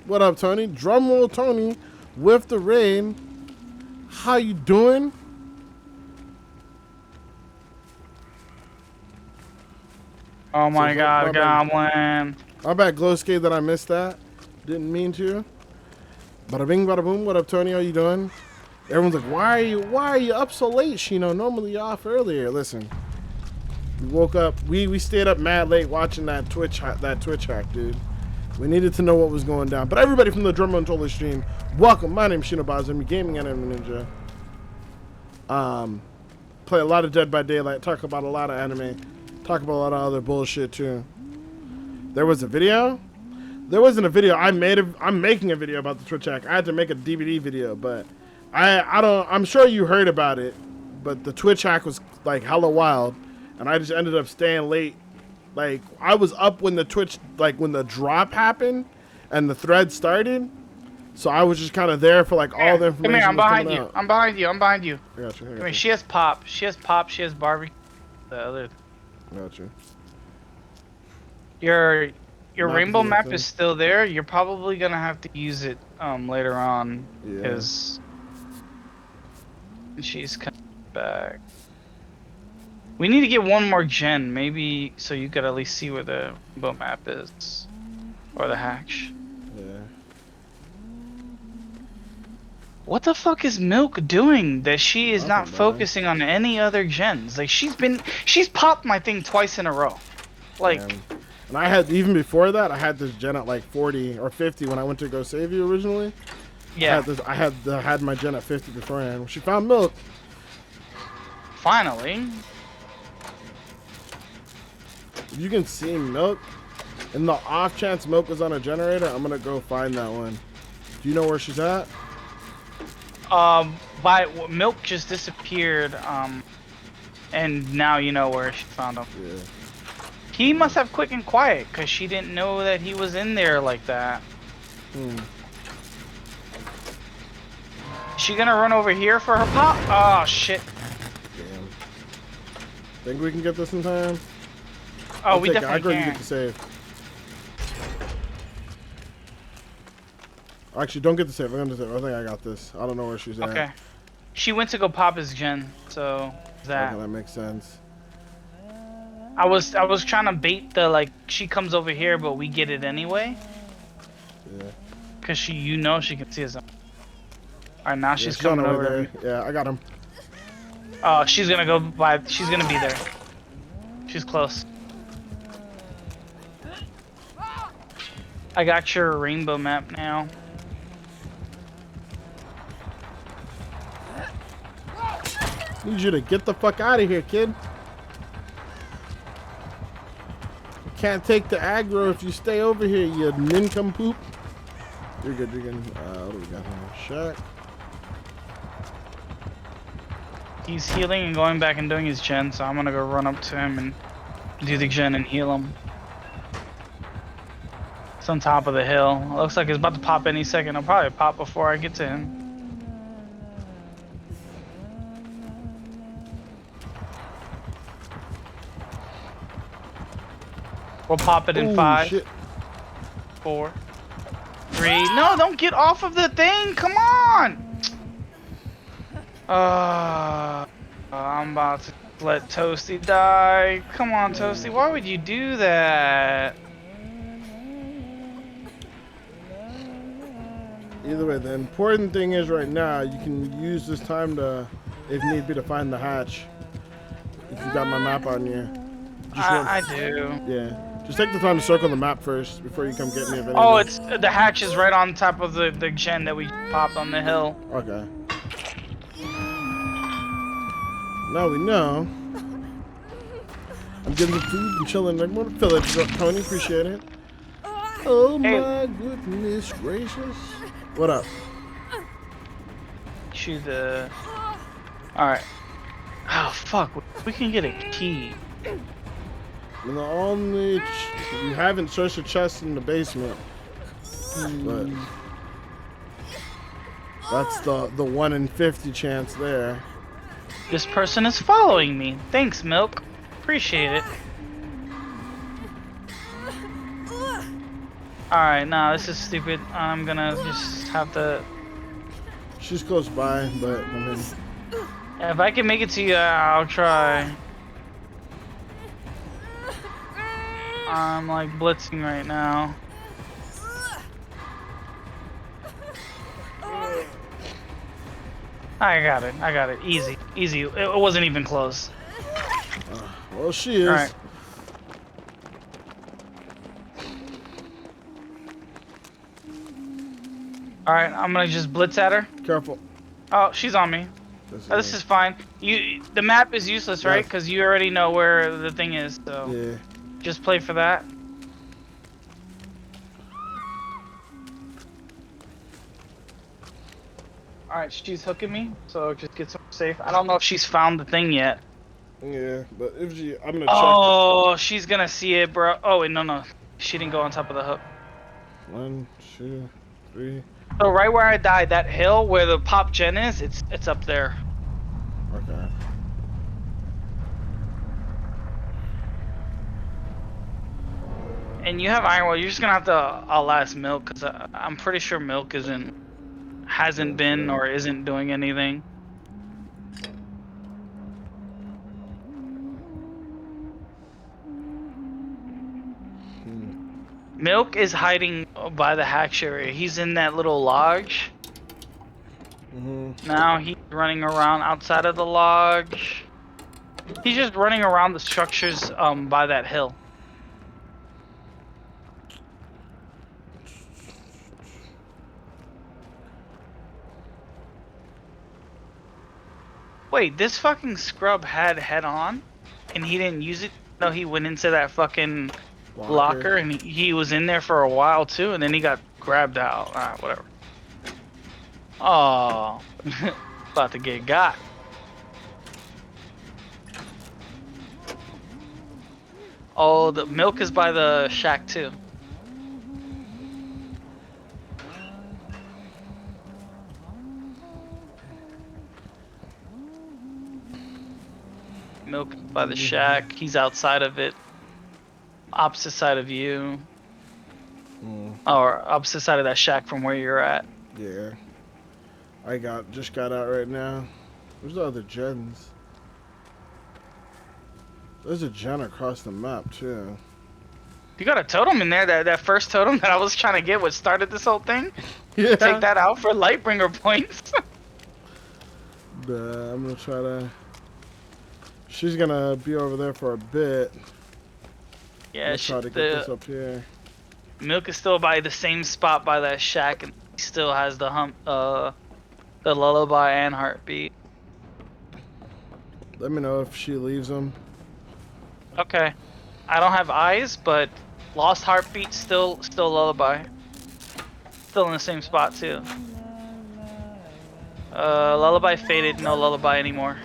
What up, Tony? Drumroll Tony with the rain. How you doing?
Oh my god, Goblin.
My bad, Glowskay, that I missed that. Didn't mean to. Bada bing, bada boom. What up, Tony? How you doing? Everyone's like, why are you up so late, Shino? Normally you're off earlier. Listen, we woke up. We stayed up mad late watching that Twitch hack, dude. We needed to know what was going down. But everybody from the Drum Controller stream, welcome. My name's Shinobazu. I'm a gaming anime ninja. Play a lot of Dead by Daylight. Talk about a lot of anime. Talk about a lot of other bullshit too. There was a video. There wasn't a video. I'm making a video about the Twitch hack. I had to make a DVD video, but I'm sure you heard about it, but the Twitch hack was like hella wild, and I just ended up staying late. Like, I was up when the Twitch, like when the drop happened and the thread started, so I was just kind of there for like all the information.
Come here, I'm behind you. I'm behind you. I'm behind you.
I got you.
Come here. She has pop. She has pop. She has barbecue. The other.
I got you.
Your rainbow map is still there. You're probably gonna have to use it later on because she's coming back. We need to get one more gen, maybe, so you could at least see where the rainbow map is, or the hatch.
Yeah.
What the fuck is Milk doing that she is not focusing on any other gens? Like she's popped my thing twice in a row. Like.
Damn. And I had, even before that, I had this gen at like 40 or 50 when I went to go save you originally.
Yeah.
I had my gen at 50 beforehand. She found Milk.
Finally.
If you can see Milk, in the off chance Milk was on a generator, I'm gonna go find that one. Do you know where she's at?
Milk just disappeared, and now you know where she found him.
Yeah.
He must have quick and quiet, because she didn't know that he was in there like that. She gonna run over here for her pop? Oh, shit.
Damn. Think we can get this in time?
Oh, we definitely can.
Get the save. Actually, don't get the save. I'm gonna save. I think I got this. I don't know where she's at.
Okay. She went to go pop his gen, so that.
Okay, that makes sense.
I was trying to bait the, like, she comes over here, but we get it anyway.
Yeah.
Cause she can see us. Alright, now she's coming over.
Yeah, I got him.
Oh, she's gonna go by. She's gonna be there. She's close. I got your rainbow map now.
Need you to get the fuck out of here, kid. You can't take the aggro if you stay over here, you nincompoop. You're good, you're good. What do we got here? Shack.
He's healing and going back and doing his gen, so I'm gonna go run up to him and do the gen and heal him. It's on top of the hill. Looks like it's about to pop any second. I'll probably pop before I get to him. We'll pop it in
Ooh,
5,
shit.
4, 3. No, don't get off of the thing. Come on. I'm about to let Toasty die. Come on, Toasty. Why would you do that?
Either way, the important thing is right now, you can use this time to, if need be, to find the hatch. If you got my map on you.
I do.
Yeah. Just take the time to circle the map first before you come get me. If anything.
Oh, it's the hatch is right on top of the gen that we popped on the hill.
Okay. Now we know. I'm getting the food and chilling. I'm gonna fill it up, Tony. Appreciate it. Oh my goodness gracious. What up?
Shoot the. Alright. Oh, fuck. We can get a key.
And the only. You haven't searched the chest in the basement. But. That's the 1 in 50 chance there.
This person is following me. Thanks, Milk. Appreciate it. Alright, nah, this is stupid. I'm gonna just have to...
She's close by, but I mean...
If I can make it to you, I'll try. I'm like blitzing right now. I got it. Easy. It wasn't even close.
Well, she is.
Alright. Alright, I'm gonna just blitz at her.
Careful.
Oh, she's on me. This is fine. The map is useless, right? Because you already know where the thing is, so
yeah.
Just play for that. Alright, she's hooking me, so just get somewhere safe. I don't know if she's found the thing yet.
Yeah, but if she, I'm gonna check.
Oh, she's gonna see it, bro. Oh, wait, no. She didn't go on top of the hook.
1, 2, 3.
So right where I died, that hill where the pop gen is, it's up there.
Okay.
And you have iron. Well, you're just gonna have to outlast Milk, cause I'm pretty sure Milk hasn't been or isn't doing anything. Milk is hiding by the hatch area. He's in that little lodge. Now he's running around outside of the lodge. He's just running around the structures by that hill. Wait, this fucking scrub had head on and he didn't use it? No, he went into that fucking locker and he was in there for a while too, and then he got grabbed out. Alright, whatever. Oh, about to get got. Oh, the Milk is by the shack too. Milk by the shack. He's outside of it. Opposite side of you. Or opposite side of that shack from where you're at.
Yeah. I just got out right now. Where's the other gens? There's a gen across the map too.
You got a totem in there. That first totem that I was trying to get, what started this whole thing.
Yeah.
Take that out for Lightbringer points.
I'm gonna try to. She's gonna be over there for a bit.
Yeah,
try to get this up here.
Milk is still by the same spot by that shack, and he still has the the lullaby and heartbeat.
Let me know if she leaves him.
Okay, I don't have eyes, but lost heartbeat still lullaby. Still in the same spot too. Lullaby faded, no lullaby anymore.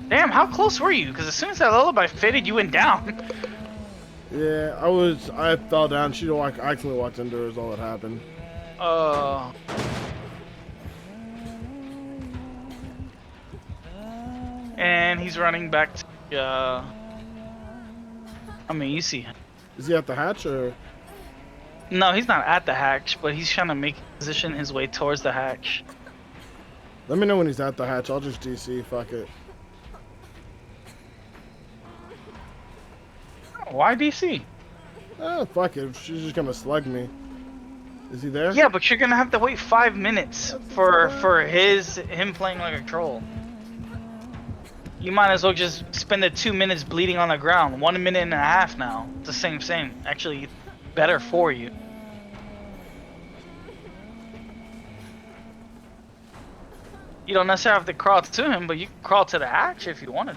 Damn, how close were you? Because as soon as that lullaby faded, you went down.
Yeah, I fell down. She accidentally walked into her is all that happened.
And he's running back to, I mean, you see him.
Is he at the hatch or?
No, he's not at the hatch, but he's trying to position his way towards the hatch.
Let me know when he's at the hatch. I'll just DC. Fuck it.
Why DC?
Oh, fuck it. She's just gonna slug me. Is he there?
Yeah, but you're gonna have to wait 5 minutes for him playing like a troll. You might as well just spend the 2 minutes bleeding on the ground. 1 minute and a half now. It's the same. Actually, better for you. You don't necessarily have to crawl to him, but you can crawl to the hatch if you wanted.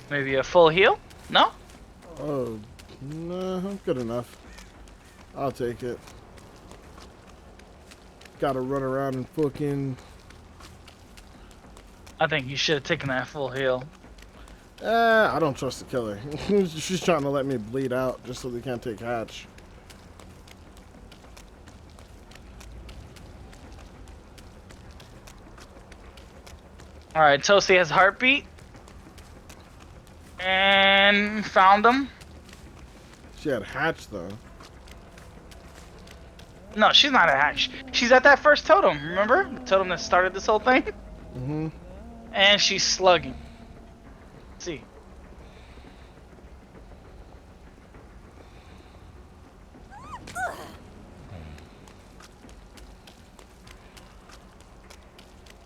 Maybe a full heal? No?
Oh, no, good enough. I'll take it. Gotta run around and fucking...
I think you should have taken that full heal.
I don't trust the killer. She's trying to let me bleed out just so they can't take hatch.
Alright, Toasty has heartbeat. And found him.
She had hatch though.
No, she's not a hatch. She's at that first totem, remember? The totem that started this whole thing?
Mm-hmm.
And she's slugging. Let's see.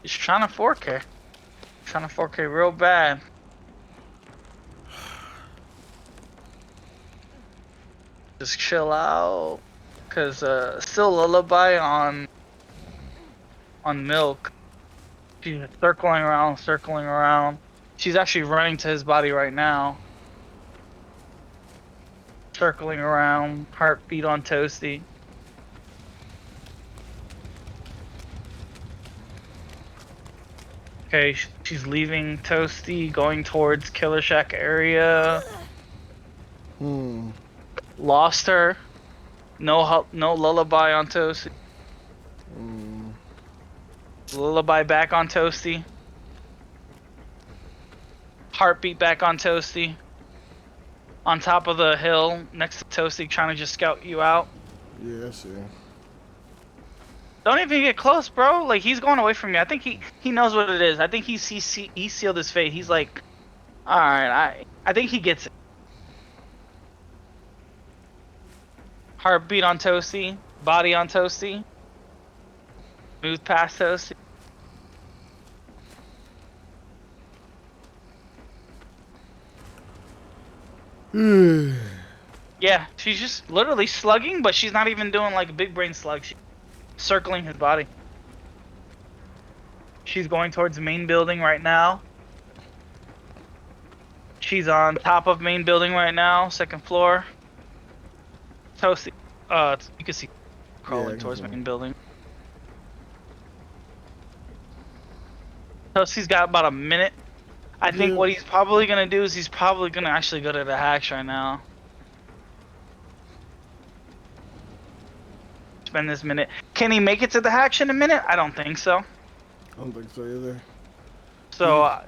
She's trying to 4K. Trying to 4K real bad. Just chill out. Cause still lullaby on milk. She's circling around. She's actually running to his body right now. Circling around, heartbeat on Toasty. Okay, she's leaving Toasty, going towards Killer Shack area. Lost her. No lullaby on Toasty. Lullaby back on Toasty. Heartbeat back on Toasty. On top of the hill next to Toasty, trying to just scout you out.
Yeah, I see.
Don't even get close, bro. Like, he's going away from you. I think he knows what it is. I think he sealed his fate. He's like, alright, I think he gets it. Heartbeat on Toasty. Body on Toasty. Move past Toasty. Yeah, she's just literally slugging, but she's not even doing like a big brain slug. She's circling his body. She's going towards the main building right now. She's on top of main building right now, second floor. Toasty, you can see crawling towards main building. Toasty's got about a minute. I think what he's probably gonna do is he's probably gonna actually go to the hatch right now. Spend this minute. Can he make it to the hatch in a minute? I don't think so.
I don't think so either.
So,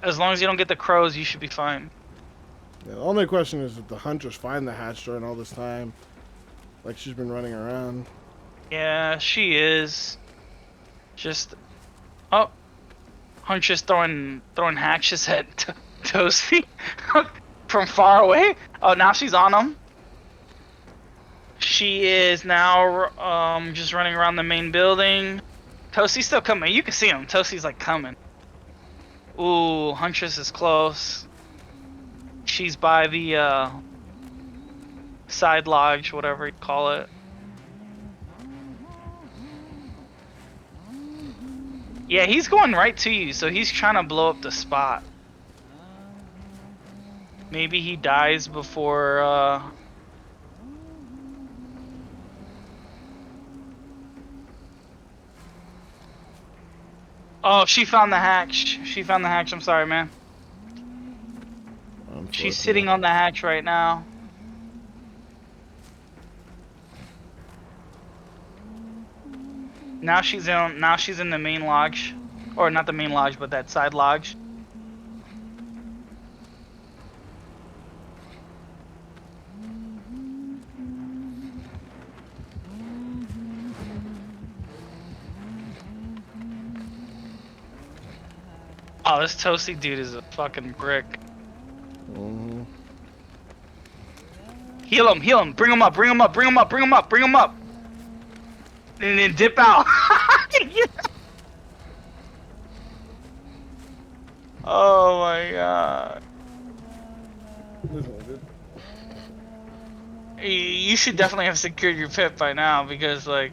as long as you don't get the crows, you should be fine.
Yeah, the only question is if the hunters find the hatch during all this time. Like she's been running around.
Yeah, she is. Just, oh, Huntress throwing hatches at Toasty from far away. Oh, now she's on him. She is now just running around the main building. Toasty's still coming. You can see him. Toasty's like coming. Ooh, Huntress is close. She's by the side lodge, whatever you call it. Yeah, he's going right to you, so he's trying to blow up the spot. Maybe he dies before Oh, she found the hatch. She found the hatch. I'm sorry, man. She's sitting on the hatch right now. Now she's in the main lodge, or not the main lodge, but that side lodge. Oh, this toasty dude is a fucking brick.
Mm-hmm.
Heal him, bring him up, and then dip out. Oh my god. You should definitely have secured your pit by now, because like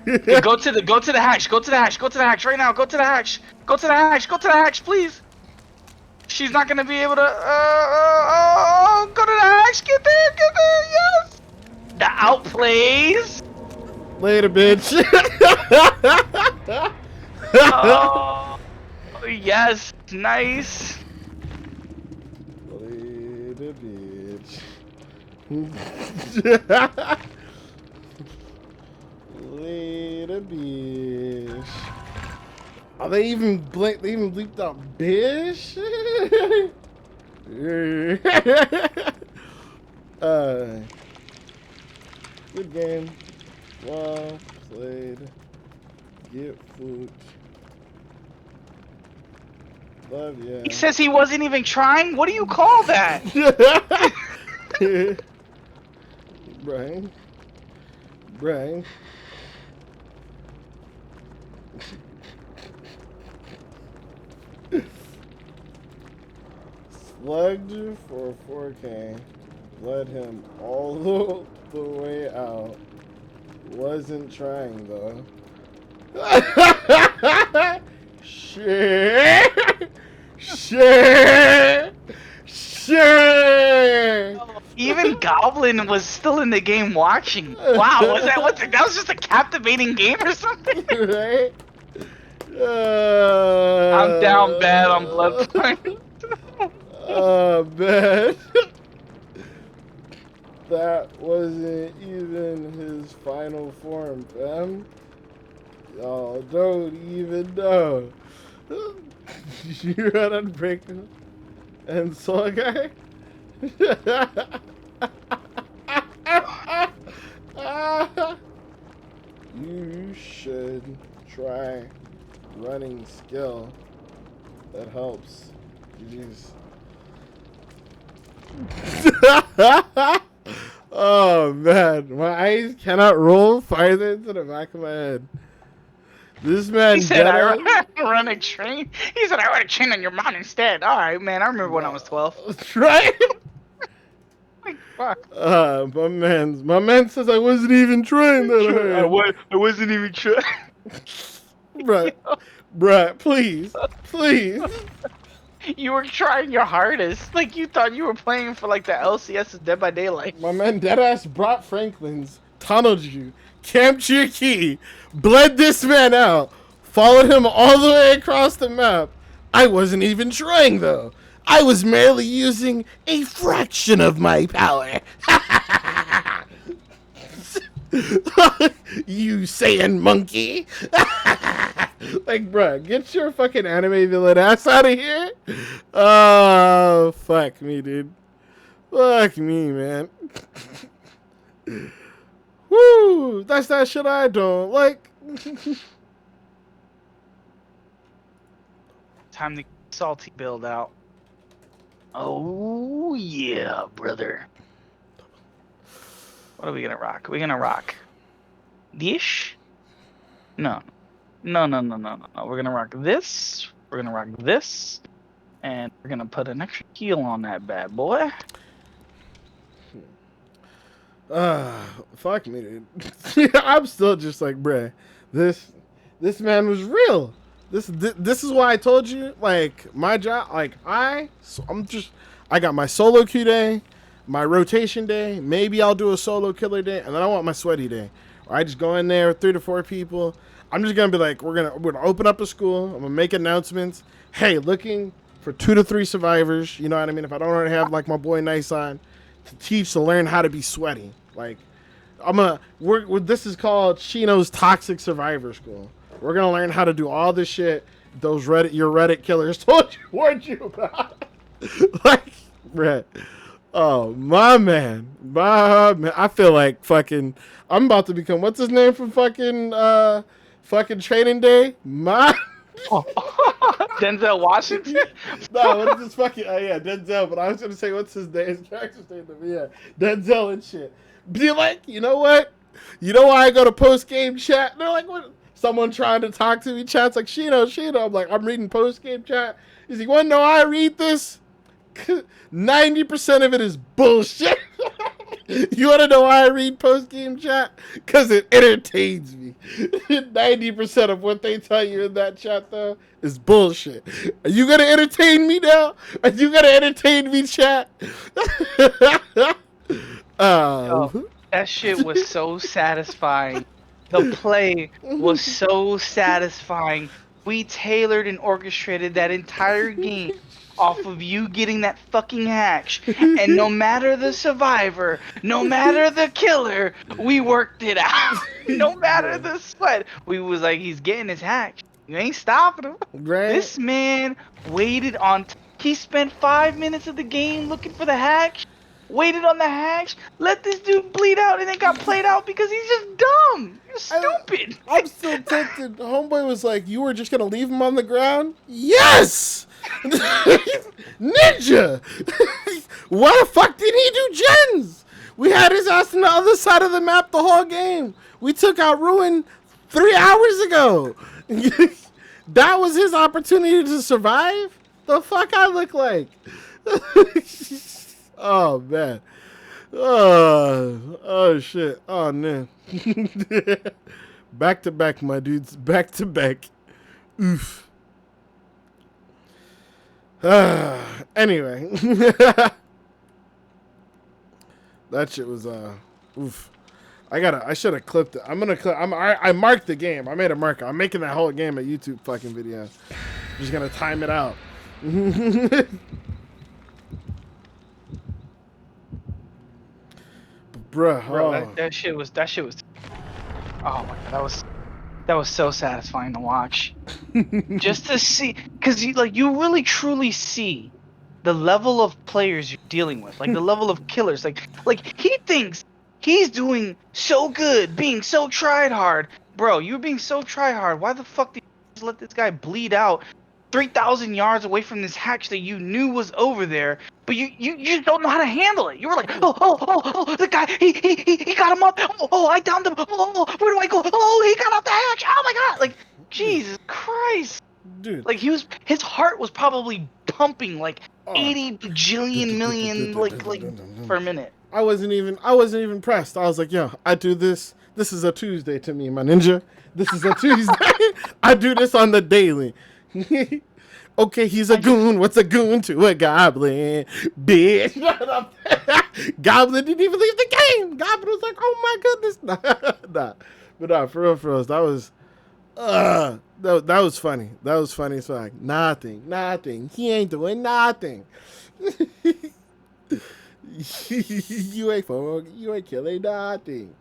go to the hatch right now, go to the hatch, please. She's not gonna be able to go to the hatch, get there, yes. The outplays.
Later, bitch.
Oh, yes, nice.
Later, bitch. Later, bitch. Oh, they even bleeped out bitch. Good game. Well played. Get food. Love ya.
He says he wasn't even trying. What do you call that?
Brian. Brian. Slugged for 4K. Led him all the way out. Wasn't trying though. Shit. Shit. Shit.
Even Goblin was still in the game watching. Wow, that was just a captivating game or something?
Right?
I'm down bad on Bloodpoint.
Man. That wasn't even his final form, fam. Y'all don't even know. You run Unbreakable and saw a guy? You should try running skill. That helps. Jeez. Oh man, my eyes cannot roll farther into the back of my head. This man
He said, I run a train. He said, I run a train on your mom instead. All right, man. I remember when I was 12.
Right?
Like, fuck.
My man says I wasn't even trying that hard.
I wasn't even trying.
Bruh, please.
You were trying your hardest. Like, you thought you were playing for, like, the LCS's Dead by Daylight.
My man deadass brought Franklin's, tunneled you, camped your key, bled this man out, followed him all the way across the map. I wasn't even trying, though. I was merely using a fraction of my power. You Saiyan monkey. Like, bruh, get your fucking anime villain ass out of here. Oh, fuck me, dude. Fuck me, man. Woo! That's that shit I don't like.
Time to salty build out. Oh, yeah, brother. What are we gonna rock? Are we gonna rock dish? No. We're gonna rock this. We're gonna rock this. And we're gonna put an extra heal on that bad boy.
Fuck me, dude. I'm still just like, bruh, this man was real. This is why I told you, like, my job, like, I got my solo queue day, my rotation day, maybe I'll do a solo killer day, and then I want my sweaty day. I just go in there with 3 to 4 people. I'm just gonna be like, we're gonna open up a school. I'm gonna make announcements. Hey, looking for 2 to 3 survivors. You know what I mean? If I don't already have like my boy Nice on to learn how to be sweaty. Like, this is called Shino's Toxic Survivor School. We're gonna learn how to do all this shit your Reddit killers warned you about. Like, Brett. Oh, my man. I feel like I'm about to become, what's his name from fucking Training Day?
Denzel Washington?
No, what is this fucking, yeah, Denzel, but I was going to say, what's his name? His character's name, yeah, Denzel and shit. Be like, you know what? You know why I go to post-game chat? And they're like, what? Someone trying to talk to me, chat's like, Shino. I'm like, I'm reading post-game chat. He's like, you want to know how I read this? 90% of it is bullshit. You want to know why I read post-game chat? Because it entertains me. 90% of what they tell you in that chat, though, is bullshit. Are you going to entertain me now? Are you going to entertain me, chat?
Oh, that shit was so satisfying. The play was so satisfying. We tailored and orchestrated that entire game off of you getting that fucking hatch. And no matter the survivor, no matter the killer, we worked it out. No matter the sweat. We was like, he's getting his hatch. You ain't stopping him.
Right?
This man waited on... He spent 5 minutes of the game looking for the hatch. Waited on the hatch, let this dude bleed out, and then got played out because he's just dumb. You're stupid.
I'm still tempted. The homeboy was like, you were just going to leave him on the ground? Yes! Ninja! Why the fuck did he do gens? We had his ass on the other side of the map the whole game. We took out Ruin 3 hours ago. That was his opportunity to survive? The fuck I look like? Oh, man. Oh, shit. Oh, man. Back to back, my dudes. Back to back. Oof. Anyway. That shit was, oof. I should have clipped it. I marked the game. I made a marker. I'm making that whole game a YouTube fucking video. I'm just gonna time it out. Bro,
that shit was. Oh my god, that was so satisfying to watch. Just to see, because you really truly see the level of players you're dealing with, like the level of killers. Like he thinks he's doing so good, being so tried hard, bro. You're being so try hard. Why the fuck did you just let this guy bleed out 3,000 yards away from this hatch that you knew was over there? But you just don't know how to handle it. You were like, oh, the guy, he got him up. Oh, I downed him. Oh, where do I go? Oh, he got off the hatch. Oh my god. Like, Jesus Christ.
Dude.
Like, his heart was probably pumping like 80 bajillion million like per minute.
I wasn't even pressed. I was like, yo, I do this. This is a Tuesday to me, my ninja. This is a Tuesday. I do this on the daily. Okay, he's a goon. What's a goon to a goblin? Bitch. Shut up. Goblin didn't even leave the game. Goblin was like, oh my goodness. Nah. But nah, for real, that was that was funny. That was funny as fuck. Nothing. He ain't doing nothing. You ain't killing nothing.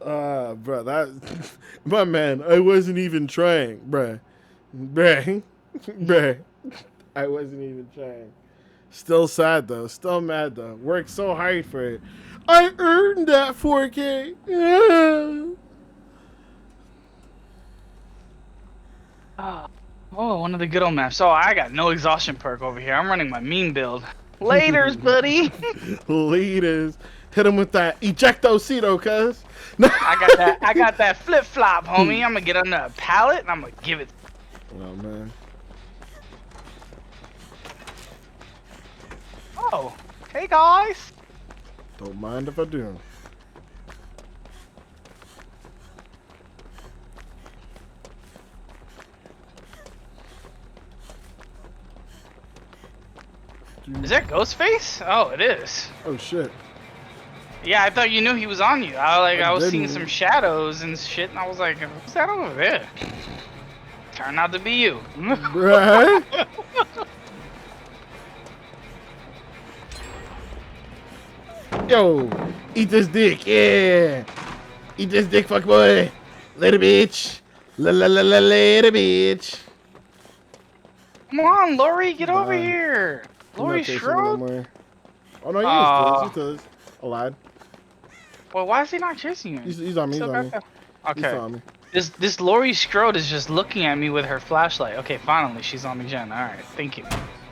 Bro, my man, I wasn't even trying, bruh. I wasn't even trying. Still sad though, still mad though. Worked so hard for it. I earned that 4K. Yeah.
Oh, one of the good old maps. So I got no exhaustion perk over here. I'm running my meme build. Laters, buddy.
Laters. Hit him with that ejectocito, cuz.
I got that flip flop, homie. I'm gonna get under a pallet and I'm gonna give it.
Oh man.
Oh, hey guys.
Don't mind if I do.
Is that Ghostface? Oh, it is.
Oh shit.
Yeah, I thought you knew he was on you. I was seeing
didn't.
some shadows and shit, and I was like, who's that over there? Turned out to be you.
Right? Yo, eat this dick, yeah. Eat this dick, fuck boy. Little bitch. Little bitch.
Come on, Lori, get over
Bye.
here.
I'm not
Lori
chasing him no
Strode?
more. Oh no, he is still. He still is. I lied.
Well, why is he not chasing you?
He's on me. He's on me. He's
Okay.
on me.
This Lori Strode is just looking at me with her flashlight. Okay, finally, she's on me, Jen. All right, thank you.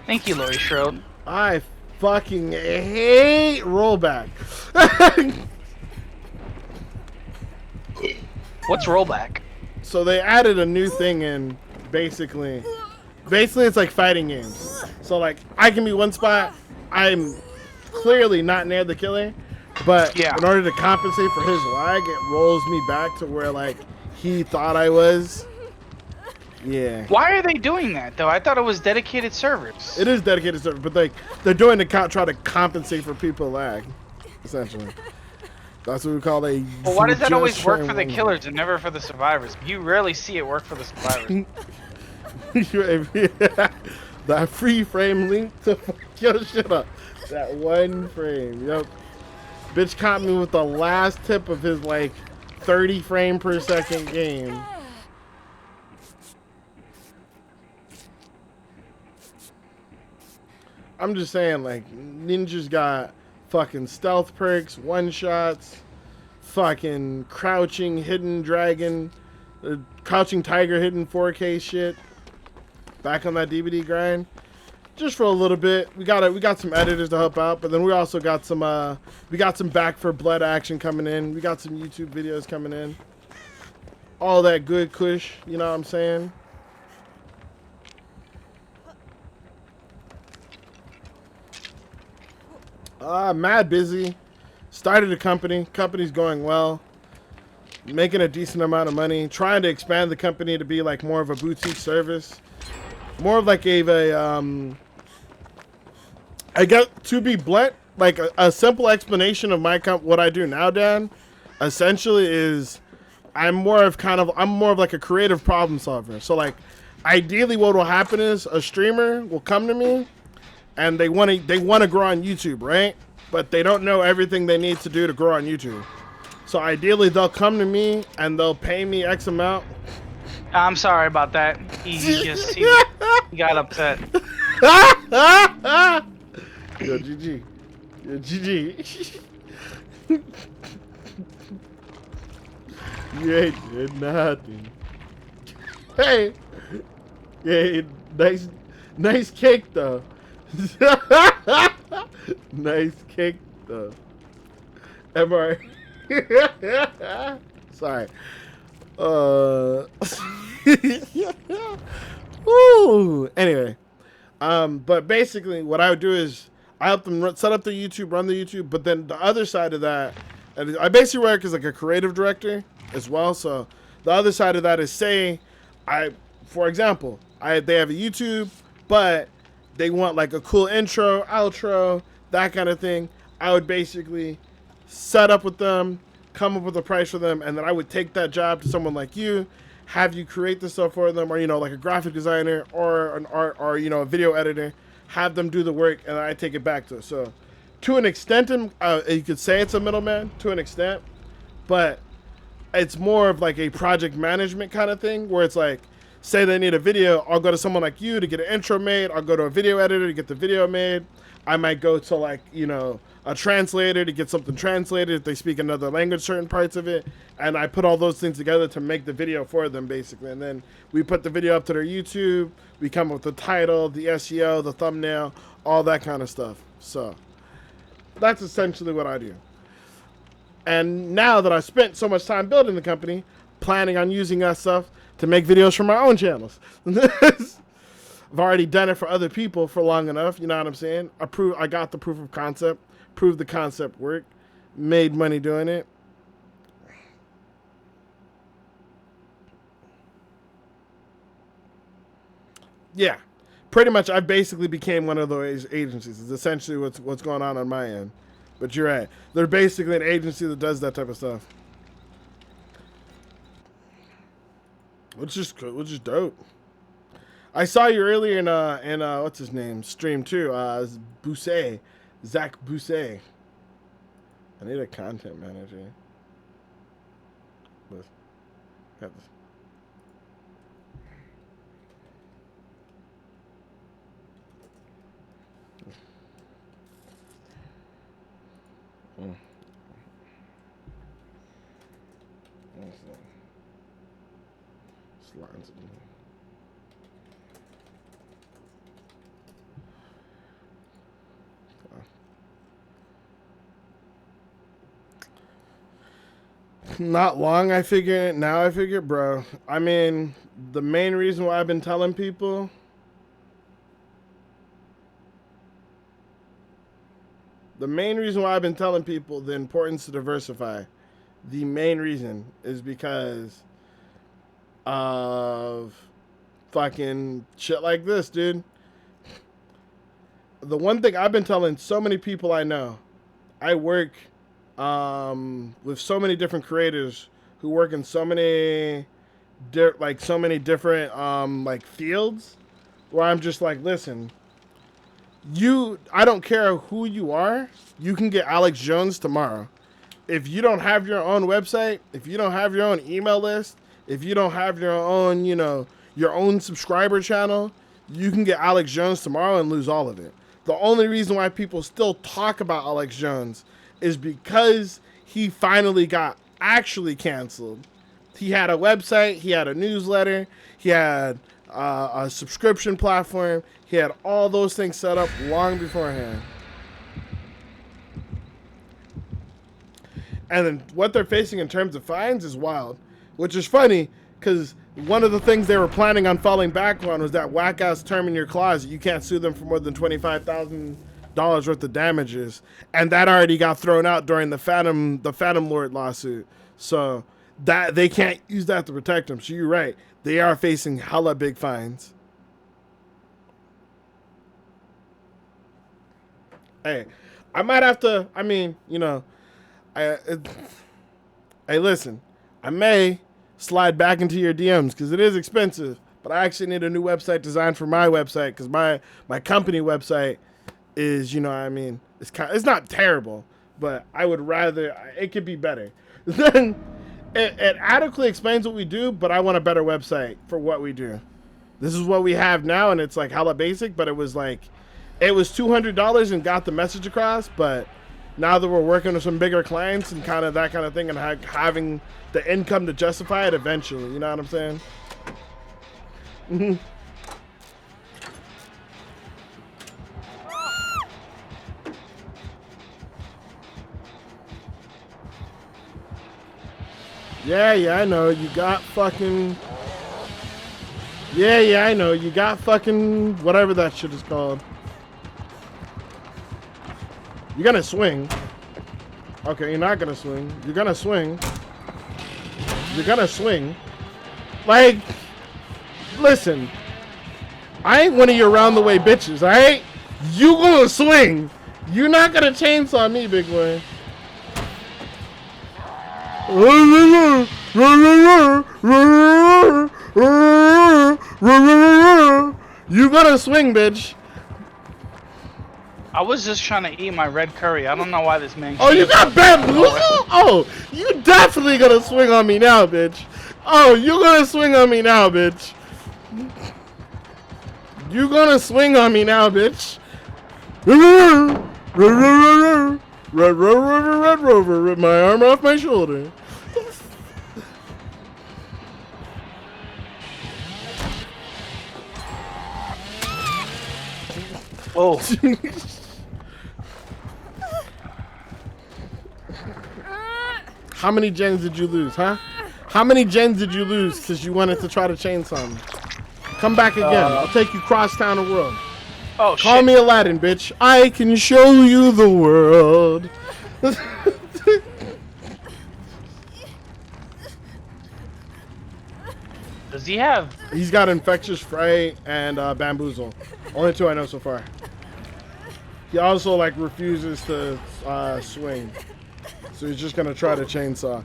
Thank you, Lori Strode.
I fucking hate rollback.
What's rollback?
So they added a new thing in, basically it's like fighting games. So like I can be one spot, I'm clearly not near the killer, but
Yeah.
in order to compensate for his lag, it rolls me back to where like he thought I was. Yeah.
Why are they doing that though? I thought it was dedicated servers.
It is dedicated server, but like they're doing to try to compensate for people lag, essentially. That's what we call a.
Well, why does that always work for the killers and never for the survivors? You rarely see it work for the survivors.
That free frame link to yo, shut up. That one frame, yep. Bitch caught me with the last tip of his like 30 frame per second game. I'm just saying, like, ninjas got fucking stealth perks, one shots, fucking crouching hidden dragon, crouching tiger hidden 4K shit. Back on that DVD grind, just for a little bit. We got some editors to help out, but then we also got some Back for Blood action coming in. We got some YouTube videos coming in. All that good kush, you know what I'm saying? Mad busy. Started a company. Company's going well. Making a decent amount of money. Trying to expand the company to be like more of a boutique service. More of like I got to be blunt, like a simple explanation of what I do now, Dan, essentially is I'm more of like a creative problem solver. So like ideally what will happen is a streamer will come to me and they want to grow on YouTube, right? But they don't know everything they need to do to grow on YouTube. So ideally they'll come to me and they'll pay me X amount.
I'm sorry about that. He got upset.
Yo, GG. Yo, GG. You ain't did nothing. Hey. Yeah, nice cake though. Nice cake though. Am I? Sorry. Woo. Anyway, but basically, what I would do is I help them set up the YouTube, run the YouTube, but then the other side of that, and I basically work as like a creative director as well. So the other side of that is, say, for example, they have a YouTube, but they want like a cool intro, outro, that kind of thing. I would basically set up with them, come up with a price for them, and then I would take that job to someone like you, have you create the stuff for them, or like a graphic designer or an art or a video editor, have them do the work, and I take it back to them. So to an extent, you could say it's a middleman to an extent, but it's more of like a project management kind of thing where it's like, say they need a video, I'll go to someone like you to get an intro made. I'll go to a video editor to get the video made. I might go to like, a translator to get something translated if they speak another language, certain parts of it. And I put all those things together to make the video for them, basically. And then we put the video up to their YouTube. We come up with the title, the SEO, the thumbnail, all that kind of stuff. So that's essentially what I do. And now that I spent so much time building the company, planning on using that stuff to make videos for my own channels. I've already done it for other people for long enough, you know what I'm saying? I got the proof of concept, proved the concept worked, made money doing it. Yeah, pretty much I basically became one of those agencies. It's essentially what's going on my end. But you're right. They're basically an agency that does that type of stuff. Which is dope. I saw you earlier in what's his name stream too. Bousset, Zach Bousset. I need a content manager. Got this. Lines. Not long, I figure. Now I figure, bro. I mean, the main reason why I've been telling people. The main reason why I've been telling people the importance to diversify. The main reason is because of fucking shit like this, dude. The one thing I've been telling so many people I know, I work with so many different creators who work in so many different fields, where I'm just like, listen, I don't care who you are, you can get Alex Jones tomorrow. If you don't have your own website, if you don't have your own email list, if you don't have your own, your own subscriber channel, you can get Alex Jones tomorrow and lose all of it. The only reason why people still talk about Alex Jones is because he finally got actually canceled. He had a website, he had a newsletter, he had a subscription platform, he had all those things set up long beforehand. And then what they're facing in terms of fines is wild. Which is funny, because one of the things they were planning on falling back on was that whack-ass term in your clause that you can't sue them for more than $25,000 worth of damages. And that already got thrown out during the Phantom Lord lawsuit. So that they can't use that to protect them. So you're right. They are facing hella big fines. Hey, I might have to, hey, listen, I may slide back into your DMs because it is expensive, but I actually need a new website designed for my website because my company website is, it's not terrible, but I would rather, it could be better. Then it adequately explains what we do, but I want a better website for what we do. This is what we have now, and it's like hella basic, but it was $200 and got the message across, but now that we're working with some bigger clients and kind of that kind of thing and having the income to justify it eventually, you know what I'm saying? Yeah, I know. You got fucking... Yeah, I know. You got fucking... whatever that shit is called. You're gonna swing. Okay, you're not gonna swing. You're gonna swing. You're gonna swing. Like, listen. I ain't one of your round the way bitches, alright? You gonna swing. You're not gonna chainsaw me, big boy. You gonna swing, bitch.
I was just trying to eat my red curry. I don't know why this man...
Oh, you got bamboozled? Oh, you definitely gonna swing on me now, bitch. Oh, you gonna swing on me now, bitch. You gonna swing on me now, bitch. Red Rover, rip my arm off my shoulder.
Oh.
How many gens did you lose, huh? How many gens did you lose because you wanted to try to chainsaw me? Come back again. I'll take you cross town the world.
Oh,
Call
shit.
me Aladdin, bitch. I can show you the world.
Does he have...
He's got Infectious Fright and Bamboozle. Only two I know so far. He also, refuses to swing. So he's just gonna try to chainsaw.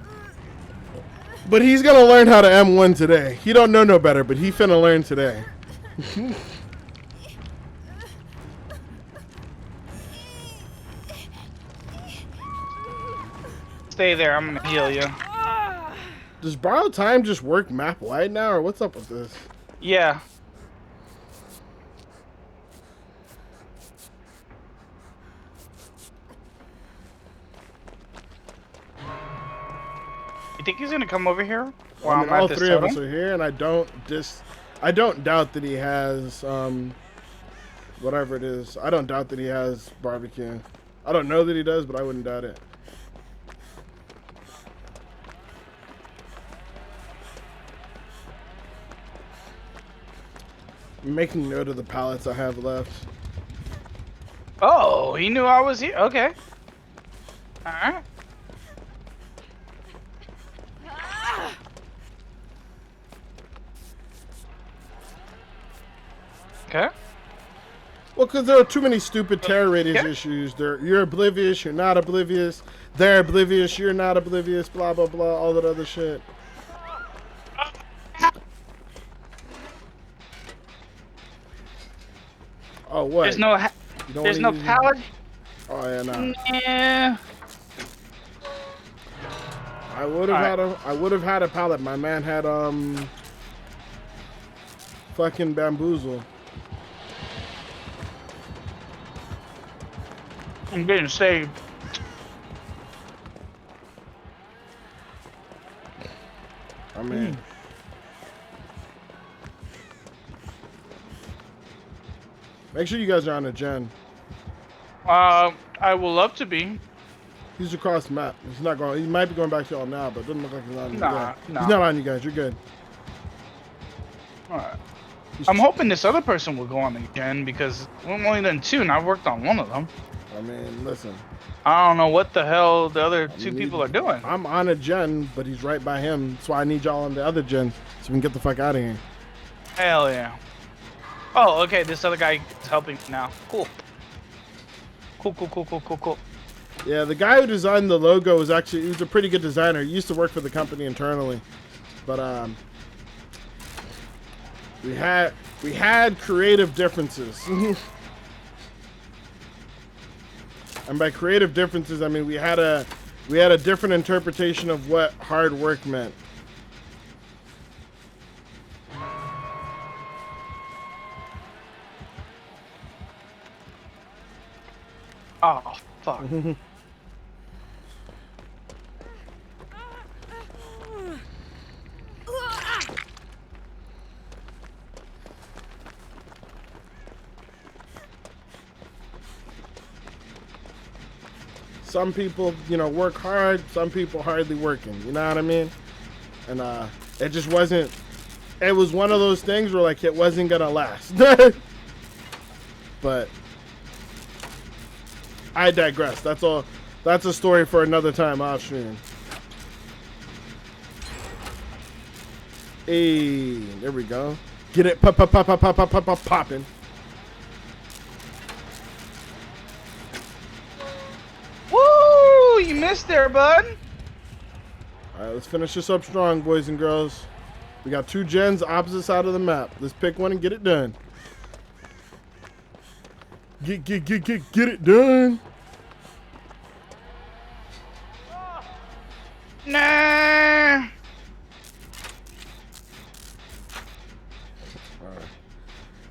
But he's gonna learn how to M1 today. He don't know no better, but he finna learn today.
Stay there, I'm gonna heal you.
Does borrow time just work map wide now, or what's up with this?
Yeah. You think he's gonna come over here?
Well, I mean, all three of us are here, and I don't doubt that he has whatever it is. I don't doubt that he has barbecue. I don't know that he does, but I wouldn't doubt it. I'm making note of the pallets I have left.
Oh, he knew I was here. Okay. All right. Okay.
Well, because there are too many stupid terror radius issues. You're oblivious, you're not oblivious. They're oblivious, you're not oblivious, blah, blah, blah, all that other shit. Oh, what?
There's no pallet.
Oh, yeah, no.
Yeah.
I would have had a pallet. My man had, fucking bamboozle.
I'm getting saved.
I mean, make sure you guys are on a gen.
I will love to be.
He's across the map. He's not going. He might be going back to y'all now, but it doesn't look like he's on you.
Nah.
He's not on you guys. You're good.
All right. I'm hoping this other person will go on the gen because we've only done 2 and I've worked on 1 of them.
I mean, listen.
I don't know what the hell the other 2 people are doing.
I'm on a gen, but he's right by him. That's why I need y'all on the other gen so we can get the fuck out of here.
Hell yeah. Oh, okay. This other guy is helping now. Cool. Cool.
Yeah, the guy who designed the logo was he was a pretty good designer. He used to work for the company internally, but we had creative differences. And by creative differences, I mean we had a different interpretation of what hard work meant.
Oh, fuck.
Some people, work hard. Some people hardly working. You know what I mean? And it just wasn't. It was one of those things where it wasn't gonna last. But I digress. That's all. That's a story for another time off stream. Hey, there we go. Get it, popping.
Woo! You missed there, bud.
All right, let's finish this up strong, boys and girls. We got 2 gens opposite side of the map. Let's pick one and get it done. Get it done.
Nah.
Alright.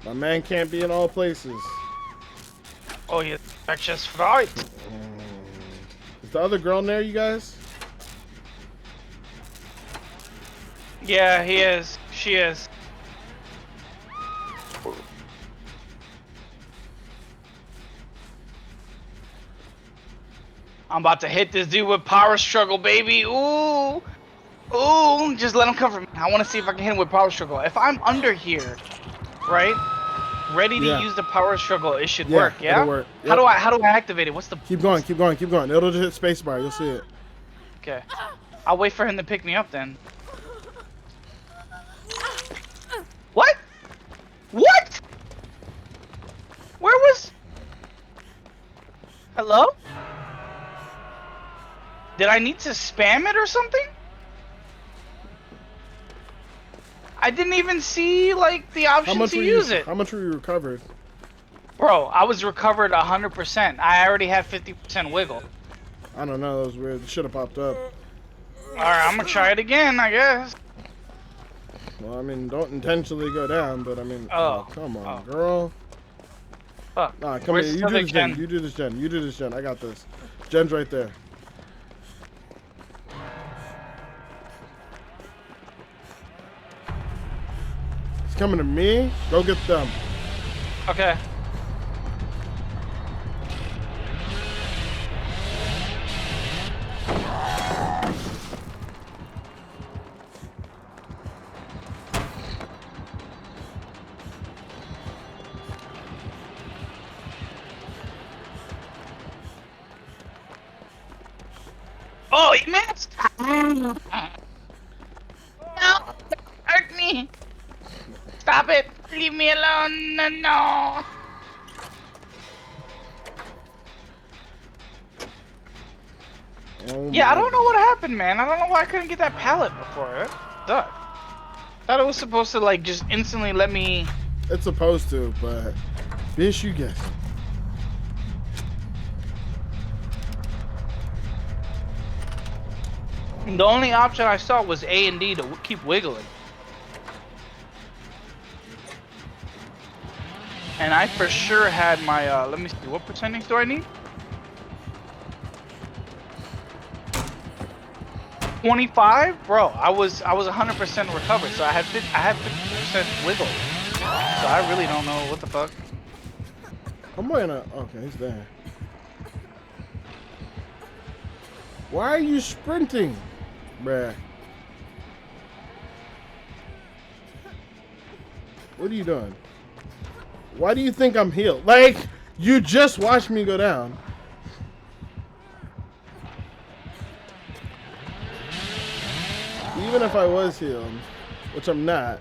My man can't be in all places.
Oh, yeah, that's just right.
Is the other girl in there, you guys?
Yeah, he is. She is. I'm about to hit this dude with power struggle, baby. Ooh. Ooh, just let him cover me. I want to see if I can hit him with power struggle. If I'm under here, right? Ready to use the power struggle, it should work, yeah?
It'll work. Yep.
How do I activate it? What's the
Keep going. It'll just hit spacebar, you'll see it.
Okay. I'll wait for him to pick me up then. What? What? Where was... Hello? Did I need to spam it or something? I didn't even see like the option to use it.
How much were you recovered?
Bro, I was recovered 100%. I already had 50% wiggle.
I don't know. That was weird. It should have popped up.
All right, I'm gonna try it again, I guess.
Well, I mean, don't intentionally go down, but I mean, oh come on, girl.
Fuck.
Nah, come
Where's
here. You
the
do this,
gen?
Jen. You do this, Jen. You do this, Jen. I got this. Jen's right there. It's coming to me. Go get them.
Okay. Oh, he missed! No! Hurt me! Stop it! Leave me alone! No!
Oh
Yeah, I don't know what happened, man. I don't know why I couldn't get that pallet before. It sucked. Thought it was supposed to, like, just instantly let me...
It's supposed to, but... Bitch, you guess.
The only option I saw was A and D to keep wiggling. And I for sure had my, let me see, what percentage do I need? 25? Bro, I was 100% recovered, so I had 50% wiggle. So I really don't know what the fuck.
I'm going to... Okay, he's there. Why are you sprinting? Bruh. What are you doing? Why do you think I'm healed? Like, you just watched me go down. Even if I was healed, which I'm not,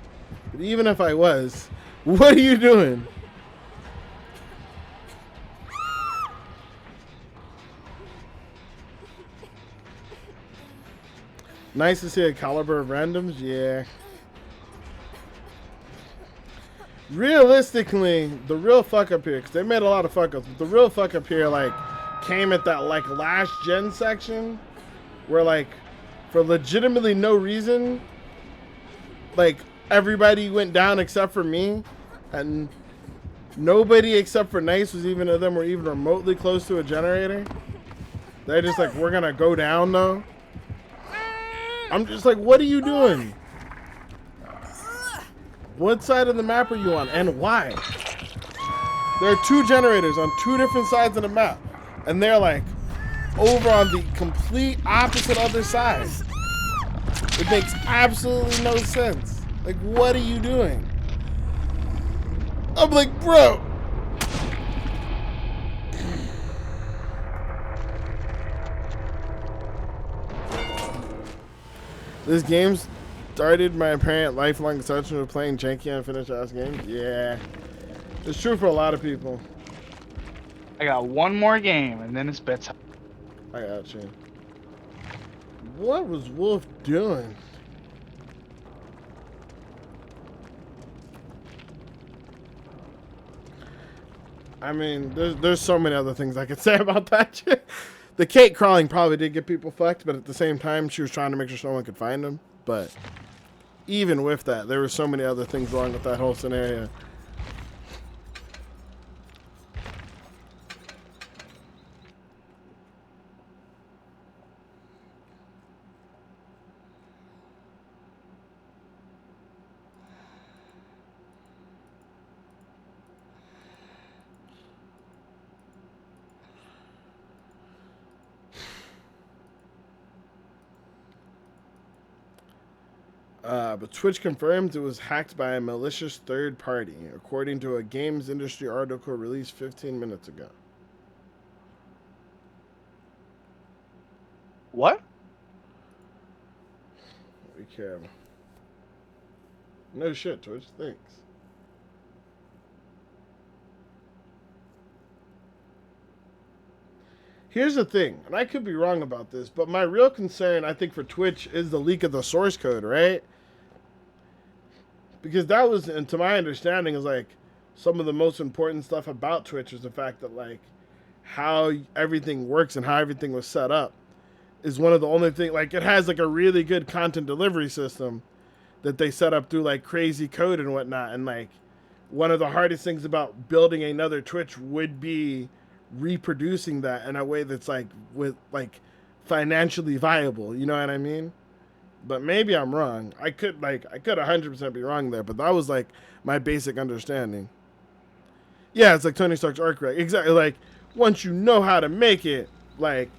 but even if I was, what are you doing? Nice to see a caliber of randoms, yeah. Realistically, the real fuck up here, because they made a lot of fuck ups, but the real fuck up here, like, came at that, like, last gen section, where, like, for legitimately no reason, like, everybody went down except for me, and nobody except for Nice was even of them were even remotely close to a generator. They're just like, we're gonna go down though. I'm just like, what are you doing? What side of the map are you on, and why? There are two generators on two different sides of the map, and they're like over on the complete opposite other side. It makes absolutely no sense. Like, what are you doing? I'm like, bro. This game started my apparent lifelong obsession with playing janky unfinished ass games. Yeah. It's true for a lot of people.
I got one more game, and then it's bedtime.
I got you. What was Wolf doing? I mean, there's so many other things I could say about that shit. The cake crawling probably did get people fucked, but at the same time, she was trying to make sure someone could find him. But even with that, there were so many other things wrong with that whole scenario. But Twitch confirms it was hacked by a malicious third party, according to a games industry article released 15 minutes ago.
What?
Be careful. No shit, Twitch. Thanks. Here's the thing, and I could be wrong about this, but my real concern, I think, for Twitch is the leak of the source code, right? Because that was, and to my understanding, is like some of the most important stuff about Twitch is the fact that like how everything works and how everything was set up is one of the only things, like it has like a really good content delivery system that they set up through like crazy code and whatnot. And like one of the hardest things about building another Twitch would be reproducing that in a way that's like with like financially viable, you know what I mean? But maybe I'm wrong. I could 100% be wrong there, but that was like my basic understanding. Yeah, it's like Tony Stark's arc, right? Exactly. Like once you know how to make it, like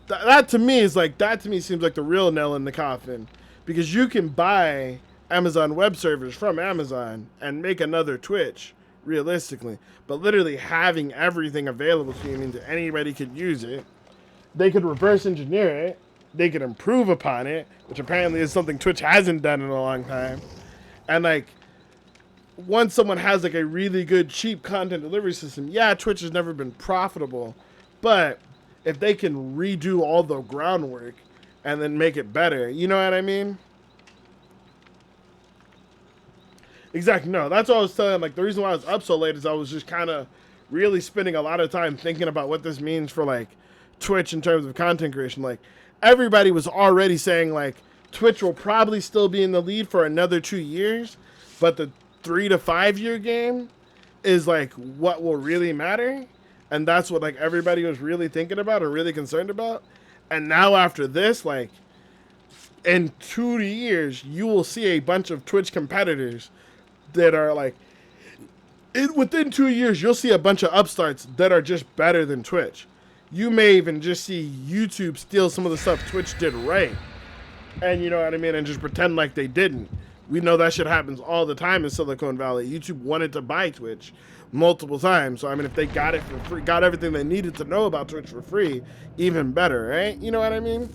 that to me seems like the real nail in the coffin, because you can buy Amazon Web Servers from Amazon and make another Twitch realistically, but literally having everything available to you means that anybody could use it. They could reverse engineer it. They could improve upon it, which apparently is something Twitch hasn't done in a long time. And like, once someone has like a really good, cheap content delivery system, yeah, Twitch has never been profitable, but if they can redo all the groundwork and then make it better, you know what I mean? Exactly. No, that's what I was telling. Like the reason why I was up so late is I was just kind of really spending a lot of time thinking about what this means for like Twitch in terms of content creation. Like everybody was already saying like Twitch will probably still be in the lead for another 2 years, but the 3 to 5 year game is like what will really matter. And that's what like everybody was really thinking about or really concerned about. And now after this, like in 2 years, you will see a bunch of Twitch competitors that are like, within 2 years, you'll see a bunch of upstarts that are just better than Twitch. You may even just see YouTube steal some of the stuff Twitch did right. And you know what I mean? And just pretend like they didn't. We know that shit happens all the time in Silicon Valley. YouTube wanted to buy Twitch multiple times. So, I mean, if they got it for free, got everything they needed to know about Twitch for free, even better, right? You know what I mean?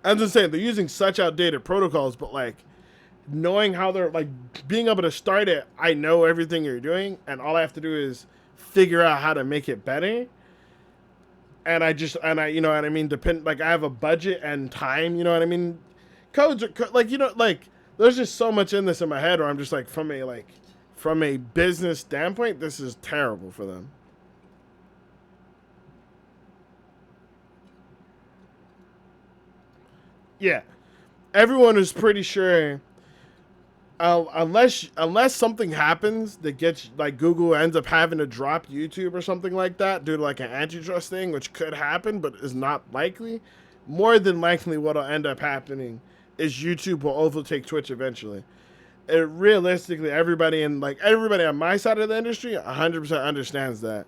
I'm just saying, they're using such outdated protocols, but like, knowing how they're like being able to start it, I know everything you're doing, and all I have to do is figure out how to make it better. And I you know what I mean, like I have a budget and time, you know what I mean? Codes are like, you know, like there's just so much in this in my head where I'm just like, from a business standpoint, this is terrible for them. Yeah. Everyone is pretty sure, unless something happens that gets like Google ends up having to drop YouTube or something like that due to like an antitrust thing, which could happen but is not likely. More than likely, what'll end up happening is YouTube will overtake Twitch eventually. Realistically, everybody on my side of the industry 100% understands that.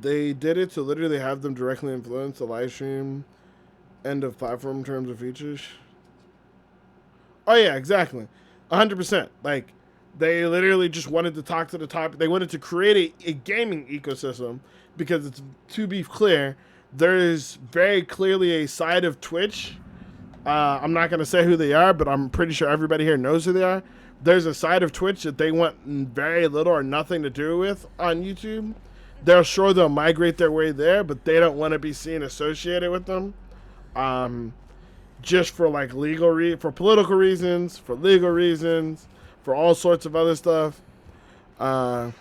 They did it to literally have them directly influence the live stream end of platform terms of features. Oh yeah, exactly. 100%. Like, they literally just wanted to talk to the top. They wanted to create a gaming ecosystem because it's, to be clear, there is very clearly a side of Twitch. I'm not going to say who they are, but I'm pretty sure everybody here knows who they are. There's a side of Twitch that they want very little or nothing to do with on YouTube. They're sure they'll migrate their way there, but they don't want to be seen associated with them. Just for like for political reasons, for legal reasons, for all sorts of other stuff. But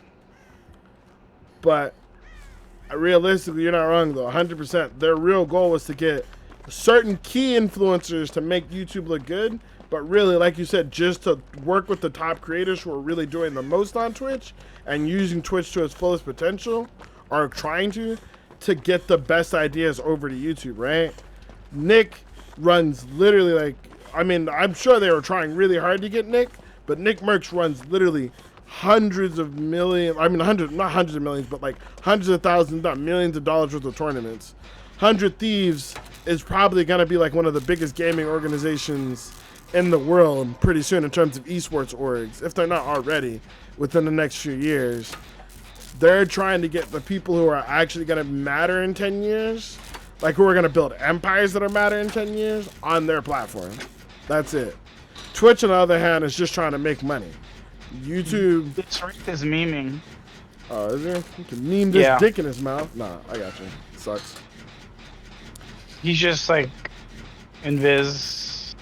realistically, you're not wrong though, 100%. Their real goal was to get certain key influencers to make YouTube look good. But really, like you said, just to work with the top creators who are really doing the most on Twitch and using Twitch to its fullest potential, or trying to get the best ideas over to YouTube, right? Nick runs literally like, I mean, I'm sure they were trying really hard to get Nick, but Nick Merckx runs literally hundreds of millions, I mean, not hundreds of millions, but like hundreds of thousands, not millions of dollars worth of tournaments. 100 Thieves is probably going to be like one of the biggest gaming organizations in the world pretty soon in terms of esports orgs, if they're not already, within the next few years. They're trying to get the people who are actually going to matter in 10 years like who are going to build empires that are matter in 10 years on their platform. That's it. Twitch, on the other hand, is just trying to make money. YouTube.
This Rick is memeing.
Oh, is there? You can meme this dick in his mouth. Nah, I got you. Sucks.
He's just like invis.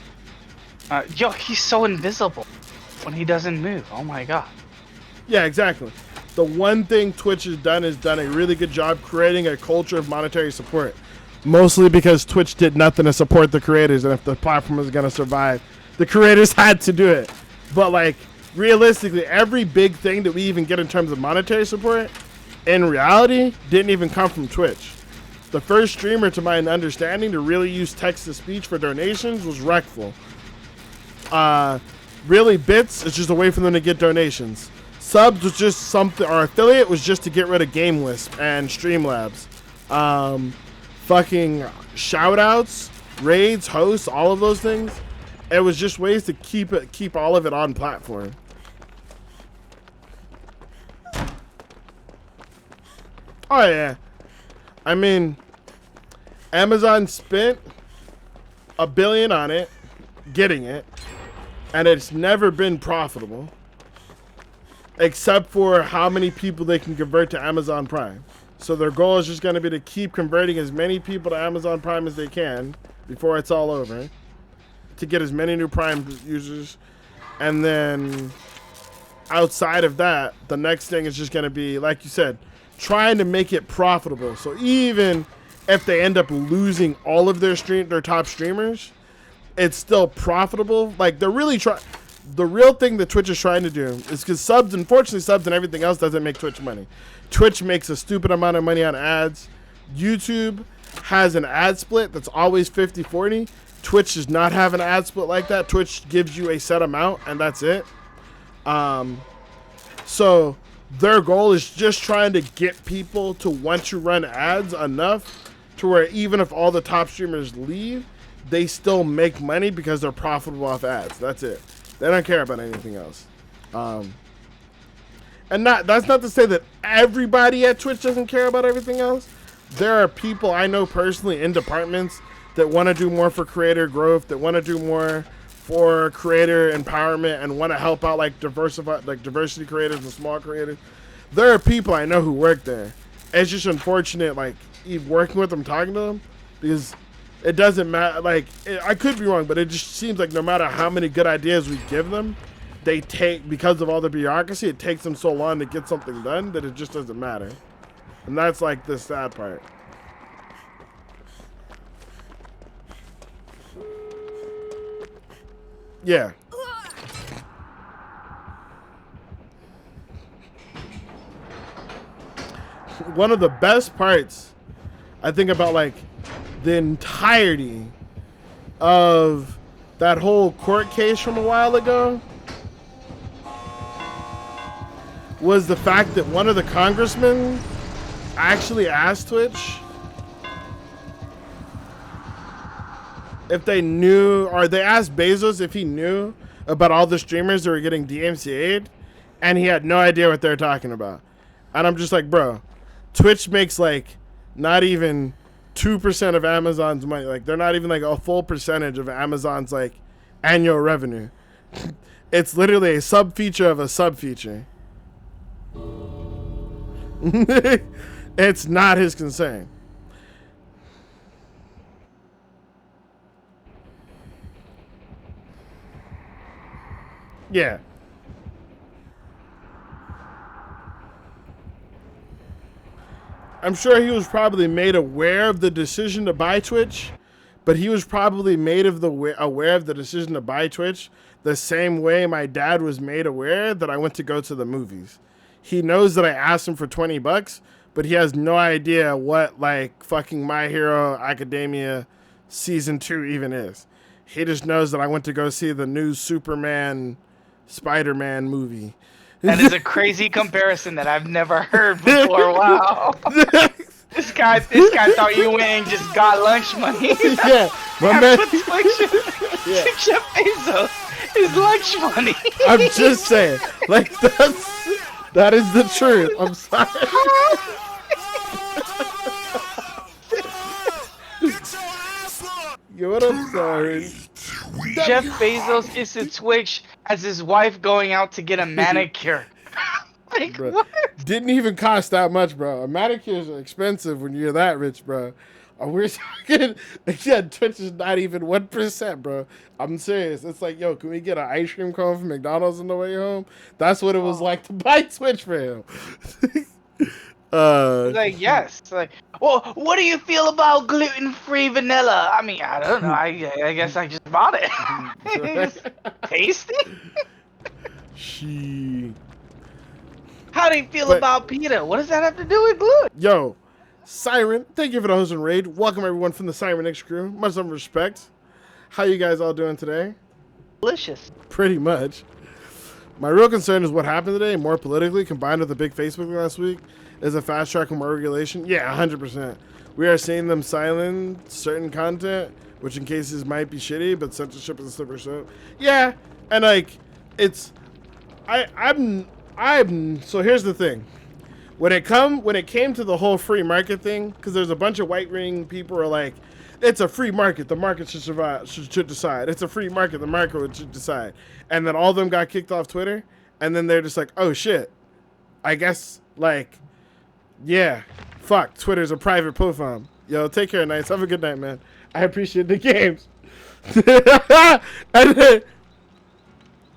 Yo, he's so invisible when he doesn't move. Oh my god.
Yeah, exactly. The one thing Twitch has done is done a really good job creating a culture of monetary support. Mostly because Twitch did nothing to support the creators, and if the platform was going to survive, the creators had to do it. But like, realistically, every big thing that we even get in terms of monetary support, in reality, didn't even come from Twitch. The first streamer, to my understanding, to really use text-to-speech for donations was Rectful. Really, Bits is just a way for them to get donations. Subs was just something, or affiliate was just to get rid of GameLisp and Streamlabs. Fucking shoutouts, raids, hosts, all of those things. It was just ways to keep all of it on platform. Oh yeah, I mean, Amazon spent $1 billion on it, getting it, and it's never been profitable, except for how many people they can convert to Amazon Prime. So their goal is just going to be to keep converting as many people to Amazon Prime as they can before it's all over, to get as many new Prime users. And then outside of that, the next thing is just going to be, like you said, trying to make it profitable. So even if they end up losing all of their top streamers, it's still profitable. Like, they're really trying. The real thing that Twitch is trying to do is, because subs, unfortunately, subs and everything else doesn't make Twitch money. Twitch makes a stupid amount of money on ads. YouTube has an ad split that's always 50-40. Twitch does not have an ad split like that. Twitch gives you a set amount, and that's it. So their goal is just trying to get people to want to run ads enough to where even if all the top streamers leave, they still make money because they're profitable off ads. That's it. They don't care about anything else. And that's not to say that everybody at Twitch doesn't care about everything else. There are people I know personally in departments that want to do more for creator growth, that want to do more for creator empowerment, and want to help out like diversity creators and small creators. There are people I know who work there. It's just unfortunate, like, working with them, talking to them, because it doesn't matter. Like, I could be wrong, but it just seems like no matter how many good ideas we give them, they take, because of all the bureaucracy, it takes them so long to get something done that it just doesn't matter. And that's like the sad part. Yeah. One of the best parts, I think, about like the entirety of that whole court case from a while ago was the fact that one of the congressmen actually asked Twitch if they knew, or they asked Bezos if he knew about all the streamers that were getting DMCA'd, and he had no idea what they're talking about. And I'm just like, bro, Twitch makes like not even 2% of Amazon's money. Like, they're not even like a full percentage of Amazon's like annual revenue. It's literally a sub feature of a sub feature. It's not his concern. Yeah. I'm sure he was probably made aware of the decision to buy Twitch, but he was probably made aware of the decision to buy Twitch the same way my dad was made aware that I went to go to the movies. He knows that I asked him for $20, but he has no idea what like fucking My Hero Academia season 2 even is. He just knows that I went to go see the new Superman, Spider-Man movie.
That is a crazy comparison that I've never heard before. Wow. This guy thought you went and just got lunch money.
Yeah, my man.
Yeah. Jeff Bezos is lunch money.
I'm just saying, like, that is the truth. I'm sorry. Yo, what up, Siren?
Jeff Bezos is a Twitch as his wife going out to get a manicure. Like,
Bro,
what?
didn't even cost that much, bro. A manicure is expensive when you're that rich, bro. We're talking, yeah, Twitch is not even 1%, bro. I'm serious. It's like, yo, can we get an ice cream cone from McDonald's on the way home? That's what it was like to buy Twitch for him.
Like, yes. Like, well, what do you feel about gluten-free vanilla? I mean, I don't know. I guess I just bought it. It's tasty. How do you feel about pita? What does that have to do with gluten?
Yo, Siren, thank you for the host and raid. Welcome everyone from the Siren X crew. Much love and respect. How you guys all doing today?
Delicious.
Pretty much. My real concern is what happened today, more politically, combined with the big Facebook thing last week, is a fast track more regulation. Yeah, 100%. We are seeing them silence certain content, which in cases might be shitty, but censorship is a slippery slope. Yeah, and like, it's, so here's the thing. When it came to the whole free market thing, because there's a bunch of right-wing people who are like, it's a free market, the market should survive, should decide. It's a free market, the market should decide. And then all of them got kicked off Twitter, and then they're just like, oh shit, I guess, like, yeah, fuck, Twitter's a private platform. Yo, take care, Knights. Have a good night, man. I appreciate the games. And then,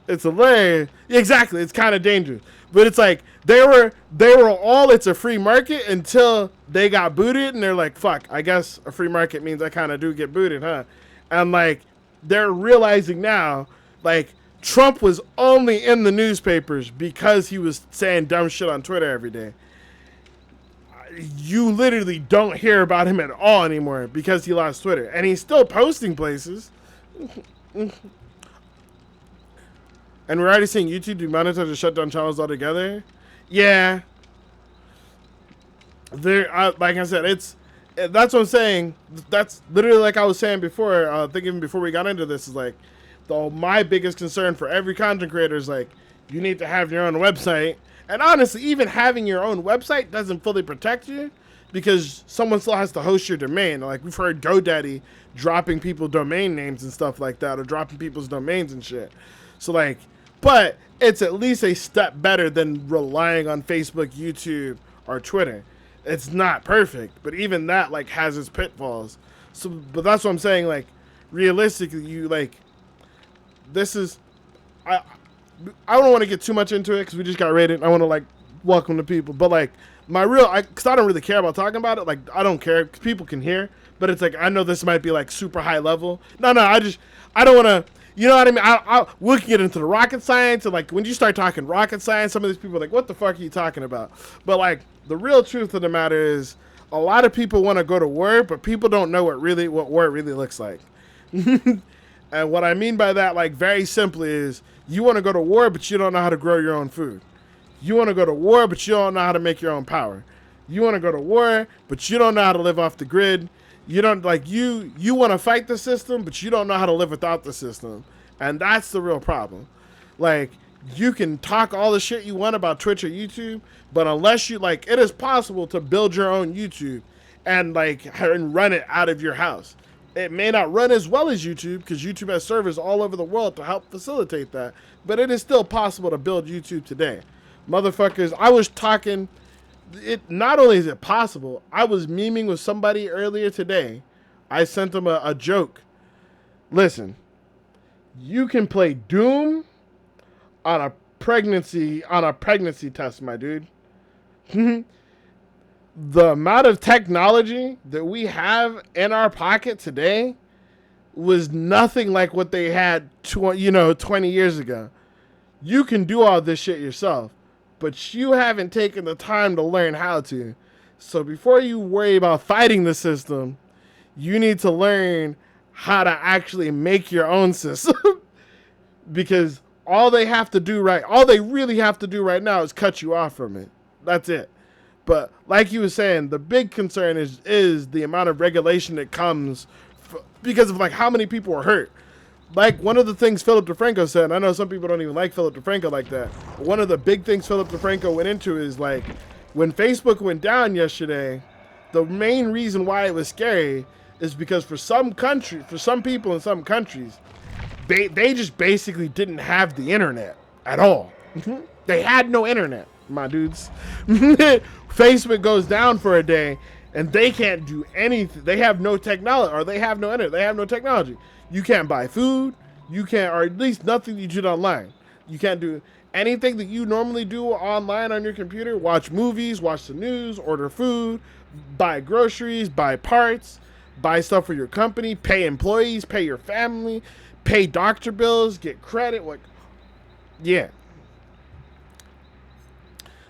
it's hilarious. Exactly, it's kind of dangerous. But it's like, they were all, it's a free market until they got booted, and they're like, fuck, I guess a free market means I kind of do get booted, huh? And like, they're realizing now, like, Trump was only in the newspapers because he was saying dumb shit on Twitter every day. You literally don't hear about him at all anymore because he lost Twitter. And he's still posting places. And we're already seeing YouTube demonetize or shut down channels altogether. Yeah. Like I said, that's what I'm saying. That's literally like I was saying before, thinking before we got into this, is like, my biggest concern for every content creator is like, you need to have your own website. And honestly, even having your own website doesn't fully protect you because someone still has to host your domain. Like, we've heard GoDaddy dropping people domain names and stuff like that, or dropping people's domains and shit. So like, but it's at least a step better than relying on Facebook, YouTube, or Twitter. It's not perfect, but even that like has its pitfalls. So, but that's what I'm saying. Like, realistically, you like, this is, I don't want to get too much into it because we just got rated. I want to like welcome the people, but like because I don't really care about talking about it. Like, I don't care because people can hear, but it's like, I know this might be like super high level. No, I don't want to, you know what I mean? We can get into the rocket science, and like, when you start talking rocket science, some of these people are like, what the fuck are you talking about? But like, the real truth of the matter is, a lot of people want to go to war, but people don't know what war really looks like. And what I mean by that, like, very simply, is you want to go to war, but you don't know how to grow your own food. You want to go to war, but you don't know how to make your own power. You want to go to war, but you don't know how to live off the grid. You don't, like, you want to fight the system, but you don't know how to live without the system. And that's the real problem. Like, you can talk all the shit you want about Twitch or YouTube, but unless you, like, it is possible to build your own YouTube and, like, and run it out of your house. It may not run as well as YouTube because YouTube has servers all over the world to help facilitate that, but it is still possible to build YouTube today. Motherfuckers, I was talking, not only is it possible, I was memeing with somebody earlier today. I sent them a joke. Listen, you can play Doom on a pregnancy test, my dude. The amount of technology that we have in our pocket today was nothing like what they had 20 years ago. You can do all this shit yourself, but you haven't taken the time to learn how to. So before you worry about fighting the system, you need to learn how to actually make your own system. Because all they really have to do right now is cut you off from it. That's it. But like you were saying, the big concern is the amount of regulation that comes because of like how many people are hurt. Like, one of the things Philip DeFranco said, and I know some people don't even like Philip DeFranco like that, but one of the big things Philip DeFranco went into is like, when Facebook went down yesterday, the main reason why it was scary is because for some people in some countries, they just basically didn't have the internet at all. They had no internet, my dudes. Facebook goes down for a day and they can't do anything. They have no technology, or they have no internet. They have no technology. You can't buy food. You can't, or at least nothing you do online. You can't do anything that you normally do online on your computer. Watch movies, watch the news, order food, buy groceries, buy parts, buy stuff for your company, pay employees, pay your family, pay doctor bills, get credit. Like, yeah.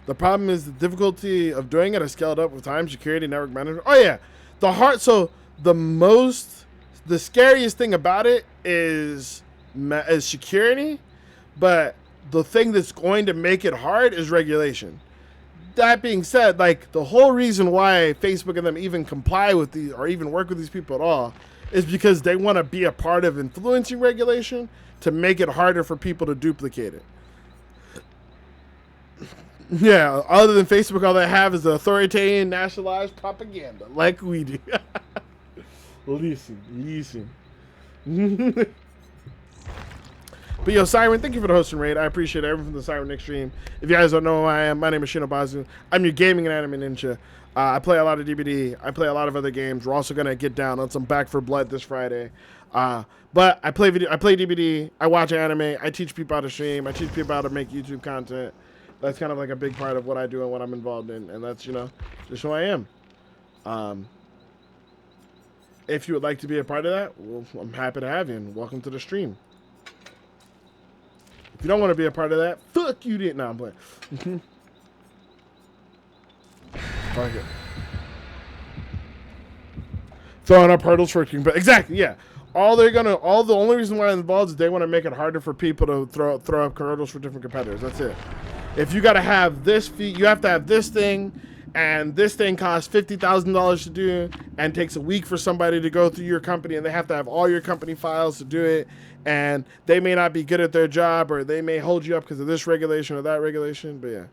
The problem is the difficulty of doing it is scaled up with time, security, network management. Oh yeah, the scariest thing about it is security, but the thing that's going to make it hard is regulation. That being said, like, the whole reason why Facebook and them even comply with these or even work with these people at all is because they want to be a part of influencing regulation to make it harder for people to duplicate it. Yeah, other than Facebook, all they have is the authoritarian nationalized propaganda, like we do. Listen. But yo, Siren, thank you for the hosting raid. I appreciate everything from the Siren Nick stream. If you guys don't know who I am, my name is Shinobazu. I'm your gaming and anime ninja. I play a lot of DBD. I play a lot of other games. We're also gonna get down on some Back for Blood this Friday. But I play DBD. I watch anime. I teach people how to stream. I teach people how to make YouTube content. That's kind of like a big part of what I do and what I'm involved in, and that's, you know, just who I am. If you would like to be a part of that, well, I'm happy to have you, and welcome to the stream. If you don't want to be a part of that, fuck you didn't. No, I'm playing. Fuck it. Throwing up hurdles for but exactly, yeah. The only reason why I'm involved is they want to make it harder for people to throw up hurdles for different competitors. That's it. If you got to have this fee, you have to have this thing, and this thing costs $50,000 to do, and takes a week for somebody to go through your company, and they have to have all your company files to do it, and they may not be good at their job, or they may hold you up because of this regulation or that regulation. But yeah,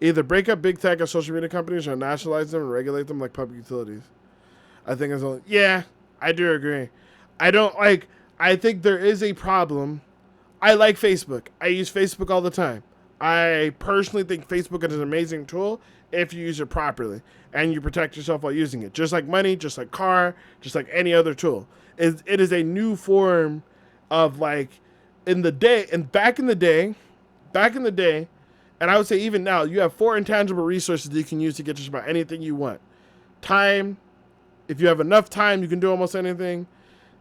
either break up big tech or social media companies, or nationalize them and regulate them like public utilities. I think it's only, yeah, I do agree. I think there is a problem. I like Facebook. I use Facebook all the time. I personally think Facebook is an amazing tool if you use it properly and you protect yourself while using it. Just like money, just like car, just like any other tool. It is a new form of, like, back in the day, and I would say even now, you have 4 intangible resources that you can use to get just about anything you want. Time. If you have enough time, you can do almost anything.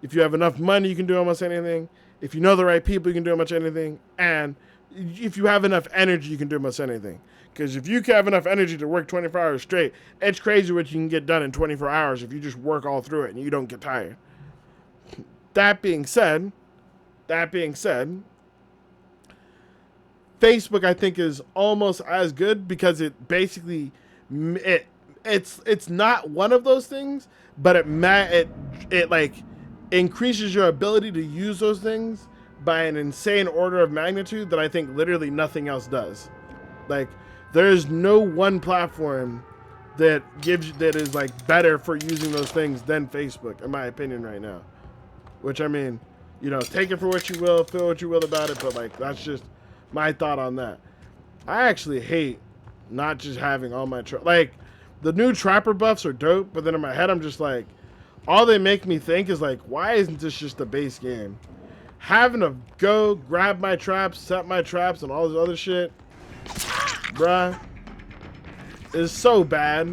If you have enough money, you can do almost anything. If you know the right people, you can do almost anything. And if you have enough energy, you can do almost anything. Because if you have enough energy to work 24 hours straight, it's crazy what you can get done in 24 hours if you just work all through it and you don't get tired. That being said, Facebook, I think, is almost as good because it basically it's not one of those things, but it like increases your ability to use those things by an insane order of magnitude that I think literally nothing else does. Like, there's no one platform that is like better for using those things than Facebook, in my opinion, right now. Which, I mean, you know, take it for what you will, feel what you will about it, but like, that's just my thought on that. I actually hate not just having all my like, the new trapper buffs are dope, but then in my head I'm just like, all they make me think is like, why isn't this just the base game? Having to go grab my traps, set my traps, and all this other shit, bruh, is so bad.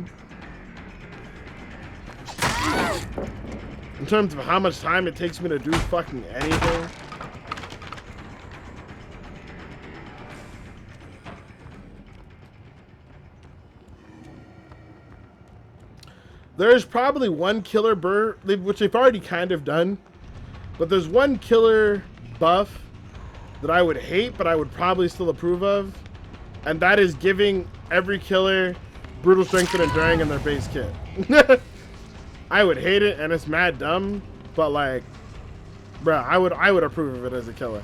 In terms of how much time it takes me to do fucking anything. There's probably one killer which they've already kind of done, but there's one killer buff that I would hate, but I would probably still approve of, and that is giving every killer brutal strength and enduring in their base kit. I would hate it, and it's mad dumb, but like, bruh, I would approve of it as a killer.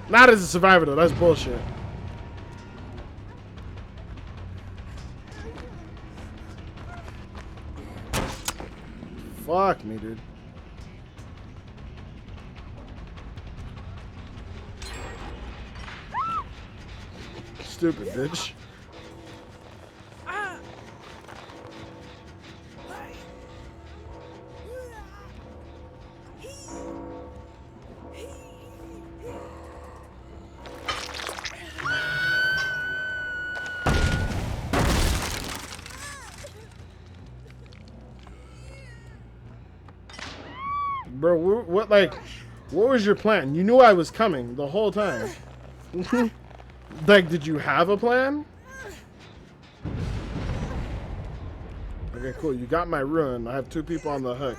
Not as a survivor though, that's bullshit. Fuck me, dude. Stupid bitch. Bro, what was your plan? You knew I was coming the whole time. Like, did you have a plan? Okay, cool. You got my ruin. I have 2 people on the hook.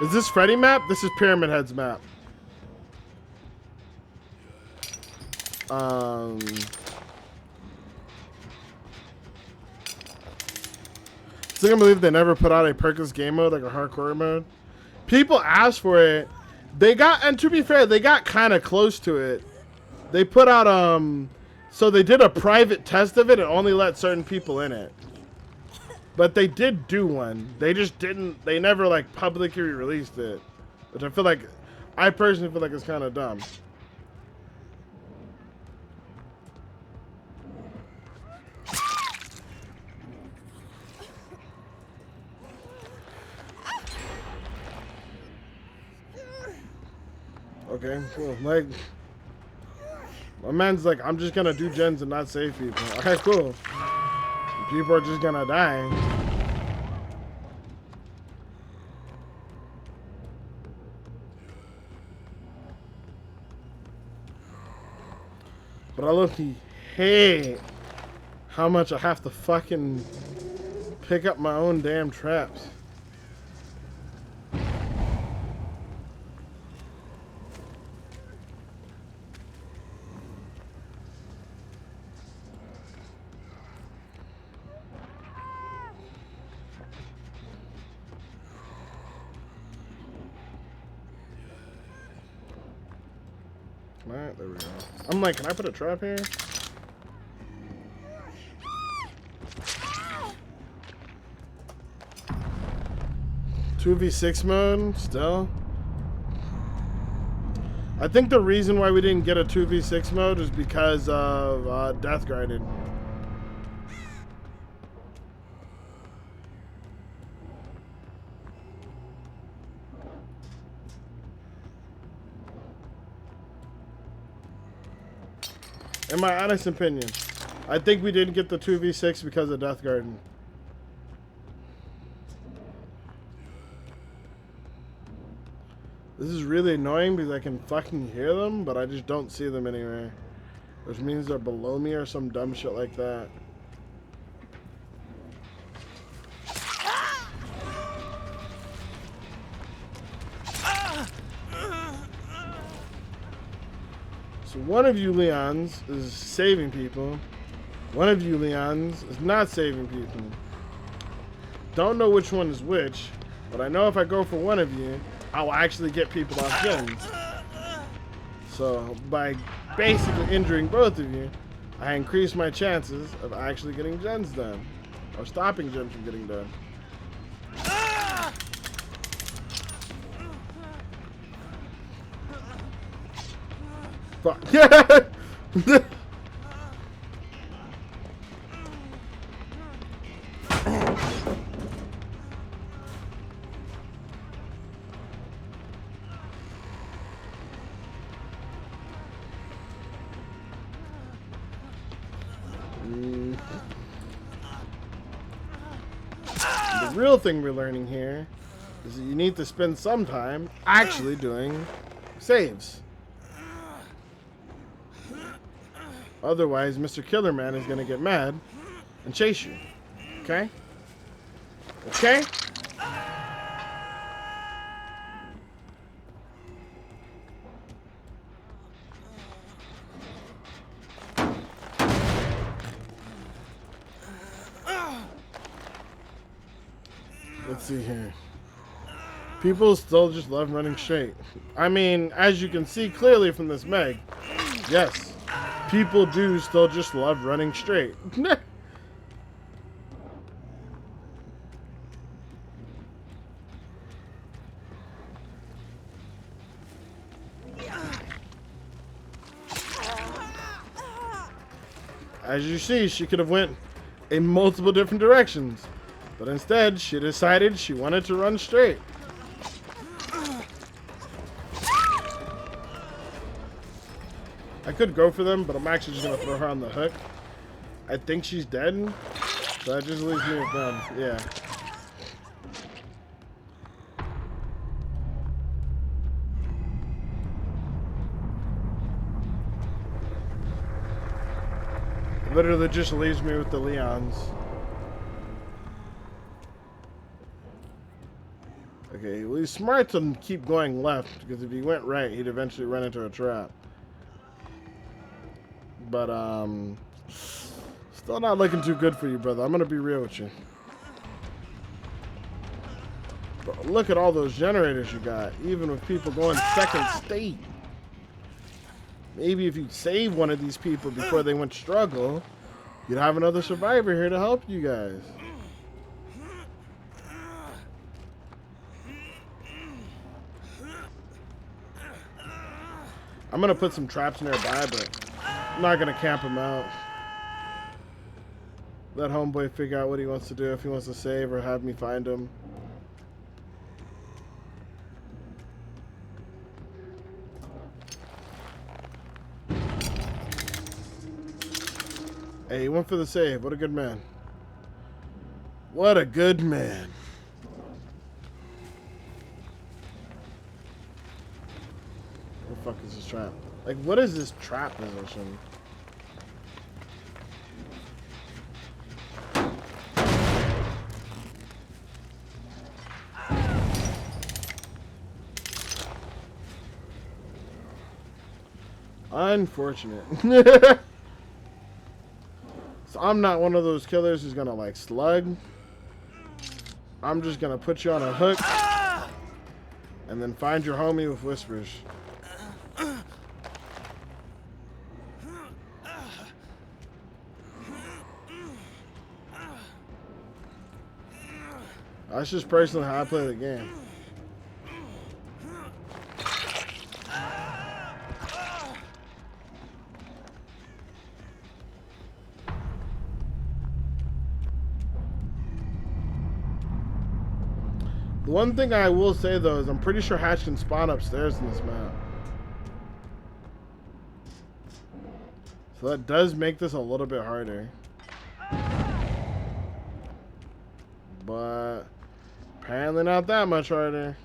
Is this Freddy map? This is Pyramid Head's map. Still can't believe they never put out a perkless game mode, like a hardcore mode. People asked for it. They got, and to be fair, they got kind of close to it. They put out, so they did a private test of it and only let certain people in it. But they did do one. They just didn't, they never, like, publicly released it. Which I personally feel like it's kind of dumb. Okay, cool. Like, my man's like, I'm just gonna do gens and not save people. Okay, cool. People are just gonna die. But I low-key hate how much I have to fucking pick up my own damn traps. Alright, there we go. I'm like, can I put a trap here? Two v6 mode, still. I think the reason why we didn't get a 2v6 mode is because of death grinding. In my honest opinion, I think we didn't get the 2v6 because of Death Garden. This is really annoying because I can fucking hear them, but I just don't see them anywhere. Which means they're below me or some dumb shit like that. So one of you Leons is saving people. One of you Leons is not saving people. Don't know which one is which, but I know if I go for one of you, I will actually get people off gens. So by basically injuring both of you, I increase my chances of actually getting gens done. Or stopping gens from getting done. Fuck. The real thing we're learning here is that you need to spend some time actually doing saves. Otherwise, Mr. Killerman is going to get mad and chase you. Okay? Okay? Let's see here. People still just love running straight. I mean, as you can see clearly from this Meg, yes. People do still just love running straight. As you see, she could have went in multiple different directions, but instead she decided she wanted to run straight. I could go for them, but I'm actually just gonna throw her on the hook. I think she's dead, so that just leaves me with them. Yeah. Literally just leaves me with the Leons. Okay, well, he's smart to keep going left, because if he went right, he'd eventually run into a trap. But, still not looking too good for you, brother. I'm gonna be real with you. But look at all those generators you got, even with people going second state. Maybe if you save one of these people before they went struggle, you'd have another survivor here to help you guys. I'm gonna put some traps nearby, but I'm not gonna camp him out. Let homeboy figure out what he wants to do, if he wants to save or have me find him. Hey, he went for the save. What a good man. What a good man. What the fuck is this trap? Like, what is this trap position? Unfortunate. So I'm not one of those killers who's gonna like slug. I'm just gonna put you on a hook and then find your homie with whispers. That's just personally how I play the game. The one thing I will say though is I'm pretty sure Hatch can spawn upstairs in this map. So that does make this a little bit harder. But apparently not that much harder.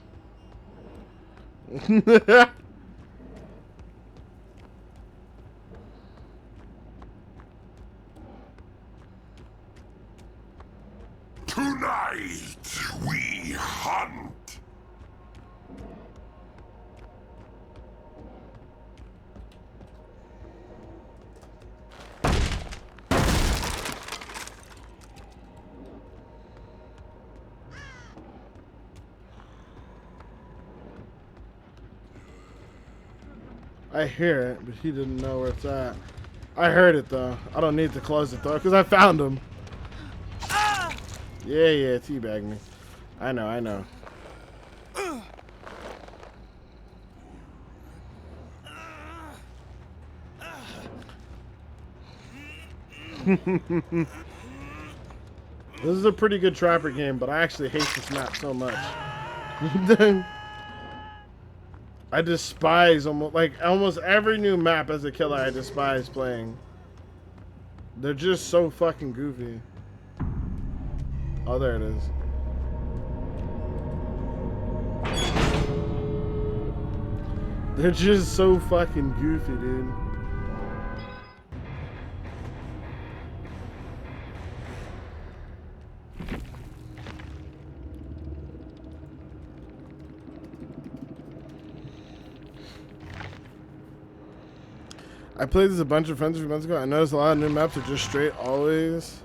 Tonight we hunt.
I hear it, but he didn't know where it's at. I heard it though. I don't need to close it though, because I found him. Yeah, teabag me. I know. This is a pretty good trapper game, but I actually hate this map so much. I despise almost every new map as a killer. I despise playing. They're just so fucking goofy. Oh, there it is. They're just so fucking goofy, dude. I played this a bunch of friends a few months ago. I noticed a lot of new maps are just straight always.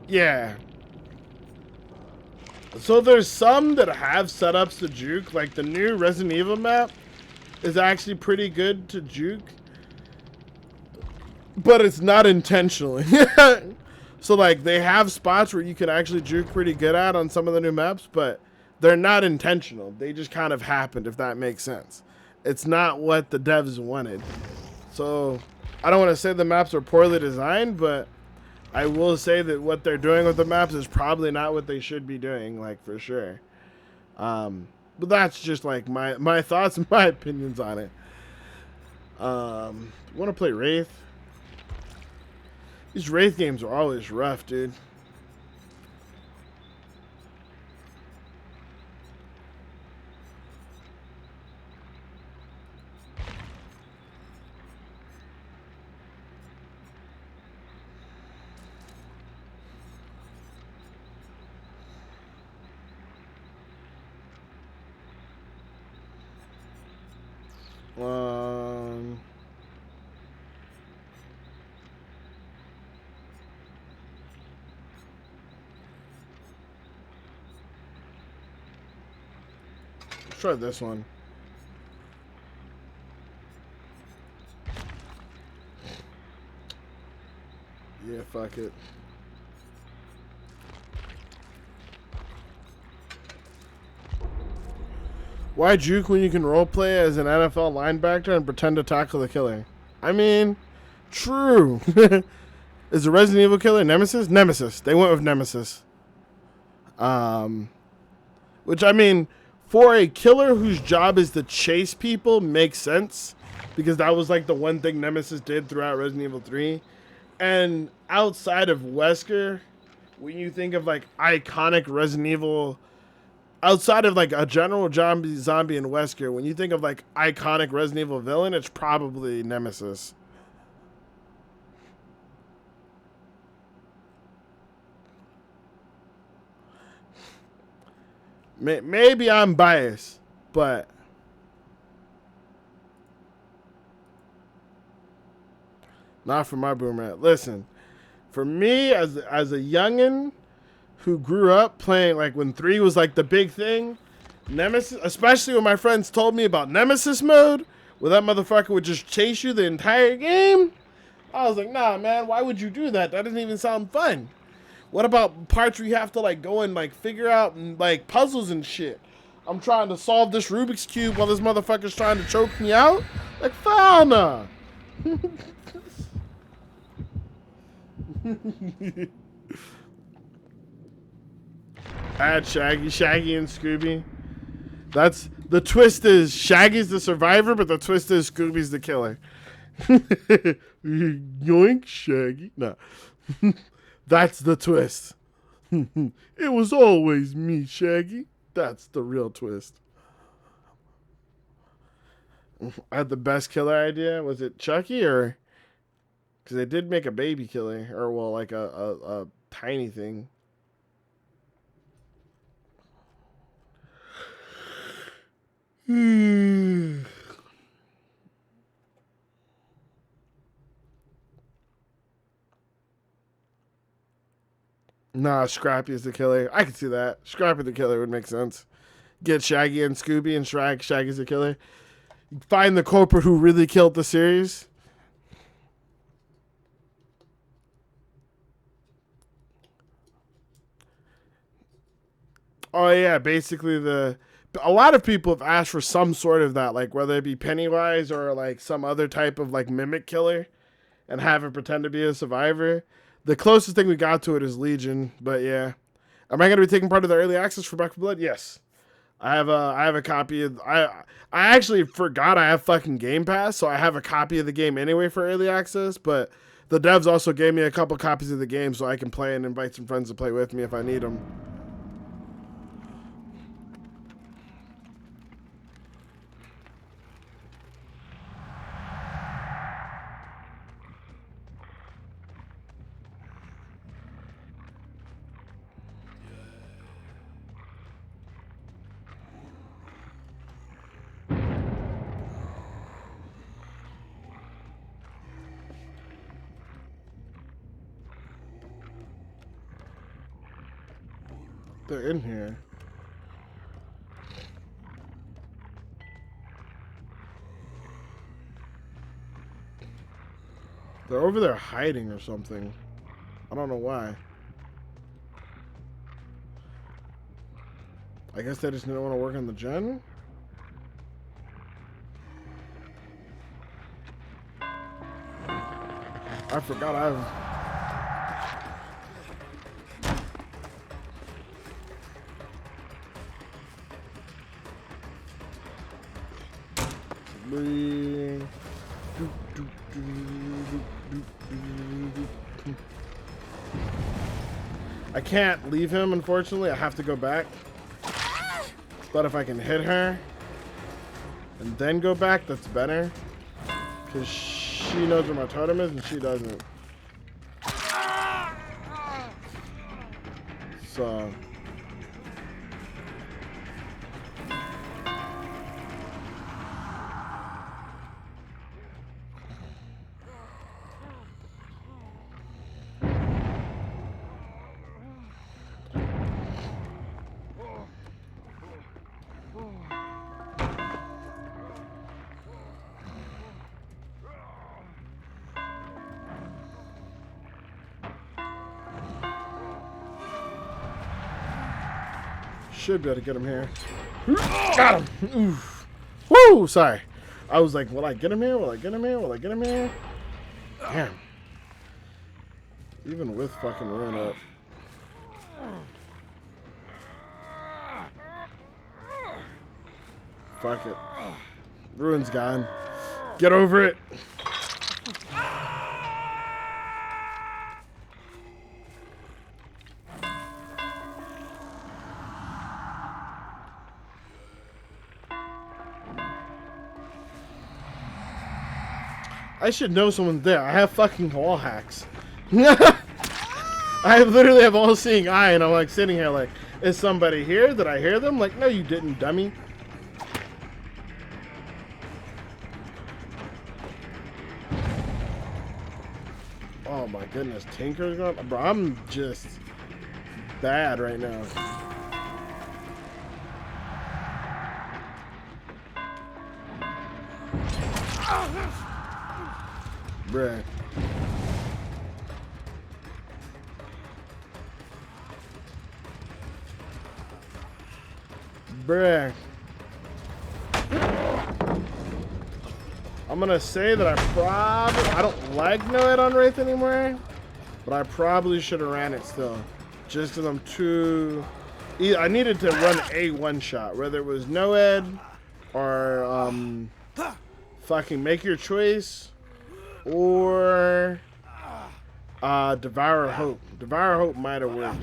Yeah. So there's some that have setups to juke. Like the new Resident Evil map is actually pretty good to juke. But it's not intentionally. So like they have spots where you can actually juke pretty good at on some of the new maps, but they're not intentional. They just kind of happened, if that makes sense. It's not what the devs wanted. So I don't want to say the maps are poorly designed, but I will say that what they're doing with the maps is probably not what they should be doing, like, for sure. But that's just like my thoughts and my opinions on it. Want to play Wraith? These Wraith games are always rough, dude. Let's try this one. Yeah, fuck it. Why juke when you can roleplay as an NFL linebacker and pretend to tackle the killer? I mean, true. Is the Resident Evil killer Nemesis? Nemesis. They went with Nemesis. Which, I mean, for a killer whose job is to chase people, makes sense. Because that was, like, the one thing Nemesis did throughout Resident Evil 3. And outside of Wesker, when you think of, like, iconic Resident Evil... Outside of, like, a general zombie in Wesker, when you think of, like, iconic Resident Evil villain, it's probably Nemesis. Maybe I'm biased, but... Not for my boomer. Listen, for me, as a youngin' who grew up playing, like, when 3 was, like, the big thing, Nemesis, especially when my friends told me about Nemesis mode, where that motherfucker would just chase you the entire game, I was like, nah, man, why would you do that? That doesn't even sound fun. What about parts where you have to, like, go and, like, figure out, like, puzzles and shit? I'm trying to solve this Rubik's Cube while this motherfucker's trying to choke me out? Like, fauna. Add Shaggy and Scooby. That's the twist is Shaggy's the survivor, but the twist is Scooby's the killer. Yoink, Shaggy. No. That's the twist. It was always me, Shaggy. That's the real twist. I had the best killer idea. Was it Chucky or... Because they did make a baby killer. Or, well, like a tiny thing. Nah, Scrappy is the killer. I can see that. Scrappy the killer would make sense. Get Shaggy and Scooby and Shaggy's the killer. Find the culprit who really killed the series. Oh yeah, basically a lot of people have asked for some sort of that, like whether it be Pennywise or like some other type of like mimic killer and have it pretend to be a survivor. The closest thing we got to it is Legion, but yeah. Am I going to be taking part of the early access for Back 4 Blood? Yes. I have a copy of I actually forgot I have fucking Game Pass, so I have a copy of the game anyway for early access, but the devs also gave me a couple copies of the game so I can play and invite some friends to play with me if I need them. They're in here. They're over there hiding or something. I don't know why. I guess they just didn't want to work on the gen? I forgot I have. I can't leave him, unfortunately. I have to go back. But if I can hit her and then go back, that's better. Because she knows where my totem is and she doesn't. So... should be able to get him here. Got him! Oof. Woo! Sorry. I was like, will I get him here? Will I get him here? Will I get him here? Damn. Even with fucking Ruin up. Fuck it. Ruin's gone. Get over it. I should know someone's there. I have fucking wall hacks. I literally have all-seeing eye, and I'm like sitting here like, is somebody here? Did I hear them? Like, no, you didn't, dummy. Oh my goodness, Tinker's gone. Bro, I'm just bad right now. Bruh. Bruh. I'm gonna say that I don't like Noed on Wraith anymore, but I probably should have ran it still. Just because I'm too... I needed to run a one-shot, whether it was Noed or fucking Make Your Choice or Devour Hope. Devour Hope might have worked.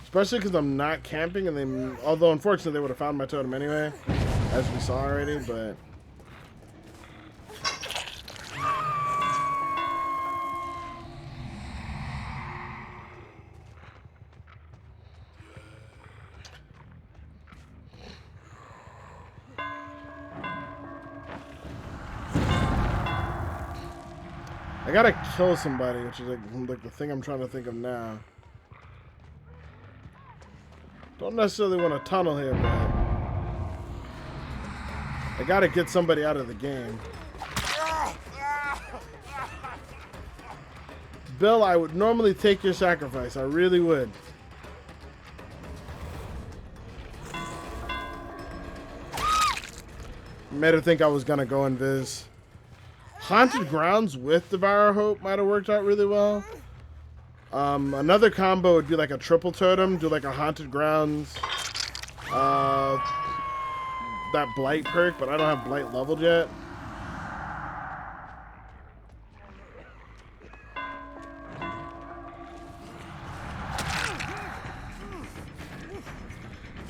Especially because I'm not camping, and they, although unfortunately they would have found my totem anyway, as we saw already, but... I gotta kill somebody, which is like the thing I'm trying to think of now. Don't necessarily want to tunnel here, but I gotta get somebody out of the game. Bill, I would normally take your sacrifice. I really would. Made her think I was gonna go invis. Haunted Grounds with Devour Hope might have worked out really well. Another combo would be like a triple totem, do like a Haunted Grounds, that Blight perk, but I don't have Blight leveled yet.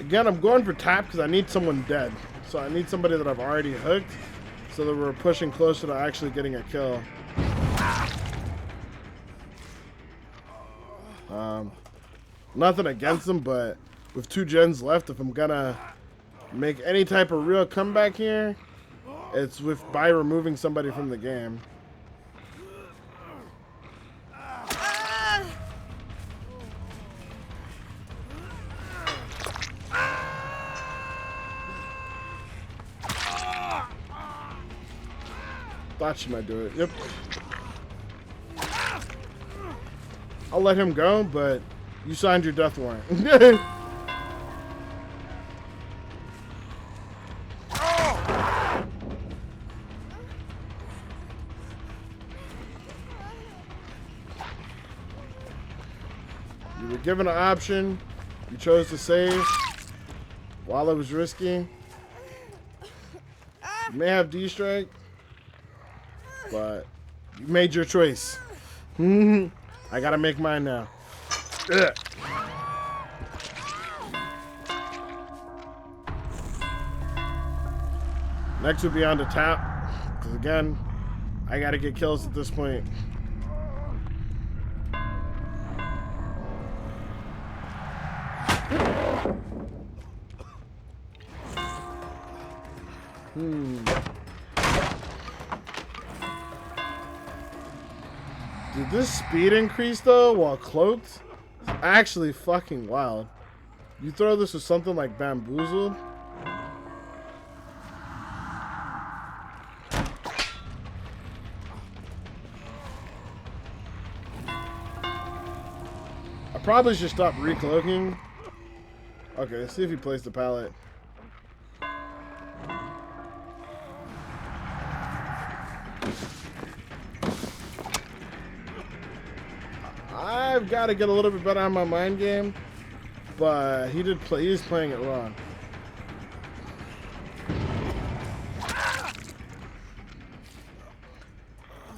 Again, I'm going for tap because I need someone dead. So I need somebody that I've already hooked so that we're pushing closer to actually getting a kill. Nothing against them, but with 2 gens left, if I'm gonna make any type of real comeback here, it's by removing somebody from the game. Thought she might do it. Yep. I'll let him go, but you signed your death warrant. You were given an option. You chose to save. While it was risky. You may have D-strike, but you made your choice. I gotta make mine now. Ugh. Next would be on the tap, because again, I gotta get kills at this point. Did this speed increase though while cloaked? It's actually fucking wild. You throw this with something like bamboozled. I probably should stop recloaking. Okay, let's see if he plays the pallet. I've got to get a little bit better on my mind game, but he did play. He's playing it wrong.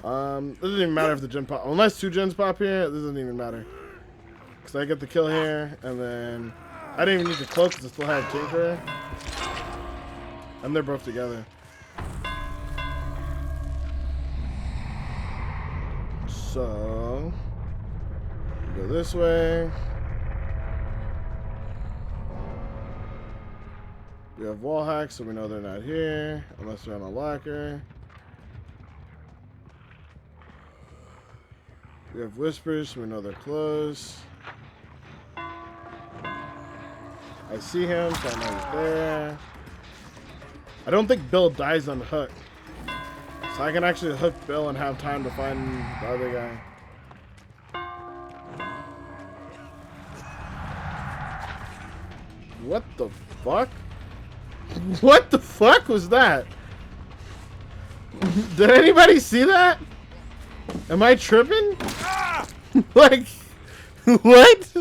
It doesn't even matter if the gen pop, unless 2 gens pop here. This doesn't even matter, because I get the kill here, and then I didn't even need to cloak because I still had Tinker, and they're both together. So go this way. We have wall hacks, so we know they're not here unless they're on a locker. We have whispers, so we know they're close. I see him, so I know he's there. I don't think Bill dies on hook, so I can actually hook Bill and have time to find the other guy. What the fuck? What the fuck was that? Did anybody see that? Am I tripping? Like, what?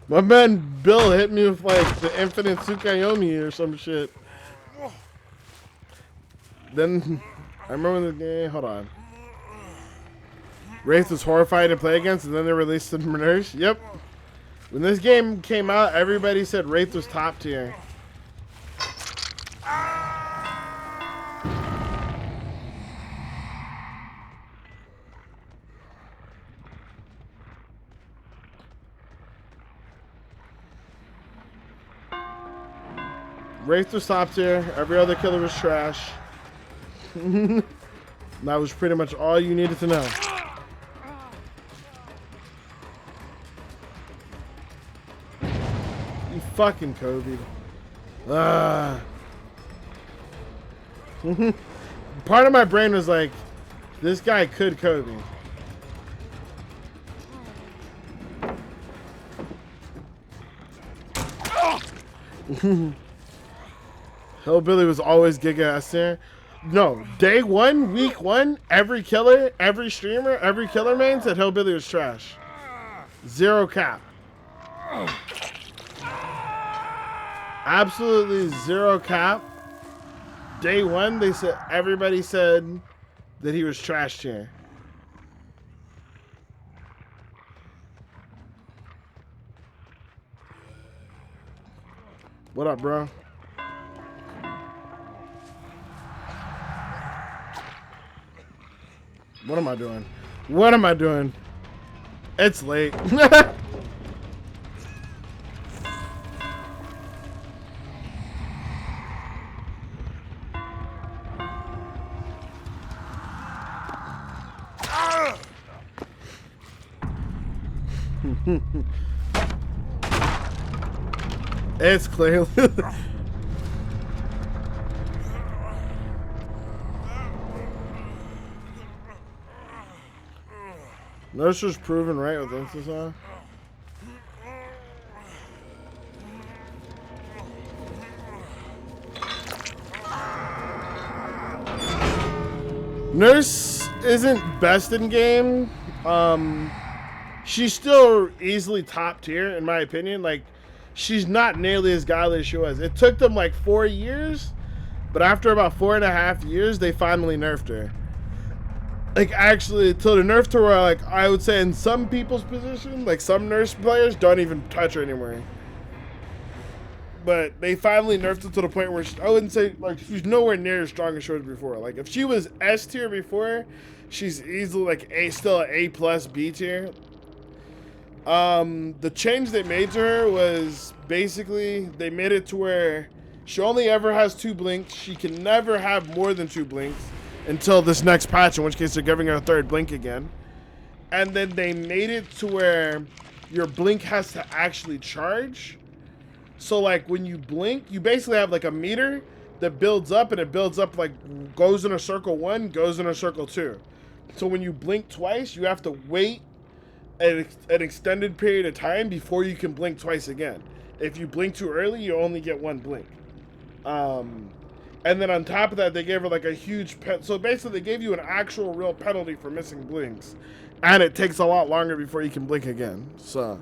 My man Bill hit me with like the infinite Tsukayomi or some shit. Then, I remember the game, hold on. Wraith was horrified to play against, and then they released the nurse. Yep. When this game came out, everybody said Wraith was top tier. Wraith was top tier. Every other killer was trash. That was pretty much all you needed to know. You fucking Kobe. Part of my brain was like, this guy could Kobe. Hillbilly was always Giga S tier. No, day one, week one, every killer, every streamer, every killer main said Hillbilly was trash. Zero cap. Absolutely zero cap. Day one, they said, everybody said that he was trash tier. What up, bro? What am I doing? What am I doing? It's late. It's clearly. Nurse was proven right with Insta. Nurse isn't best in game. She's still easily top tier in my opinion. Like, she's not nearly as godly as she was. It took them like 4 years, but after about 4.5 years, they finally nerfed her. Like, actually, till the nerf to where, like, I would say in some people's position, like some nurse players don't even touch her anymore. But they finally nerfed it to the point where I wouldn't say, like, she's nowhere near as strong as she was before. Like, if she was S tier before, she's easily like still an A plus B tier. The change they made to her was basically they made it to where she only ever has 2 blinks. She can never have more than 2 blinks until this next patch, in which case they're giving her a 3rd blink again. And then they made it to where your blink has to actually charge. So like when you blink, you basically have like a meter that builds up, and it builds up like goes in a circle 1, goes in a circle 2. So when you blink twice, you have to wait an extended period of time before you can blink twice again. If you blink too early, you only get 1 blink. And then on top of that, they gave her like a huge so basically they gave you an actual real penalty for missing blinks, and it takes a lot longer before you can blink again. So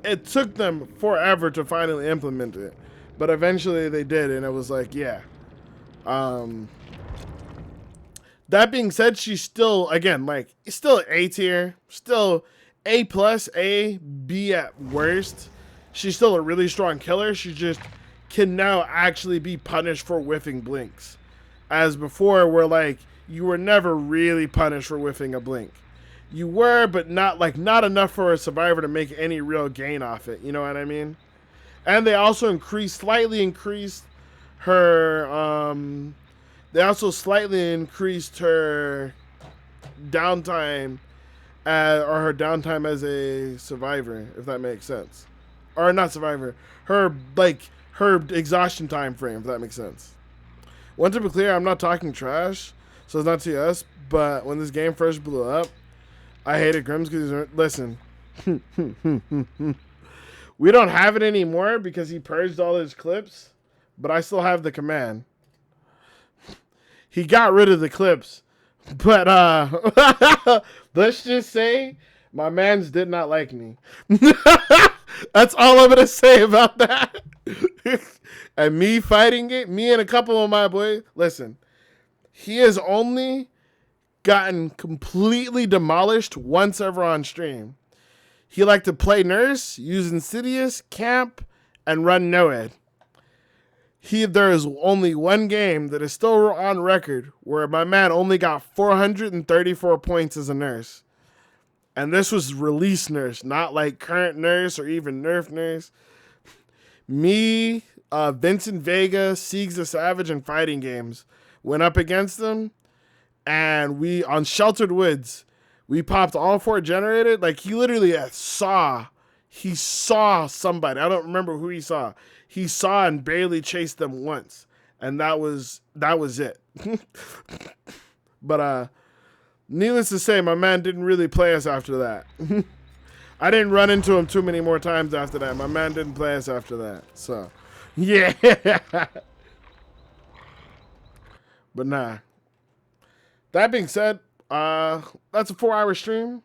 it took them forever to finally implement it, but eventually they did, and it was like, yeah. That being said, she's still, again, like, still A tier, still A plus, A, B at worst. She's still a really strong killer. She just can now actually be punished for whiffing blinks. As before, where, like, you were never really punished for whiffing a blink. You were, but not enough for a survivor to make any real gain off it. You know what I mean? And they also slightly increased her, downtime, or her downtime as a survivor, if that makes sense. Or not survivor, her exhaustion time frame, if that makes sense. Want to be clear, I'm not talking trash, so it's not to us, but when this game first blew up, I hated Grims because, listen, we don't have it anymore because he purged all his clips, but I still have the command. He got rid of the clips, but let's just say my mans did not like me. That's all I'm gonna say about that. And me fighting it, me and a couple of my boys, listen, he has only gotten completely demolished once ever on stream. He liked to play nurse, use Insidious, camp, and run Noed. There is only one game that is still on record where my man only got 434 points as a nurse. And this was release nurse, not like current nurse or even nerf nurse. Me, Vincent Vega, Siegs the Savage, and Fighting Games went up against them. And we, on Sheltered Woods, we popped all 4 generated. Like, he literally saw somebody. I don't remember who he saw. He saw and barely chased them once. And that was it. But needless to say, my man didn't really play us after that. I didn't run into him too many more times after that. My man didn't play us after that. So, yeah. But nah. That being said, that's a 4-hour stream.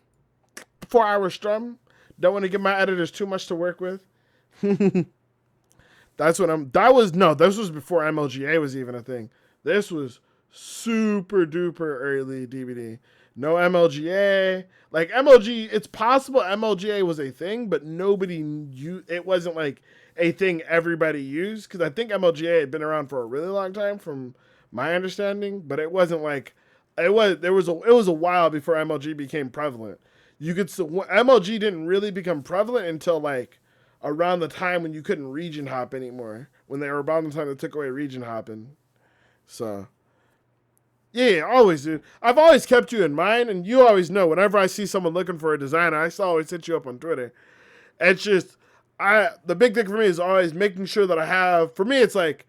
4-hour strum. Don't want to give my editors too much to work with. This was before MLGA was even a thing. This was super duper early DVD. No MLGA. Like, MLG, it's possible MLGA was a thing, but it wasn't like a thing everybody used. Because I think MLGA had been around for a really long time from my understanding, but it wasn't like, it was a while before MLG became prevalent. MLG didn't really become prevalent until like around the time when you couldn't region hop anymore. When they were about the time they took away region hopping. So, yeah, always, dude. I've always kept you in mind, and you always know whenever I see someone looking for a designer, I always hit you up on Twitter. It's just, the big thing for me is always making sure that I have, for me, it's like,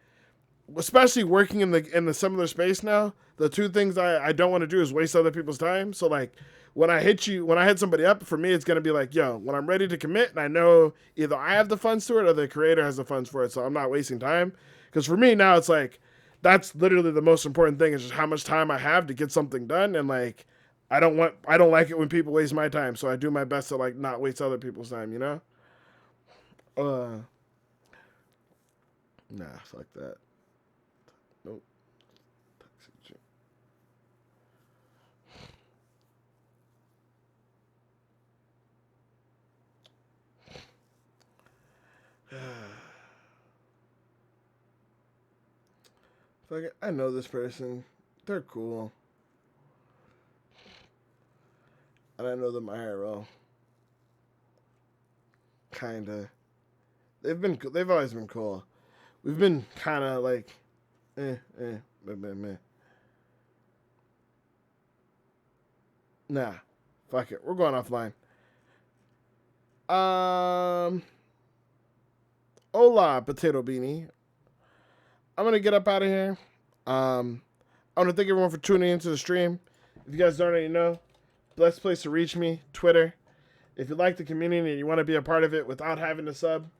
especially working in the similar space now, the 2 things I don't want to do is waste other people's time. So, like, when I hit somebody up, for me, it's going to be like, yo, when I'm ready to commit and I know either I have the funds to it or the creator has the funds for it. So I'm not wasting time. Because for me now, it's like, that's literally the most important thing is just how much time I have to get something done. And like, I don't like it when people waste my time. So I do my best to like not waste other people's time, you know? Nah, fuck that. Nope. Fuck it. I know this person. They're cool. And I know them IRL. Kinda. They've always been cool. We've been kinda like meh. Nah. Fuck it. We're going offline. Hola, Potato Beanie. I'm gonna get up out of here. I want to thank everyone for tuning into the stream. If you guys don't already know, best place to reach me, Twitter. If you like the community and you want to be a part of it without having to sub,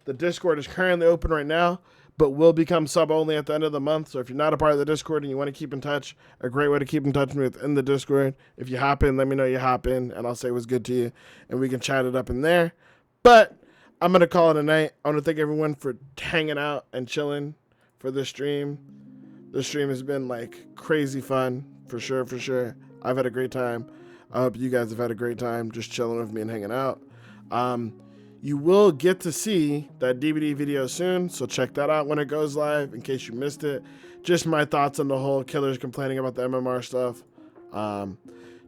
the Discord is currently open right now, but will become sub only at the end of the month. So if you're not a part of the Discord and you want to keep in touch, a great way to keep in touch with me is in the Discord. If you hop in, let me know you hop in, and I'll say what's good to you, and we can chat it up in there. But I'm going to call it a night. I want to thank everyone for hanging out and chilling for this stream. This stream has been like crazy fun, for sure. I've had a great time. I hope you guys have had a great time just chilling with me and hanging out. You will get to see that DVD video soon, so check that out when it goes live in case you missed it. Just my thoughts on the whole killers complaining about the MMR stuff.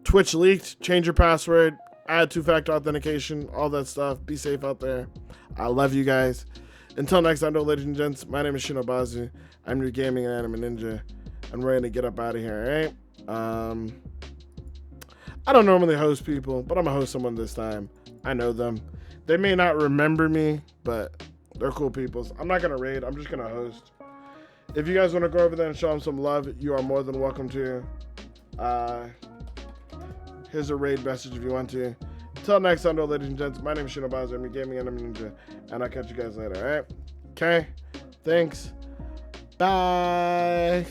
Twitch leaked, change your password, add two-factor authentication, all that stuff. Be safe out there. I love you guys. Until next time, though, ladies and gents, my name is Shinobazu. I'm your gaming and anime ninja. I'm ready to get up out of here, alright? I don't normally host people, but I'm going to host someone this time. I know them. They may not remember me, but they're cool people. I'm not going to raid. I'm just going to host. If you guys want to go over there and show them some love, you are more than welcome to. Here's a raid message if you want to. Until next time, though, ladies and gents, my name is Shinobazu. I'm your gaming anime ninja, and I'll catch you guys later, alright? Okay? Thanks. Bye.